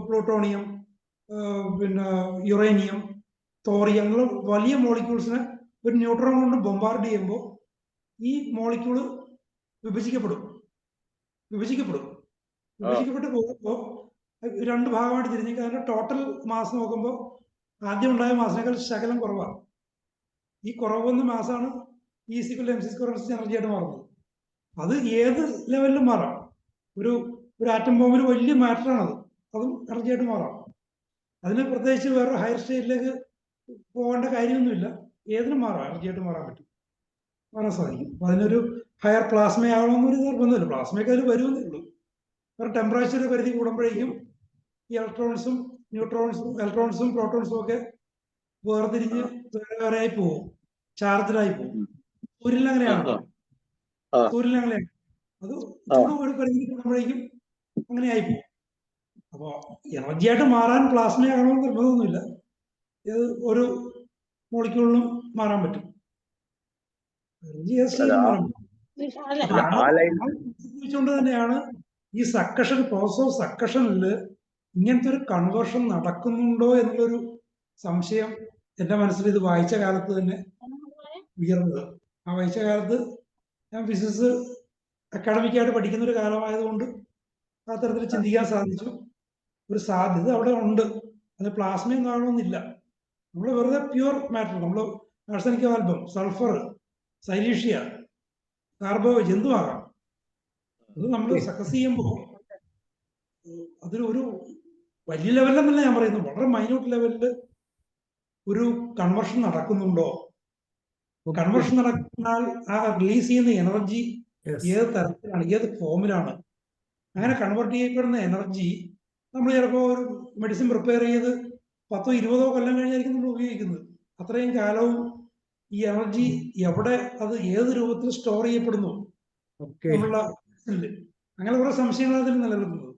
പ്ലൂട്ടോണിയം, പിന്നെ യുറേനിയം, തോറിയം എന്നുള്ള വലിയ മോളിക്യൂൾസിനെ ഒരു ന്യൂട്രോൺ കൊണ്ട് ബൊമ്പാർഡ് ചെയ്യുമ്പോൾ ഈ മോളിക്യൂള് വിഭജിക്കപ്പെട്ട് പോകുമ്പോൾ 2 ഭാഗമായിട്ട് തിരിഞ്ഞേക്കുക. അതിന്റെ ടോട്ടൽ മാസ് നോക്കുമ്പോൾ ആദ്യം ഉണ്ടായ മാസിനേക്കാൾ ശകലം കുറവാണ്. ഈ കുറവ് വന്ന മാസാണ് E=mc² എനർജിയായിട്ട് മാറുന്നത്. അത് ഏത് ലെവലിലും മാറാം. ഒരു ആറ്റം ബോംബിൽ വലിയ മാറ്ററാണത്, അതും എനർജിയായിട്ട് മാറാം. അതിന് പ്രത്യേകിച്ച് വേറെ ഹയർ സ്റ്റേറ്റിലേക്ക് പോകേണ്ട കാര്യമൊന്നുമില്ല, ഏതിനും മാറാം, എനർജിയായിട്ട് മാറാൻ പറ്റും, മാറാൻ സാധിക്കും. അപ്പം അതിനൊരു ഹയർ പ്ലാസ്മയാവണമെന്നൊരു നിർബന്ധമില്ല, പ്ലാസ്മയൊക്കെ അതിൽ വരുമെന്നേ ഉള്ളൂ. വേറെ ടെമ്പറേച്ചർ പരിധി കൂടുമ്പോഴേക്കും ഈ ഇലക്ട്രോൺസും പ്രോട്ടോൺസും ഒക്കെ വേർതിരിഞ്ഞ് വേറെയായി പോകും, ചാർജഡായി പോകും. സൂര്യനിലങ്ങനെയാണല്ലോ, സൂര്യനിലങ്ങനെയാണ്, അത് ചൂട് ഒരു പരിധി കൂടുമ്പോഴേക്കും അങ്ങനെയായി പോകും. അപ്പോൾ എനർജിയായിട്ട് മാറാൻ പ്ലാസ്മയാകണമെന്ന് നിർബന്ധമൊന്നുമില്ല, ഏത് ഒരു മോളിക്യൂളിനും മാറാൻ പറ്റും, എനർജി ഏത് സ്റ്റേജിലും മാറാൻ പറ്റും. കൊണ്ട് തന്നെയാണ് ഈ പ്രോസസ് ഓഫ് സക്കഷനിൽ ഇങ്ങനത്തെ ഒരു കൺവേർഷൻ നടക്കുന്നുണ്ടോ എന്നുള്ളൊരു സംശയം എൻ്റെ മനസ്സിൽ ഇത് വായിച്ച കാലത്ത് തന്നെ ഉയർന്നത്. ആ വായിച്ച കാലത്ത് ഞാൻ ഫിസിക്സ് അക്കാഡമിക്കായിട്ട് പഠിക്കുന്ന ഒരു കാലമായതുകൊണ്ട് ആ തരത്തിൽ ചിന്തിക്കാൻ സാധിച്ചു. ഒരു സാധ്യത അവിടെ ഉണ്ട്, അത് പ്ലാസ്മയും കാണണമെന്നില്ല. നമ്മൾ വെറുതെ പ്യുവർ മാറ്റർ, നമ്മൾ ആഴ്സനിക് ആൽബം, സൾഫർ, സൈലീഷ്യ, കാർബോ, എന്തുമാകാം. അത് നമ്മൾ സക്സസ് ചെയ്യുമ്പോൾ അതൊരു വലിയ ലെവലിലെന്നല്ല ഞാൻ പറയുന്നത്, വളരെ മൈന്യൂട്ട് ലെവലിൽ ഒരു കൺവേർഷൻ നടക്കുന്നുണ്ടോ, കൺവേർഷൻ നടന്നാൽ ആ റിലീസ് ചെയ്യുന്ന എനർജി ഏത് തരത്തിലാണ്, ഏത് ഫോമിലാണ്, അങ്ങനെ കൺവേർട്ട് ചെയ്യപ്പെടുന്ന എനർജി നമ്മൾ ചിലപ്പോൾ ഒരു മെഡിസിൻ പ്രിപ്പയർ ചെയ്ത് 10-20 കൊല്ലം കഴിഞ്ഞായിരിക്കും നമ്മൾ ഉപയോഗിക്കുന്നത്. അത്രയും കാലവും ഈ എനർജി എവിടെ, അത് ഏത് രൂപത്തിൽ സ്റ്റോർ ചെയ്യപ്പെടുന്നു എന്നുള്ള അങ്ങനെ കുറെ സംശയങ്ങൾ അതിൽ നിലനിൽക്കുന്നത്.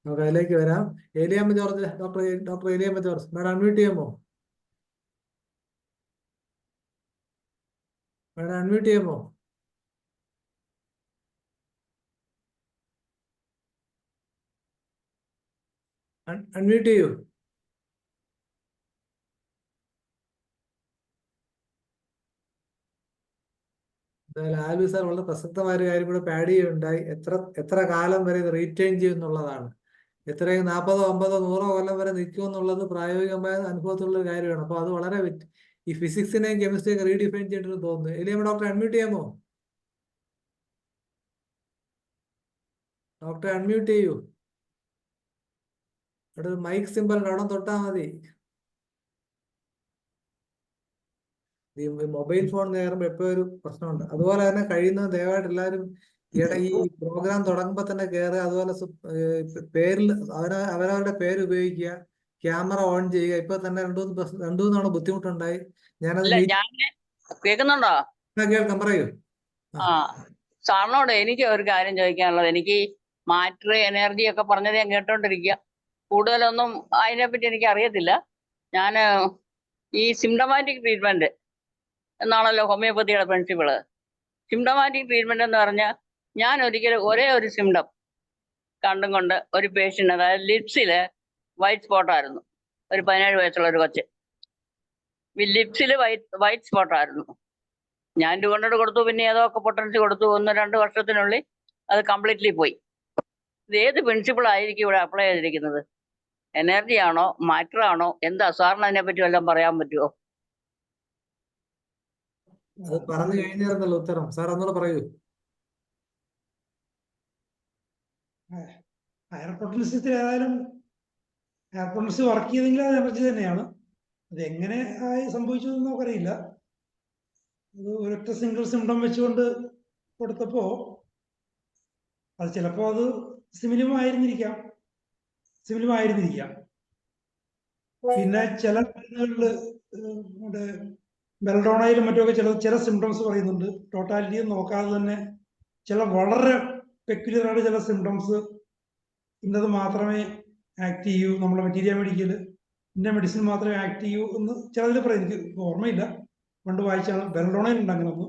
നമുക്ക് അതിലേക്ക് വരാം. Eliyamma George, doctor Eliyamma George, madam unmute ചെയ്യുമോ? മാഡം അൺമ്യൂട്ട് ചെയ്യുമോ? അൺമ്യൂട്ട് ചെയ്യൂ. ആൽവി സാർ വളരെ പ്രസക്തമായ ഒരു കാര്യം കൂടെ പാഡ് ചെയ്യുകയുണ്ടായി. എത്ര കാലം വരെ ഇത് റീറ്റെയിൻ ചെയ്യും എന്നുള്ളതാണ്. എത്രയും 40, 50, 100 കൊല്ലം വരെ നിൽക്കും എന്നുള്ളത് പ്രായോഗികമായ അനുഭവത്തിലുള്ള ഒരു കാര്യമാണ്. അപ്പോൾ അത് വളരെ ഈ ഫിസിക്സിനെയും കെമിസ്ട്രിയും റീഡിഫൈൻ ചെയ്തിട്ട് തോന്നുന്നു. എലിയമ്മ ഡോക്ടറെ അൺമ്യൂട്ട് ചെയ്യാമോ? ഡോക്ടറെ അൺമ്യൂട്ട് ചെയ്യൂ. അവിടെ ഒരു മൈക്ക് സിമ്പിൾ അവിടെ തൊട്ടാൽ മതി. ഈ മൊബൈൽ ഫോൺ കയറുമ്പോൾ എപ്പോഴും ഒരു പ്രശ്നമുണ്ട്. അതുപോലെ തന്നെ കഴിയുന്ന ദയവായിട്ട് എല്ലാവരും ഈ പ്രോഗ്രാം തുടങ്ങുമ്പോൾ തന്നെ കയറുക. അതുപോലെ പേരിൽ അവരവരുടെ പേര് ഉപയോഗിക്കുക, ക്യാമറ ഓൺ ചെയ്യുക. ഇപ്പൊ തന്നെ രണ്ടു മൂന്നാണ് ബുദ്ധിമുട്ടുണ്ടായി. ഞാനത് കേൾക്കുന്നുണ്ടോ? കേൾക്കാം, പറയൂ. സാറിനോട് എനിക്ക് ഒരു കാര്യം ചോദിക്കാനുള്ളത്, എനിക്ക് മാറ്റർ എനർജി ഒക്കെ പറഞ്ഞത് ഞാൻ കേട്ടോണ്ടിരിക്കുക, കൂടുതലൊന്നും അതിനെപ്പറ്റി എനിക്ക് അറിയത്തില്ല. ഞാൻ ഈ സിംറ്റമാറ്റിക് ട്രീറ്റ്മെന്റ് എന്നാണല്ലോ ഹോമിയോപ്പതിയുടെ പ്രിൻസിപ്പിള്. സിംറ്റമാറ്റിക് ട്രീറ്റ്മെന്റ് എന്ന് പറഞ്ഞാൽ ഞാൻ ഒരിക്കലും ഒരേ ഒരു സിംറ്റം കണ്ടും കൊണ്ട് ഒരു പേഷ്യന്റ്, അതായത് ലിപ്സില് വൈറ്റ് സ്പോട്ടായിരുന്നു, ഒരു 17 വയസ്സുള്ള ഒരു കൊച്ച്, ലിപ്സില് വൈറ്റ് സ്പോട്ടായിരുന്നു. ഞാൻ 200 കൊടുത്തു, പിന്നെ ഏതൊക്കെ പൊട്ടൻസി കൊടുത്തു, 1-2 വർഷത്തിനുള്ളിൽ അത് കംപ്ലീറ്റ്ലി പോയി. ഇത് ഏത് പ്രിൻസിപ്പിൾ ആയിരിക്കും ഇവിടെ അപ്ലൈ ചെയ്തിരിക്കുന്നത്? എനർജി ആണോ, മാറ്റർ ആണോ, എന്താ? സാറിന് അതിനെ പറ്റി വല്ലതും പറയാൻ പറ്റുമോ? അത് പറഞ്ഞു കഴിഞ്ഞായിരുന്നല്ലോ ഉത്തരം. സാർ ഒന്നുകൂടെ പറയൂ. ഹയർ പൊട്ടൻഷ്യത്തിൽ ഏതായാലും ഹയർ പൊട്ടൻസി വർക്ക് ചെയ്തെങ്കിൽ അത് എനർജി തന്നെയാണ്. അത് എങ്ങനെ ആയി സംഭവിച്ചതെന്ന് നമുക്കറിയില്ല. അത് ഒരൊറ്റ സിംഗിൾ സിംറ്റം വെച്ചുകൊണ്ട് കൊടുത്തപ്പോൾ അത് ചിലപ്പോൾ അത് സിമിലുമായിരുന്നിരിക്കാം. പിന്നെ ചില മരുന്നുകളിൽ നമ്മുടെ ബെൽഡോണയിലും മറ്റുമൊക്കെ ചില സിംറ്റംസ് പറയുന്നുണ്ട്. ടോട്ടാലിറ്റി നോക്കാതെ തന്നെ ചില വളരെ പെക്യുലറായിട്ട് ചില സിംറ്റംസ് ഇന്നത് മാത്രമേ ആക്ട് ചെയ്യൂ, നമ്മളെ മെറ്റീരിയൽ മെഡിക്കൽ ഇന്ന മെഡിസിൻ മാത്രമേ ആക്ട് ചെയ്യൂ എന്ന് ചിലതിൽ പറയും. എനിക്ക് ഓർമ്മയില്ല, പണ്ട് വായിച്ചാണ്. ബെൽഡോണയിലുണ്ട് അങ്ങനെ ഒന്ന്.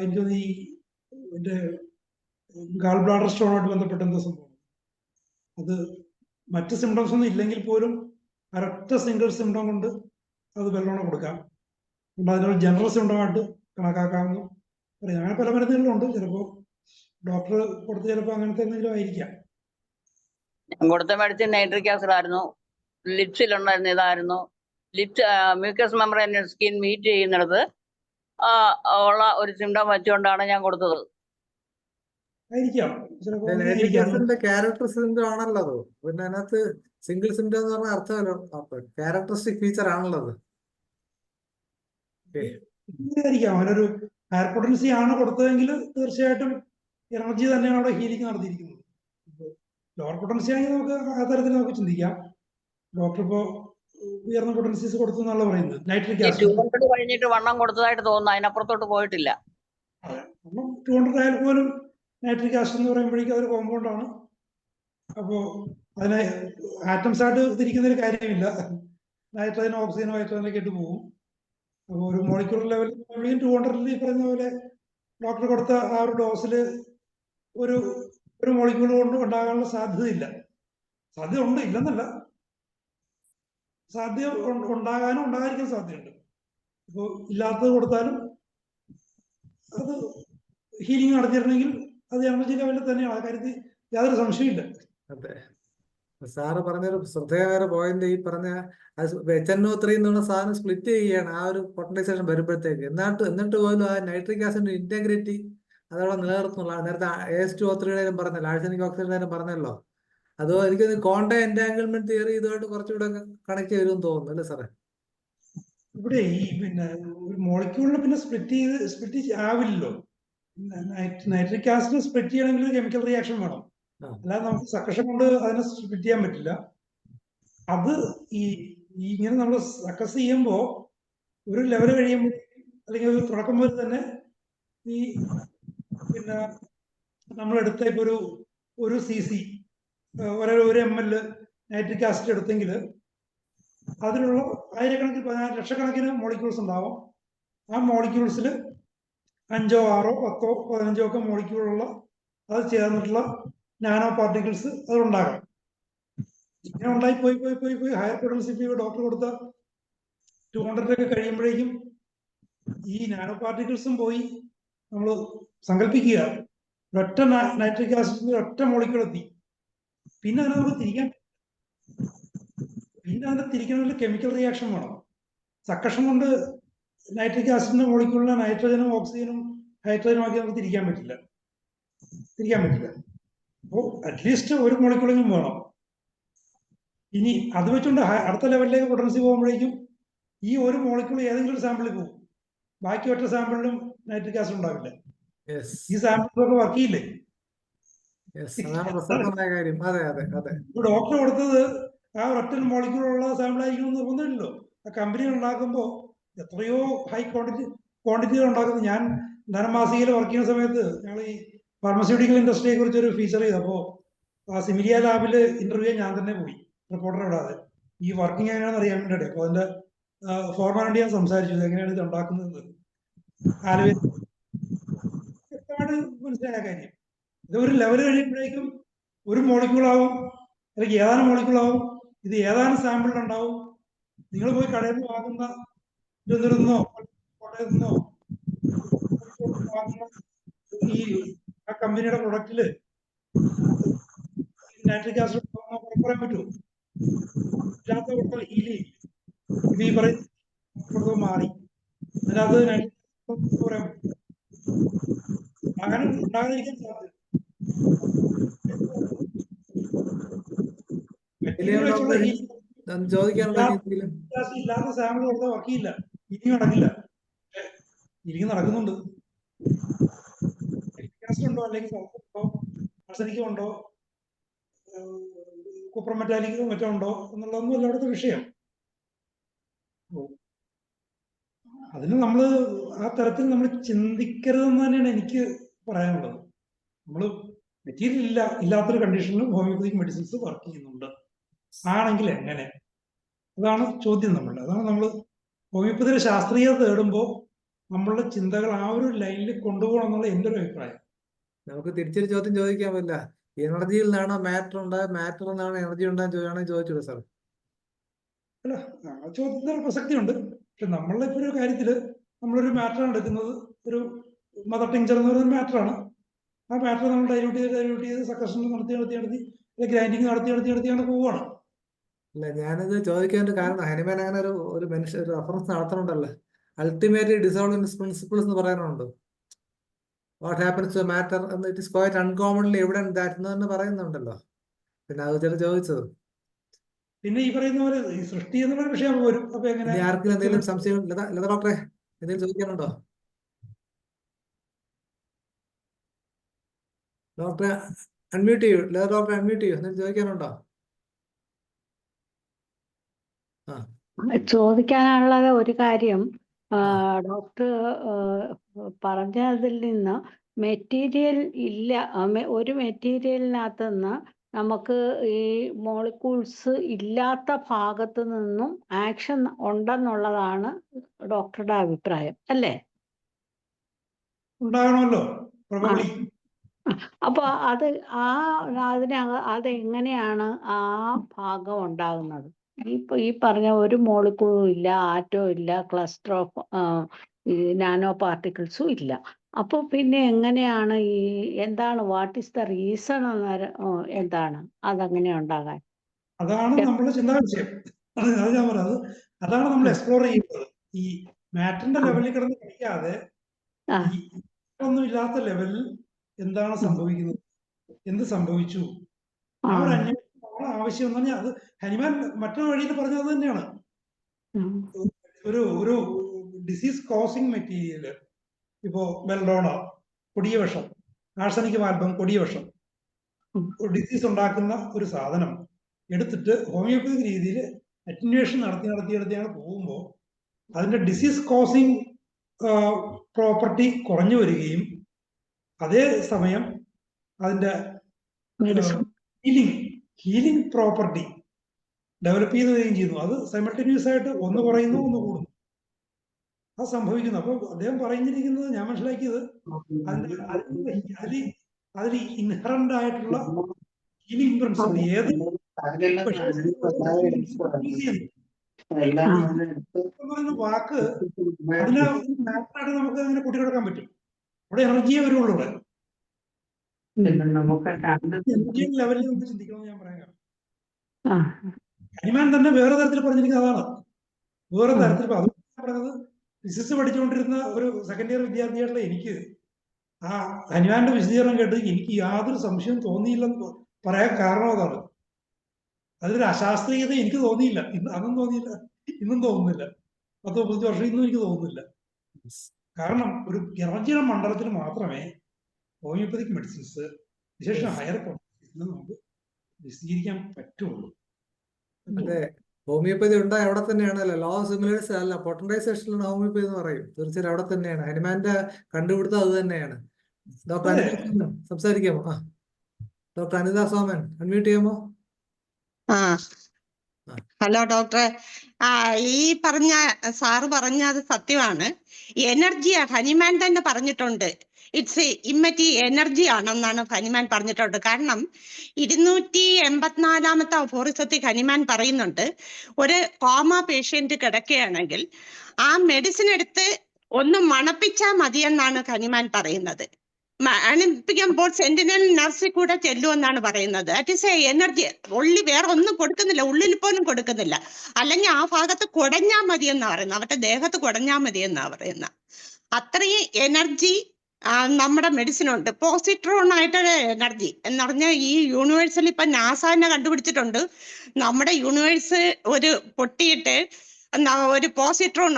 എനിക്കൊന്ന് ഈ എൻ്റെ ഗാൾ ബ്ലാഡർ സ്റ്റോണുമായിട്ട് ബന്ധപ്പെട്ട എന്താ സംഭവം, അത് മറ്റ് സിംറ്റംസ് ഒന്നും ഇല്ലെങ്കിൽ പോലും ഒരൊറ്റ സിംഗിൾ സിംറ്റം കൊണ്ട് അത് ബെൽഡോണ കൊടുക്കാം. അതിനൊരു ജനറൽ സിംറ്റമായിട്ട് കണക്കാക്കാമെന്ന് പറയാം. അങ്ങനെ പല മരുന്നുകളിലുണ്ട്. ചിലപ്പോൾ ഡോക്ടർ കൊടുത്ത് ചിലപ്പോൾ അങ്ങനത്തെ എന്തെങ്കിലും ആയിരിക്കാം. ഞാൻ കൊടുത്ത മെഡിസിൻ നൈട്രിക് ആസിഡ് ആയിരുന്നു, ലിപ്സിലുണ്ടായിരുന്ന ഇതായിരുന്നു. Lips mucus membrane skin meet ചെയ്യുന്നിടത്ത് ഉള്ള ഒരു സിംറ്റം വെച്ചുകൊണ്ടാണ് ഞാൻ കൊടുത്തത്. നൈട്രിക് ആസിഡിന്റെ ക്യാരക്ടർ സിംറ്റം ആണല്ലോ അത്. പിന്നെ അതിനകത്ത് സിംഗിൾ സിംറ്റം എന്ന് പറഞ്ഞ അർത്ഥമല്ലോ, ക്യാരക്ടറിസ്റ്റിക് ഫീച്ചർ ആണല്ലോ അത്. അവനൊരു ഹയർ പൊട്ടൻസി ആണ് കൊടുത്തതെങ്കിൽ തീർച്ചയായിട്ടും എനർജി തന്നെയാണ് അവിടെ ഹീലിംഗ് നടത്തിയിരിക്കുന്നത്. ലോവർ പൊട്ടൻസി ആണെങ്കിൽ നമുക്ക് ആ തരത്തിൽ നമുക്ക് ചിന്തിക്കാം. ഡോക്ടർ ഇപ്പോ ഉയർന്ന പൊട്ടൻസീസ് കൊടുത്തു എന്നുള്ള പറയുന്നത്. നൈട്രിക് ആസിഡ് 200 കഴിഞ്ഞിട്ട് വണ്ണം കൊടുത്തതായിട്ട് തോന്നുന്നു, അതിനപ്പുറത്തോട്ട് പോയിട്ടില്ല. 200 ആയാൽ പോലും നൈട്രിക് ആസിഡ് എന്ന് പറയുമ്പോഴേക്കും അതൊരു കോമ്പൗണ്ട് ആണ്. അപ്പോ അതിനെ ആറ്റംസ് ആയിട്ട് തിരിക്കുന്ന ഒരു കാര്യമില്ല. നൈട്രജനോ ഓക്സിജനോ ഹൈഡ്രജനൊക്കെ ഇട്ട് പോകും. അപ്പോൾ ഒരു മോളിക്യൂളർ ലെവലിൽ 200 ഈ പറയുന്ന പോലെ ഡോക്ടർ കൊടുത്ത ആ ഒരു ഡോസിൽ ഒരു മോളിക്യൂൾ കൊണ്ട് ഉണ്ടാകാനുള്ള സാധ്യതയില്ല. സാധ്യത ഉണ്ട്, ഇല്ലെന്നല്ല, സാധ്യത ഉണ്ടാകാനും ഉണ്ടാകാതിരിക്കാൻ സാധ്യതയുണ്ട്. ഇപ്പോൾ ഇല്ലാത്തത് കൊടുത്താലും അത് ഹീലിംഗ് നടത്തിയിരുന്നെങ്കിൽ അത് എനർജി ലെവലിൽ തന്നെയാണ്. ആ കാര്യത്തിൽ യാതൊരു സംശയമില്ല. അതെ, സാറ് പറഞ്ഞൊരു ശ്രദ്ധേയമായ പോയിന്റ് ഈ പറഞ്ഞ HNO3 എന്നുള്ള സാധനം സ്പ്ലിറ്റ് ചെയ്യുകയാണ് ആ ഒരു പൊട്ടൻസൈസേഷൻ വരുമ്പോഴത്തേക്ക്. എന്നിട്ട് പോലും ആ നൈട്രിക് ആസിഡിന്റെ ഇന്റഗ്രിറ്റി അതവിടെ നിലനിർത്തുന്നുള്ള. നേരത്തെ AS2O3 പറഞ്ഞല്ലോ, ആഴ്സനിക് ഓക്സൈഡിന്റെ പറഞ്ഞല്ലോ. അതോ എനിക്ക് ക്വാണ്ടം എൻറ്റാങ്കിൾമെന്റ് തിയറി ഇതുമായിട്ട് കുറച്ചുകൂടെ കണക്ട് വരുമെന്ന് തോന്നുന്നു അല്ലേ സാറേ? ഇവിടെ ഈ പിന്നെ ഒരു മോളിക്യൂളിനെ പിന്നെ സ്പ്ലിറ്റ് ആവില്ലല്ലോ. നൈട്രിക് ആസിഡ് സ്പ്ലിറ്റ് ചെയ്യണമെങ്കിൽ ഒരു കെമിക്കൽ റിയാക്ഷൻ വേണം. അല്ലാതെ നമുക്ക് സക്കഷൻ കൊണ്ട് അതിനെ സ്പ്ലിറ്റ് ചെയ്യാൻ പറ്റില്ല. അത് ഇങ്ങനെ നമ്മൾ സക്കസ് ചെയ്യുമ്പോൾ ഒരു ലെവൽ കഴിയുമ്പോൾ അല്ലെങ്കിൽ ഒരു തുടക്കം മുതൽ തന്നെ ഈ പിന്നെ നമ്മളെടുത്ത ഇപ്പൊ ഒരു CC ഒരു ml നൈട്രിക് ആസിഡ് എടുത്തെങ്കിൽ അതിലുള്ള ആയിരക്കണക്കിന് ലക്ഷക്കണക്കിന് മോളിക്യൂൾസ് ഉണ്ടാവും. ആ മോളിക്യൂൾസിൽ 5, 6, 10, 15 ഒക്കെ മോളിക്യൂളുള്ള അത് ചേർന്നിട്ടുള്ള നാനോ പാർട്ടിക്കിൾസ് അതുണ്ടാകാം. ഇങ്ങനെ ഉണ്ടായി പോയി ഹയർ പൊട്ടൻസി ഡോക്ടർ കൊടുത്ത 200 ഒക്കെ കഴിയുമ്പോഴേക്കും ഈ നാനോ പാർട്ടിക്കിൾസും പോയി. നമ്മൾ സങ്കല്പിക്കുക, ഒറ്റ നൈട്രിക് ആസിഡിന്റെ ഒറ്റ മോളിക്യൂൾ എത്തി. പിന്നെ അതിനെ നമുക്ക് തിരിക്കണമെങ്കിൽ കെമിക്കൽ റിയാക്ഷൻ വേണം. സക്കഷൻ കൊണ്ട് നൈട്രിക് ആസിഡിന്റെ മോളിക്യൂളിനെ നൈട്രജനും ഓക്സിജനും ഹൈഡ്രജനും ആക്കി നമുക്ക് തിരിക്കാൻ പറ്റില്ല. അപ്പോൾ അറ്റ്ലീസ്റ്റ് ഒരു മോളിക്യൂളെങ്കിലും വേണം. ഇനി അത് വെച്ചുകൊണ്ട് അടുത്ത ലെവലിലേക്ക് പൊട്ടൻസി പോകുമ്പോഴേക്കും ഈ ഒരു മോളിക്യൂൾ ഏതെങ്കിലും ഒരു സാമ്പിളിൽ പോകും. ബാക്കി ഒറ്റ സാമ്പിളിലും നൈട്രിക് ആസിഡ് ഉണ്ടാവില്ല. ഈ സാമ്പിളൊക്കെ വർക്ക് ചെയ്യില്ലേ? ഡോക്ടർ കൊടുത്തത് ആ ഒറ്റ മോളിക്യൂളുള്ള സാമ്പിൾ ആയിരിക്കും നിർബന്ധമില്ലല്ലോ. ആ കമ്പനി ഉണ്ടാക്കുമ്പോൾ എത്രയോ ഹൈ ക്വാണ്ടിറ്റികൾ ഉണ്ടാക്കുന്നത്. ഞാൻ ധനമാസികയിൽ വർക്ക് ചെയ്യുന്ന സമയത്ത് ഞങ്ങൾ ഈ ഫാർമസ്യൂട്ടിക്കൽ ഇൻഡസ്ട്രിയെ കുറിച്ച് ഒരു ഫീച്ചർ ചെയ്തപ്പോൾ ആ സിമിലിയ ലാബിൽ ഇന്റർവ്യൂ ഞാൻ തന്നെ പോയി, റിപ്പോർട്ടർ ഇടാതെ. ഈ വർക്കിംഗ് എങ്ങനെയാണെന്ന് അറിയാൻ വേണ്ടിയിട്ട്. അപ്പോൾ അതിന്റെ ഫോർമാലിറ്റി ഞാൻ സംസാരിച്ചു, എങ്ങനെയാണ് ഇത് ഉണ്ടാക്കുന്നത് വ്യക്തമായിട്ട് മനസ്സിലായ കാര്യം. ഇത് ഒരു ലെവൽ കഴിയുമ്പോഴേക്കും ഒരു മോളിക്യൂളാവും, അല്ലെങ്കിൽ ഏതാനും മോളിക്യൂളാവും. ഇത് ഏതാനും സാമ്പിളിലുണ്ടാവും. നിങ്ങൾ പോയി കടയിൽ നിന്ന് വാങ്ങുന്ന തിരുവനന്തപുരത്തുനിന്നോ കോട്ടയത്തുനിന്നോ വാങ്ങുന്ന ഈ ആ കമ്പനിയുടെ പ്രൊഡക്റ്റില് നൈട്രിക് ആസിഡ് പറയാൻ പറ്റുമോ? ഇല്ലാത്ത കൊടുത്ത ഹീലി ഇത് ഈ പറയുന്ന മാറി അതിനകത്ത് പറയാൻ പറ്റും. അങ്ങനെ ഉണ്ടാകാതിരിക്കാൻ സാധ്യത. ഇല്ലാത്ത സാമ്പിൾ കൊടുത്താൽ വർക്കിയില്ല, ഇനിയും നടക്കില്ല. ഇനിയും നടക്കുന്നുണ്ട്. ഉണ്ടോ അല്ലെങ്കിൽ ആർസനിക്കം ഉണ്ടോ, കുപ്രം മെറ്റാലിക്കോ മറ്റോ ഉണ്ടോ എന്നുള്ളതൊന്നും അല്ല അവിടുത്തെ വിഷയം. അതിന് നമ്മൾ ആ തരത്തിൽ നമ്മൾ ചിന്തിക്കരുതെന്ന് തന്നെയാണ് എനിക്ക് പറയാനുള്ളത്. നമ്മൾ മെറ്റീരിയൽ ഇല്ലാത്തൊരു കണ്ടീഷനിലും ഹോമിയോപ്പതിക് മെഡിസിൻസ് വർക്ക് ചെയ്യുന്നുണ്ട്. ആണെങ്കിൽ എങ്ങനെ? അതാണ് ചോദ്യം. അതാണ് നമ്മൾ ഹോമിയോപ്പതിയുടെ ശാസ്ത്രീയത തേടുമ്പോൾ നമ്മളുടെ ചിന്തകൾ ആ ഒരു ലൈനിൽ കൊണ്ടുപോകണം എന്നുള്ള എൻ്റെ ഒരു അഭിപ്രായം. നമുക്ക് തിരിച്ചൊരു ചോദ്യം ചോദിക്കാൻ പറ്റില്ല. എനർജിയിൽ നിന്നാണോ മാറ്റർ ഉണ്ടായത്, മാറ്റർ നിന്നാണോ എനർജി ഉണ്ടാകുന്ന ചോദിച്ചോളൂ സാർ. അല്ല, ആ ചോദ്യത്തിന് പ്രസക്തിയുണ്ട്. പക്ഷെ നമ്മളുടെ ഇപ്പോൾ ഒരു കാര്യത്തില് നമ്മളൊരു മാറ്ററാണ് എടുക്കുന്നത്. ഒരു മദർ ടിങ്ചർ എന്ന് പറയുന്ന മാറ്ററാണ്. ആ മാറ്റർ നമ്മൾ ഡൈല്യൂട്ട് ചെയ്ത് സക്കഷൻ നടത്തി ഗ്രൈൻഡിങ് നടത്തിയാണ് പോവുകയാണ്. അല്ല, ഞാനിത് ചോദിക്കാൻ കാരണം ഹനുമാൻ അങ്ങനെ ഒരു മനുഷ്യ reference നടത്തണുണ്ടല്ലോ. ultimately dissolve in its principles എന്ന് പറയാനുണ്ട്. What happens to the matter, and it is quite uncommonly evident that എന്ന് തന്നെ പറയുന്നുണ്ടല്ലോ. പിന്നെ അത് ചില ചോദിച്ചത്. പിന്നെ ഈ പറയുന്ന പോലെ ഈ സൃഷ്ടി എന്നുള്ള വിഷയം വരും. അപ്പൊ എങ്ങനെ ഇനി ആർക്കെങ്കിലും എന്തെങ്കിലും സംശയം, ലത ഡോക്ടറെ എന്തെങ്കിലും ചോദിക്കാനുണ്ടോ? ഡോക്ടറെ അൺമ്യൂട്ട് ചെയ്യൂ. ലത ഡോക്ടറെ അൺമ്യൂട്ട് ചെയ്യൂ. എന്തെങ്കിലും ചോദിക്കാനുണ്ടോ? ചോദിക്കാനുള്ളത് ഒരു കാര്യം, ഡോക്ടർ പറഞ്ഞതിൽ നിന്ന് മെറ്റീരിയൽ ഇല്ല, ഒരു മെറ്റീരിയലിനകത്ത് നിന്ന് നമുക്ക് ഈ മോളിക്യൂൾസ് ഇല്ലാത്ത ഭാഗത്ത് നിന്നും ആക്ഷൻ ഉണ്ടെന്നുള്ളതാണ് ഡോക്ടറുടെ അഭിപ്രായം, അല്ലേ? ഉണ്ടാകണമല്ലോ. അപ്പൊ അതെങ്ങനെയാണ് ആ ഭാഗം ഉണ്ടാകുന്നത്? ഈ പറഞ്ഞ ഒരു മോളിക്യൂളും ഇല്ല, ആറ്റവും ഇല്ല, ക്ലസ്റ്റർ ഓഫ് നാനോ പാർട്ടിക്കിൾസും ഇല്ല. അപ്പൊ പിന്നെ എങ്ങനെയാണ് എന്താണ്, വാട്ട് ഈസ് ദ റീസൺ എന്താണ് അതങ്ങനെ ഉണ്ടാകാൻ? അതാണ് നമ്മുടെ ചിന്താ വിഷയം. അത് ഞാൻ പറഞ്ഞത് അതാണ് നമ്മൾ എക്സ്പ്ലോർ ചെയ്യുന്നത്. ഈ മാറ്ററിന്റെ ലെവലിൽ കിടന്ന് പഠിക്കാതെ ഈ ഒന്നും ഇല്ലാത്ത ലെവലിൽ എന്താണ് സംഭവിക്കുന്നത്, എന്ത് സംഭവിച്ചു, ആ ഒരു അന്വേഷണം ആവശ്യം എന്ന് പറഞ്ഞാൽ അത് ഹനുമാൻ മറ്റൊരു വഴിയിൽ പറഞ്ഞത് തന്നെയാണ്. ഒരു ഡിസീസ് കോസിങ് മെറ്റീരിയൽ, ഇപ്പോ ബെൽഡോണ കൊടിയ വിഷം, ആഴ്സനിക് ആൽബം കൊടിയ വിഷം, ഡിസീസ് ഉണ്ടാക്കുന്ന ഒരു സാധനം എടുത്തിട്ട് ഹോമിയോപ്പതിക് രീതിയിൽ അറ്റന്വേഷൻ നടത്തിയാണ് പോകുമ്പോൾ അതിന്റെ ഡിസീസ് കോസിങ് പ്രോപ്പർട്ടി കുറഞ്ഞു വരികയും അതേ സമയം അതിന്റെ ഹീലിംഗ് പ്രോപ്പർട്ടി ഡെവലപ്പ് ചെയ്ത് വരികയും ചെയ്യുന്നു. അത് സൈമൾട്ടേനിയസ് ആയിട്ട് ഒന്ന് കുറയുന്നു, ഒന്ന് കൂടുന്നു, അത് സംഭവിക്കുന്നു. അപ്പൊ അദ്ദേഹം പറഞ്ഞിരിക്കുന്നത് ഞാൻ മനസ്സിലാക്കിയത് അതിൽ ഇൻഹറന്റ് ആയിട്ടുള്ള ഹീലിംഗ് പ്രിൻസിപ്പിൾ ഏത് വാക്ക് അതിനെ മാറ്റായിട്ട് നമുക്ക് അങ്ങനെ കൂട്ടിക്കിടക്കാൻ പറ്റും. അവിടെ എനർജിയെ വരുള്ളൂ. ഇവിടെ എനർജി ലെവലിൽ നമുക്ക് ചിന്തിക്കണമെന്ന് ഞാൻ പറയാം. ഹനുമാൻ തന്നെ വേറെ തരത്തിൽ പറഞ്ഞിരിക്കുന്നത് അതാണ്. വേറെ തരത്തിൽ പറയുന്നത് ഫിസിക്സ് പഠിച്ചുകൊണ്ടിരുന്ന ഒരു സെക്കൻഡ് ഇയർ വിദ്യാർത്ഥിയായിട്ടുള്ള എനിക്ക് ആ ഹനുമാന്റെ വിശദീകരണം കേട്ട് എനിക്ക് യാതൊരു സംശയവും തോന്നിയില്ലെന്ന് പറയാൻ കാരണം അതാണ്. അതിലൊരു അശാസ്ത്രീയത എനിക്ക് തോന്നിയില്ല. അന്നും തോന്നിയില്ല, ഇന്നും തോന്നുന്നില്ല. 10-15 വർഷം ഇന്നും എനിക്ക് തോന്നുന്നില്ല. കാരണം ഒരു എനർജിയുടെ മണ്ഡലത്തിൽ മാത്രമേ ഹോമിയോപ്പതിക് മെഡിസിൻസ്, വിശേഷം ഹയർ പ്രോട്ടീൻസ് നമുക്ക് വിശദീകരിക്കാൻ പറ്റുള്ളൂ. അതെ, ഹോമിയോപ്പതി ഉണ്ടായ അവിടെ തന്നെയാണല്ലോ. ലോ ഓഫ് സിമിലേഴ്സ് അല്ല, പൊട്ടൻറ്റൈസേഷനിലാണ് ഹോമിയോപ്പതി എന്ന് പറയും. തീർച്ചയായും അവിടെ തന്നെയാണ് ഹനുമാന്റെ കണ്ടുപിടുത്തം, അത് തന്നെയാണ്. ഡോക്ടർ അനിത സോമൻ സംസാരിക്കാമോ? ഡോക്ടർ അനിത സോമൻ അൺമ്യൂട്ട് ചെയ്യാമോ? ഹലോ ഡോക്ടറെ, ഈ സാറ് പറഞ്ഞത് സത്യമാണ്. എനർജിയാ ഹനുമാൻ തന്നെ പറഞ്ഞിട്ടുണ്ട്. ഇറ്റ്സ് ഇമ്മറ്റി എനർജി ആണെന്നാണ് ഹനുമാൻ പറഞ്ഞിട്ടുണ്ട്. കാരണം 284 അഫോറിസത്തിൽ ഹനുമാൻ പറയുന്നുണ്ട്, ഒരു കോമ പേഷ്യന്റ് കിടക്കുകയാണെങ്കിൽ ആ മെഡിസിൻ എടുത്ത് ഒന്ന് മണപ്പിച്ചാൽ മതിയെന്നാണ് ഹനുമാൻ പറയുന്നത്. മണപ്പിക്കുമ്പോൾ സെന്റിനൽ നർസിൽ കൂടെ ചെല്ലുമെന്നാണ് പറയുന്നത്. That is A energy. വേറെ ഒന്നും കൊടുക്കുന്നില്ല, ഉള്ളിൽ പോലും കൊടുക്കുന്നില്ല. അല്ലെങ്കിൽ ആ ഭാഗത്ത് കുടഞ്ഞാൽ മതി എന്നാ പറയുന്നത്, അവരുടെ ദേഹത്ത് കുടഞ്ഞാൽ മതി എന്നാ പറയുന്നത്. അത്രയും എനർജി നമ്മുടെ മെഡിസിനുണ്ട്. പോസിട്രോൺ ആയിട്ടൊരു എനർജി എന്ന് പറഞ്ഞാൽ ഈ യൂണിവേഴ്സിൽ ഇപ്പൊ നാസ തന്നെ കണ്ടുപിടിച്ചിട്ടുണ്ട്. നമ്മുടെ യൂണിവേഴ്സ് ഒരു പൊട്ടിയിട്ട് ഒരു പോസിട്രോൺ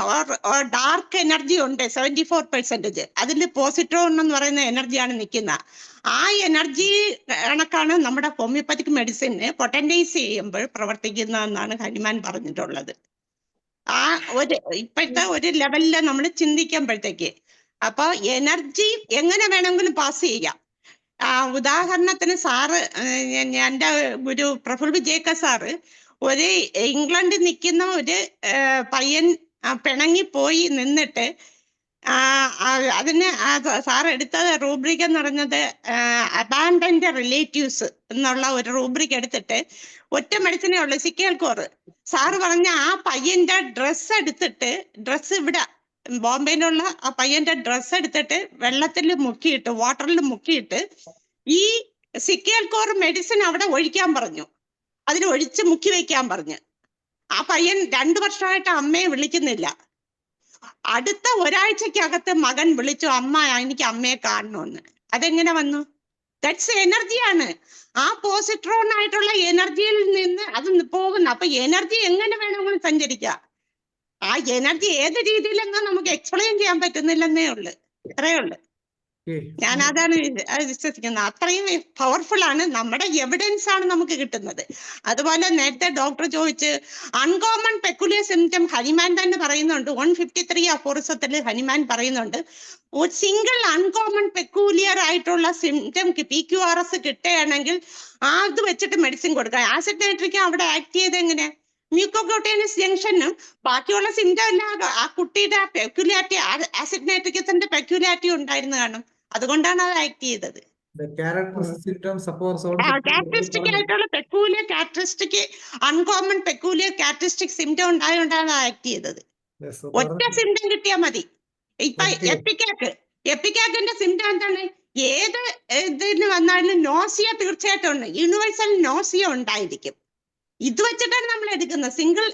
ഡാർക്ക് എനർജി ഉണ്ട് 74%. അതിൽ പോസിട്രോൺ എന്ന് പറയുന്ന എനർജിയാണ് നിൽക്കുന്നത്. ആ എനർജി കണക്കാണ് നമ്മുടെ ഹോമിയോപ്പതിക് മെഡിസിന് പൊട്ടൻറ്റൈസ് ചെയ്യുമ്പോൾ പ്രവർത്തിക്കുന്നതെന്നാണ് ഹനുമാൻ പറഞ്ഞിട്ടുള്ളത്. ആ ഇപ്പോഴത്തെ ഒരു ലെവലില് നമ്മൾ ചിന്തിക്കുമ്പോഴത്തേക്ക് അപ്പൊ എനർജി എങ്ങനെ വേണമെങ്കിലും പാസ് ചെയ്യാം. ഉദാഹരണത്തിന് സാറ്, എൻ്റെ ഗുരു പ്രഫുൽ വിജയക്ക സാറ്, ഒരു ഇംഗ്ലണ്ടിൽ നിൽക്കുന്ന ഒരു പയ്യൻ പിണങ്ങിപ്പോയി നിന്നിട്ട് അതിന് സാർ എടുത്ത റൂബ്രിക് എന്ന് പറഞ്ഞത് അബാൻഡന്റ് റിലേറ്റീവ്സ് എന്നുള്ള ഒരു റൂബ്രിക് എടുത്തിട്ട് ഒറ്റ മെഡിസിനേ ഉള്ളൂ, സിക്കേൽക്കോർ. സാറ് പറഞ്ഞ ആ പയ്യന്റെ ഡ്രസ്സ് എടുത്തിട്ട്, ഡ്രസ്സ് ഇവിടെ ബോംബെയിലുള്ള ആ പയ്യന്റെ ഡ്രസ്സ് എടുത്തിട്ട് വെള്ളത്തിൽ മുക്കിയിട്ട്, വാട്ടറിൽ മുക്കിയിട്ട് ഈ സിക്കേൽക്കോർ മെഡിസിൻ അവിടെ ഒഴിക്കാൻ പറഞ്ഞു. അതിൽ ഒഴിച്ച് മുക്കി വെക്കാൻ പറഞ്ഞു. ആ പയ്യൻ 2 വർഷമായിട്ട് അമ്മയെ വിളിക്കുന്നില്ല. അടുത്ത ഒരാഴ്ചക്കകത്ത് മകൻ വിളിച്ചു, അമ്മ എനിക്ക് അമ്മയെ കാണണമെന്ന്. അതെങ്ങനെ വന്നു? ദാറ്റ്സ് എനർജിയാണ്. ആ പോസിട്രോൺ ആയിട്ടുള്ള എനർജിയിൽ നിന്ന് അത് പോകുന്നു. അപ്പൊ എനർജി എങ്ങനെ വേണമെങ്കിലും സഞ്ചരിക്കാം. ആ എനർജി ഏത് രീതിയിലെന്നോ നമുക്ക് എക്സ്പ്ലെയിൻ ചെയ്യാൻ പറ്റുന്നില്ലെന്നേ ഉള്ളു. അത്രയേ ഉള്ളു. ഞാൻ അതാണ് വിശ്വസിക്കുന്നത്. അത്രയും പവർഫുൾ ആണ്. നമ്മുടെ എവിഡൻസ് ആണ് നമുക്ക് കിട്ടുന്നത്. അതുപോലെ നേരത്തെ ഡോക്ടർ ചോദിച്ച് അൺകോമൺ പെക്കുലിയർ സിംറ്റം ഹനുമാൻ തന്നെ പറയുന്നുണ്ട്. 153 അഫോറിസത്തിൽ ഹനുമാൻ പറയുന്നുണ്ട്, ഒരു സിംഗിൾ അൺകോമൺ പെക്കൂലിയർ ആയിട്ടുള്ള സിംറ്റം PQRS കിട്ടുകയാണെങ്കിൽ അത് വെച്ചിട്ട് മെഡിസിൻ കൊടുക്കുക. ആസിഡ് നൈട്രിക് അവിടെ ആക്ട് ചെയ്ത് എങ്ങനെ മ്യൂക്കോക്യൂട്ടേനിയസ് ജംഗ്ഷനും ബാക്കിയുള്ള സിംറ്റം എല്ലാം ആ കുട്ടിയുടെ പെക്യുലാരിറ്റി, ആസിഡ് നൈട്രിക്കസിന്റെ പെക്യുലാരിറ്റി ഉണ്ടായിരുന്നു കാണും. അതുകൊണ്ടാണ് അത് ആക്ട് ചെയ്തത്. ക്യാരക്ടറിസ്റ്റിക് ആയിട്ടുള്ള peculiar characteristic uncommon peculiar characteristic symptom ഉണ്ടായതുകൊണ്ടാണ് ആക്ട് ചെയ്തത്. ഒറ്റ സിംറ്റം കിട്ടിയാൽ മതി. ഇപ്പൊ എപ്പിക്കാക്കിന്റെ സിംറ്റം എന്താണ്? ഏത് ഇതിന് വന്നാലും നോസിയ തീർച്ചയായിട്ടും ഉണ്ട്. യൂണിവേഴ്സൽ നോസിയ ഉണ്ടായിരിക്കും. ഇത് വെച്ചിട്ടാണ് നമ്മൾ എടുക്കുന്നത്. സിംഗിൾ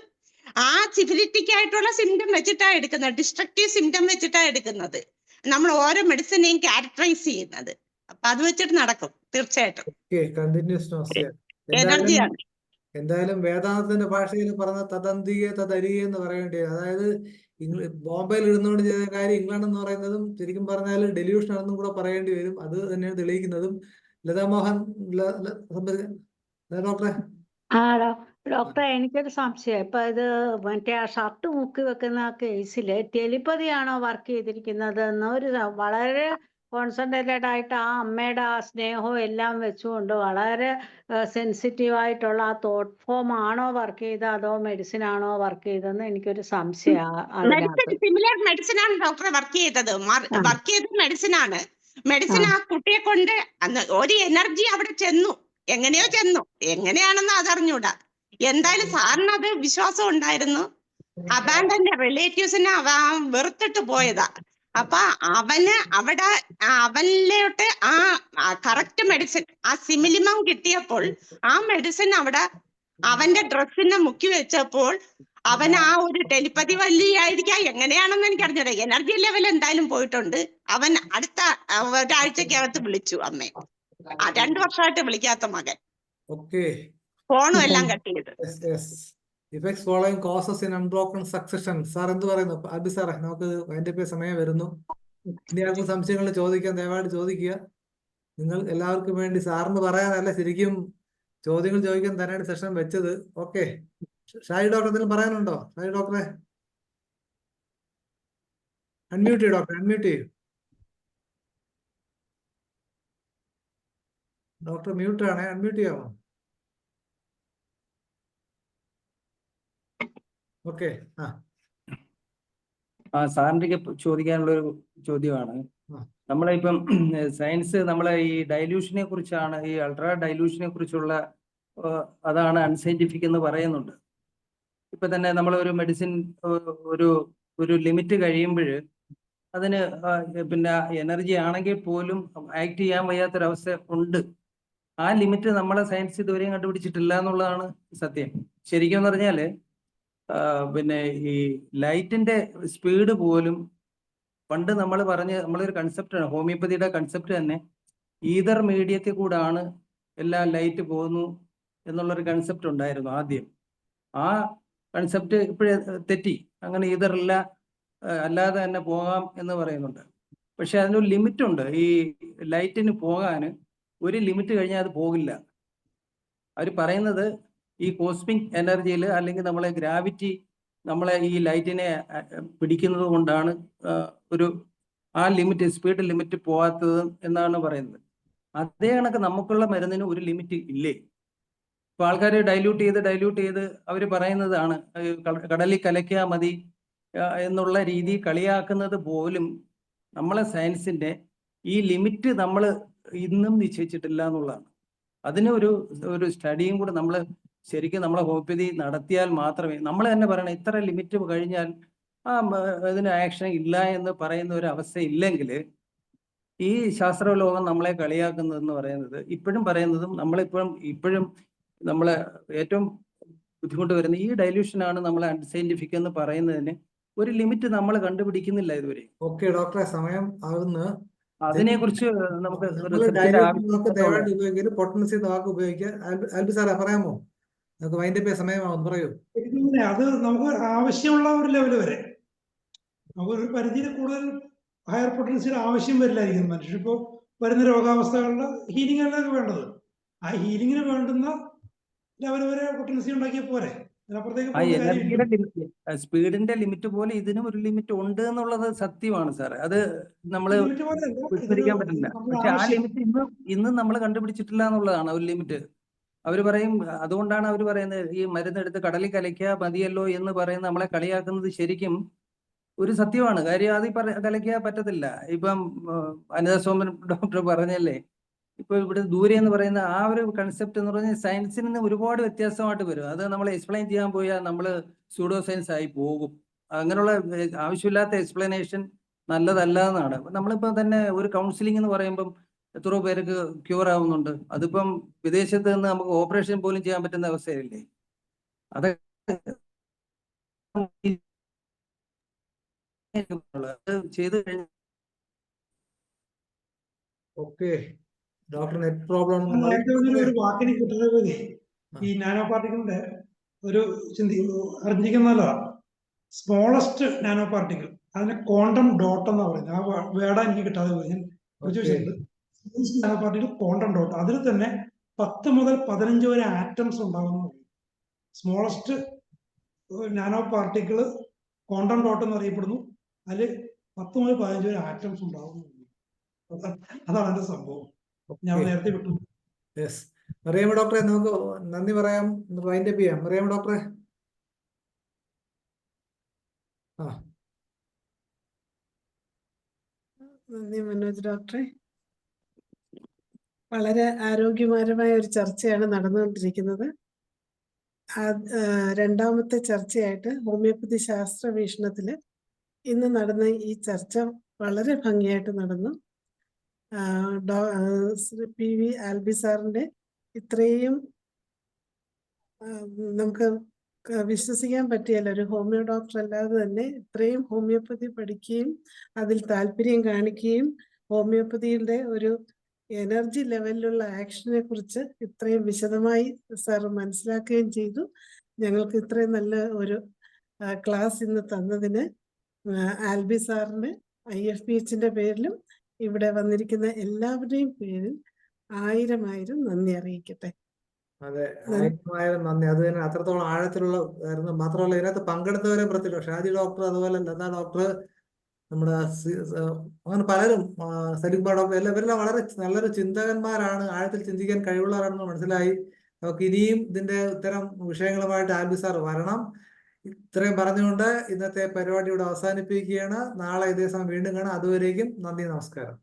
ആ സിഫിലിറ്റിക് ആയിട്ടുള്ള സിംറ്റം വെച്ചിട്ടാണ് എടുക്കുന്നത്. ഡിസ്ട്രക്റ്റീവ് സിംറ്റം വെച്ചിട്ടാണ് എടുക്കുന്നത്. നമ്മൾ ഓരോ മെഡിസിനെയും ക്യാരക്ടറൈസ് ചെയ്യുന്നത്. അപ്പൊ അത് വെച്ചിട്ട് നടക്കും തീർച്ചയായിട്ടും. എനർജിയാണ്. എന്തായാലും വേദാന്തത്തിന്റെ ഭാഷയിൽ പറഞ്ഞ തദന്തിയെ തദരിയെ എന്ന് പറയേണ്ടി, അതായത് ബോംബെയിൽ ഇരുന്നുകൊണ്ട് ചെയ്ത കാര്യം ഇംഗ്ലണ്ട് എന്ന് പറയുന്നതും ശരിക്കും പറഞ്ഞാൽ ഡെല്യൂഷൻ ആണെന്നും കൂടെ പറയേണ്ടി വരും. അത് തന്നെയാണ് തെളിയിക്കുന്നതും. ലതാമോഹൻ ഡോക്ടറെ. ഡോക്ടറെ, എനിക്കൊരു സംശയം. ഇപ്പൊ ഇത് മറ്റേ ആ ഷർട്ട് മുക്കി വെക്കുന്ന കേസില് ടെലിപ്പതിയാണോ വർക്ക് ചെയ്തിരിക്കുന്നത് എന്ന് വളരെ കോൺസെൻട്രേറ്റഡ് ആയിട്ട് ആ അമ്മയുടെ ആ സ്നേഹവും എല്ലാം വെച്ചുകൊണ്ട് വളരെ സെൻസിറ്റീവ് ആയിട്ടുള്ള ആ തോട്ട് ഫോം ആണോ വർക്ക് ചെയ്തത് അതോ മെഡിസിൻ ആണോ വർക്ക് ചെയ്തതെന്ന് എനിക്കൊരു സംശയം അതിനകത്ത്. സിമിലർ മെഡിസിൻ ആണ് ഡോക്ടറെ വർക്ക് ചെയ്തത്. വർക്ക് ചെയ്ത മെഡിസിൻ ആണ്. മെഡിസിൻ ആ കുട്ടിയെ കൊണ്ട് ഒരു എനർജി അവിടെ ചെന്നു. എങ്ങനെയോ ചെന്നു, എങ്ങനെയാണെന്ന് അതറിഞ്ഞൂടാ. എന്തായാലും സാറിന് അത് വിശ്വാസം ഉണ്ടായിരുന്നു. അബാൻഡന്റെ റിലേറ്റീവ്സിനെ വെറുത്തിട്ട് പോയതാ. അപ്പൊ അവന് അവിടെ അവനിലോട്ട് ആ കറക്റ്റ് മെഡിസിൻ, ആ സിമിലിമം കിട്ടിയപ്പോൾ ആ മെഡിസിൻ അവിടെ അവന്റെ ഡ്രസ്സിനെ മുക്കി വെച്ചപ്പോൾ അവൻ ആ ഒരു ടെലിപ്പതി വല്ലിയായിരിക്കാം, എങ്ങനെയാണെന്ന് എനിക്കറിഞ്ഞൂടാ. എനർജി ലെവൽ എന്തായാലും പോയിട്ടുണ്ട്. അവൻ അടുത്ത ഒരാഴ്ചക്കകത്ത് വിളിച്ചു അമ്മയെ. 2 വർഷമായിട്ട് വിളിക്കാത്ത മകൻ. ഫോണും എല്ലാം കട്ട് ചെയ്ത്. Effects following causes in unbroken succession. Sir എന്ത് പറയുന്നു? അബി സാറേ, നമുക്ക് അതിന്റെ സമയം വരുന്നു. ഇനി ആർക്കും സംശയങ്ങൾ ചോദിക്കാൻ ദയവായിട്ട് ചോദിക്കുക. നിങ്ങൾ എല്ലാവർക്കും വേണ്ടി സാറിന് പറയാനല്ല, ശരിക്കും ചോദ്യങ്ങൾ ചോദിക്കാൻ തന്നെയാണ് സെഷൻ വെച്ചത്. ഓക്കെ, ഷായി ഡോക്ടർ എന്തെങ്കിലും പറയാനുണ്ടോ? ഷായി ഡോക്ടറെ അൺമ്യൂട്ട് ചെയ്യൂ. ഡോക്ടർ അൺമ്യൂട്ട് ചെയ്യൂ. ഡോക്ടർ മ്യൂട്ട് ആണേ, അൺമ്യൂട്ട് ചെയ്യാമോ? ഓക്കെ. സാറിന്റെ ചോദിക്കാനുള്ള ഒരു ചോദ്യമാണ്. നമ്മളിപ്പം സയൻസ് നമ്മളെ ഈ ഡൈല്യൂഷനെ കുറിച്ചാണ്, ഈ അൾട്രാ ഡൈല്യൂഷനെ കുറിച്ചുള്ള അതാണ് അൺസയന്റിഫിക് എന്ന് പറയുന്നുണ്ട്. ഇപ്പൊ തന്നെ നമ്മൾ ഒരു മെഡിസിൻ ഒരു ലിമിറ്റ് കഴിയുമ്പോൾ അതിന് പിന്നെ എനർജി ആണെങ്കിൽ പോലും ആക്ട് ചെയ്യാൻ വയ്യാത്തൊരവസ്ഥ ഉണ്ട്. ആ ലിമിറ്റ് നമ്മളെ സയൻസ് ഇതുവരെയും കണ്ടുപിടിച്ചിട്ടില്ല എന്നുള്ളതാണ് സത്യം. ശരിക്കും എന്ന് പറഞ്ഞാല് പിന്നെ ഈ ലൈറ്റിന്റെ സ്പീഡ് പോലും പണ്ട് നമ്മളൊരു കൺസെപ്റ്റാണ്, ഹോമിയോപ്പതിയുടെ കൺസെപ്റ്റ് തന്നെ ഈതർ മീഡിയത്തിൽ കൂടാണ് എല്ലാ ലൈറ്റ് പോകുന്നു എന്നുള്ളൊരു കൺസെപ്റ്റ് ഉണ്ടായിരുന്നു ആദ്യം. ആ കൺസെപ്റ്റ് ഇപ്പോഴേ തെറ്റി. അങ്ങനെ ഈതറില്ല, അല്ലാതെ തന്നെ പോകാം എന്ന് പറയുന്നുണ്ട്. പക്ഷെ അതിനൊരു ലിമിറ്റ് ഉണ്ട്. ഈ ലൈറ്റിന് പോകാൻ ഒരു ലിമിറ്റ് കഴിഞ്ഞാൽ അത് പോകില്ല. അവർ പറയുന്നത് ഈ കോസ്മിക് എനർജിയിൽ അല്ലെങ്കിൽ നമ്മളെ ഗ്രാവിറ്റി നമ്മളെ ഈ ലൈറ്റിനെ പിടിക്കുന്നത് കൊണ്ടാണ് ആ ലിമിറ്റ്, സ്പീഡ് ലിമിറ്റ് പോകാത്തത് എന്നാണ് പറയുന്നത്. അതേ കണക്ക് നമുക്കുള്ള മരുന്നിന് ഒരു ലിമിറ്റ് ഇല്ലേ? ഇപ്പൊ ആൾക്കാർ ഡൈല്യൂട്ട് ചെയ്ത് അവർ പറയുന്നതാണ് കടലിൽ കലക്കിയാൽ മതി എന്നുള്ള രീതി കളിയാക്കുന്നത് പോലും നമ്മളെ സയൻസിന്റെ ഈ ലിമിറ്റ് നമ്മൾ ഇന്നും നിശ്ചയിച്ചിട്ടില്ല എന്നുള്ളതാണ്. അതിന് ഒരു സ്റ്റഡിയും കൂടെ നമ്മൾ ശരിക്കും നമ്മളെ ഹോമിയോപ്പതി നടത്തിയാൽ മാത്രമേ, നമ്മൾ തന്നെ പറയണം ഇത്ര ലിമിറ്റ് കഴിഞ്ഞാൽ ഇതിന് ആക്ഷൻ ഇല്ല എന്ന് പറയുന്ന ഒരു അവസ്ഥ ഇല്ലെങ്കിൽ ഈ ശാസ്ത്രലോകം നമ്മളെ കളിയാക്കുന്നതെന്ന് പറയുന്നത് ഇപ്പോഴും പറയുന്നതും ഇപ്പോഴും നമ്മളെ ഏറ്റവും ബുദ്ധിമുട്ട് വരുന്ന ഈ ഡൈല്യൂഷനാണ് നമ്മളെ അൺസയന്റിഫിക് എന്ന് പറയുന്നതിന് ഒരു ലിമിറ്റ് നമ്മൾ കണ്ടുപിടിക്കുന്നില്ല ഇതുവരെ. ഓക്കെ ഡോക്ടറെ, സമയം ആകുന്നു. അതിനെക്കുറിച്ച് നമുക്ക് ദയവായിട്ട് ഉപയോഗിക്കരുത്, പൊട്ടൻസി വാക്ക് ഉപയോഗിക്കുക. ആൽബി സാറേ പറയാമോ? നമുക്ക് വൈൻഡപ്പ് സമയമാവും, പറയൂ. അത് നമുക്ക് ആവശ്യമുള്ള ഒരു ലെവൽ വരെ, നമുക്ക് ഒരു പരിധിയിൽ കൂടുതൽ ഹയർ പൊട്ടൻഷ്യൽ ആവശ്യം വരില്ലായിരിക്കും. മനുഷ്യരിപ്പോൾ വരുന്ന രോഗാവസ്ഥകളുടെ ഹീലിംഗിലൊക്കെ വേണ്ടത്, ആ ഹീലിംഗിന് വേണ്ടുന്ന ലെവൽ വരെ പൊട്ടൻസി ഉണ്ടാക്കിയാൽ പോരെ, അതിനപ്പുറത്തേക്ക് ആ എനർജിയുടെ ലിമിറ്റ്, സ്പീഡിന്റെ ലിമിറ്റ് പോലെ ഇതിനും ഒരു ലിമിറ്റ് ഉണ്ട് എന്നുള്ളത് സത്യമാണ് സാറേ. അത് നമ്മൾ വിസ്മരിക്കാൻ പറ്റില്ല. പക്ഷെ ആ ലിമിറ്റ് ഇന്നും നമ്മൾ കണ്ടുപിടിച്ചിട്ടില്ല എന്നുള്ളതാണ് ഒരു ലിമിറ്റ്. അവർ പറയും, അതുകൊണ്ടാണ് അവർ പറയുന്നത് ഈ മരുന്നെടുത്ത് കടലിൽ കലയ്ക്കുക മതിയല്ലോ എന്ന് പറയുന്നത് നമ്മളെ കളിയാക്കുന്നത് ശരിക്കും ഒരു സത്യമാണ്. കാര്യം അത് കലയ്ക്കാൻ പറ്റത്തില്ല. ഇപ്പം അനിത സോമൻ ഡോക്ടർ പറഞ്ഞല്ലേ, ഇപ്പൊ ഇവിടെ ദൂരെ എന്ന് പറയുന്ന ആ ഒരു കൺസെപ്റ്റ് എന്ന് പറഞ്ഞാൽ സയൻസിൽ നിന്ന് ഒരുപാട് വ്യത്യാസമായിട്ട് വരും. അത് നമ്മൾ എക്സ്പ്ലെയിൻ ചെയ്യാൻ പോയാൽ നമ്മൾ സ്യൂഡോ സയൻസ് ആയി പോകും. അങ്ങനെയുള്ള ആവശ്യമില്ലാത്ത എക്സ്പ്ലനേഷൻ നല്ലതല്ല എന്നാണ്. നമ്മളിപ്പോൾ തന്നെ ഒരു കൗൺസിലിംഗ് എന്ന് പറയുമ്പം എത്രയോ പേർക്ക് ക്യൂർ ആവുന്നുണ്ട്. അതിപ്പം വിദേശത്ത് നിന്ന് നമുക്ക് ഓപ്പറേഷൻ പോലും ചെയ്യാൻ പറ്റുന്ന അവസ്ഥയില്ലേ? അത് ചെയ്ത് കഴിഞ്ഞാൽ ഓക്കെ ഡോക്ടർ, നെറ്റ് പ്രോബ്ലം ഒരു വാക്കിന് കിട്ടുന്നത് ഈ നാനോ പാർട്ടിക്കിളിന്റെ ഒരു അറിഞ്ഞിരിക്കുന്നല്ലോ. സ്മോളസ്റ്റ് നാനോ പാർട്ടിക്കിൾ, അതിനെ ക്വാണ്ടം ഡോട്ട് എന്നാ പറയുന്നത്. ആ വേർഡാ എനിക്ക് കിട്ടാതെ പോയി, ഞാൻ ചോദിച്ചിട്ടുണ്ട്. നാനോ പാർട്ടിക്കിൾ ക്വാണ്ടം ഡോട്ട്, അതിൽ തന്നെ 10 മുതൽ 15 വരെ ആറ്റംസ് ഉണ്ടാകുന്നു. Smallest nano particle quantum dot എന്ന് അറിയപ്പെടുന്നു. അതിൽ 10 മുതൽ 15 വരെ ആറ്റംസ് ഉണ്ടാകുന്നു. അതാണ് അതിന്റെ സംഭവം. ഞാൻ നേരത്തെ വിട്ടു. മറിയാമ്മ ഡോക്ടറെ, നമുക്ക് നന്ദി പറയാം, വൈൻഡപ്പ് ചെയ്യാം. മറിയാമ്മ ഡോക്ടറെ. നന്ദി മനോജ് ഡോക്ടറെ. വളരെ ആരോഗ്യകരമായ ഒരു ചർച്ചയാണ് നടന്നുകൊണ്ടിരിക്കുന്നത്. രണ്ടാമത്തെ ചർച്ചയായിട്ട് ഹോമിയോപ്പതി ശാസ്ത്ര വീക്ഷണത്തില് ഇന്ന് നടന്ന ഈ ചർച്ച വളരെ ഭംഗിയായിട്ട് നടന്നു. PV ആൽബി സാറിന്റെ ഇത്രയും നമുക്ക് വിശ്വസിക്കാൻ പറ്റിയല്ല, ഒരു ഹോമിയോ ഡോക്ടർ അല്ലാതെ തന്നെ ഇത്രയും ഹോമിയോപ്പതി പഠിക്കുകയും അതിൽ താല്പര്യം കാണിക്കുകയും ഹോമിയോപ്പതിയുടെ ഒരു എനർജി ലെവലിലുള്ള ആക്ഷനെ കുറിച്ച് ഇത്രയും വിശദമായി സാർ മനസ്സിലാക്കുകയും ചെയ്തു. ഞങ്ങൾക്ക് ഇത്രയും നല്ല ഒരു ക്ലാസ് ഇന്ന് തന്നതിന് ആൽബി സാറിന് IFPHന്റെ പേരിലും ഇവിടെ വന്നിരിക്കുന്ന എല്ലാവരുടെയും പേരിൽ 1000 നന്ദി അറിയിക്കട്ടെ. അതെ, 1000 നന്ദി. അത് തന്നെ അത്രത്തോളം ആഴത്തിലുള്ള ആയിരുന്നു. മാത്രമല്ല ഇതിനകത്ത് പങ്കെടുത്തവരെ പ്രത്യേകം ഷാജി ഡോക്ടർ, അതുപോലെ ലത ഡോക്ടർ, നമ്മുടെ അങ്ങനെ പലരും, സലിംബ ഡോക്ടർ, എല്ലാവരെല്ലാം വളരെ നല്ലൊരു ചിന്തകന്മാരാണ്, ആഴത്തിൽ ചിന്തിക്കാൻ കഴിവുള്ളവരാണെന്ന് മനസ്സിലായി. നമുക്ക് ഇനിയും ഇതിന്റെ ഇത്തരം വിഷയങ്ങളുമായിട്ട് ആൽബി സാർ വരണം. ഇത്രയും പറഞ്ഞുകൊണ്ട് ഇന്നത്തെ പരിപാടി ഇവിടെ അവസാനിപ്പിക്കുകയാണ്. നാളെ ഇതേ സമയം വീണ്ടും കാണാം. അതുവരേക്കും നന്ദി, നമസ്കാരം.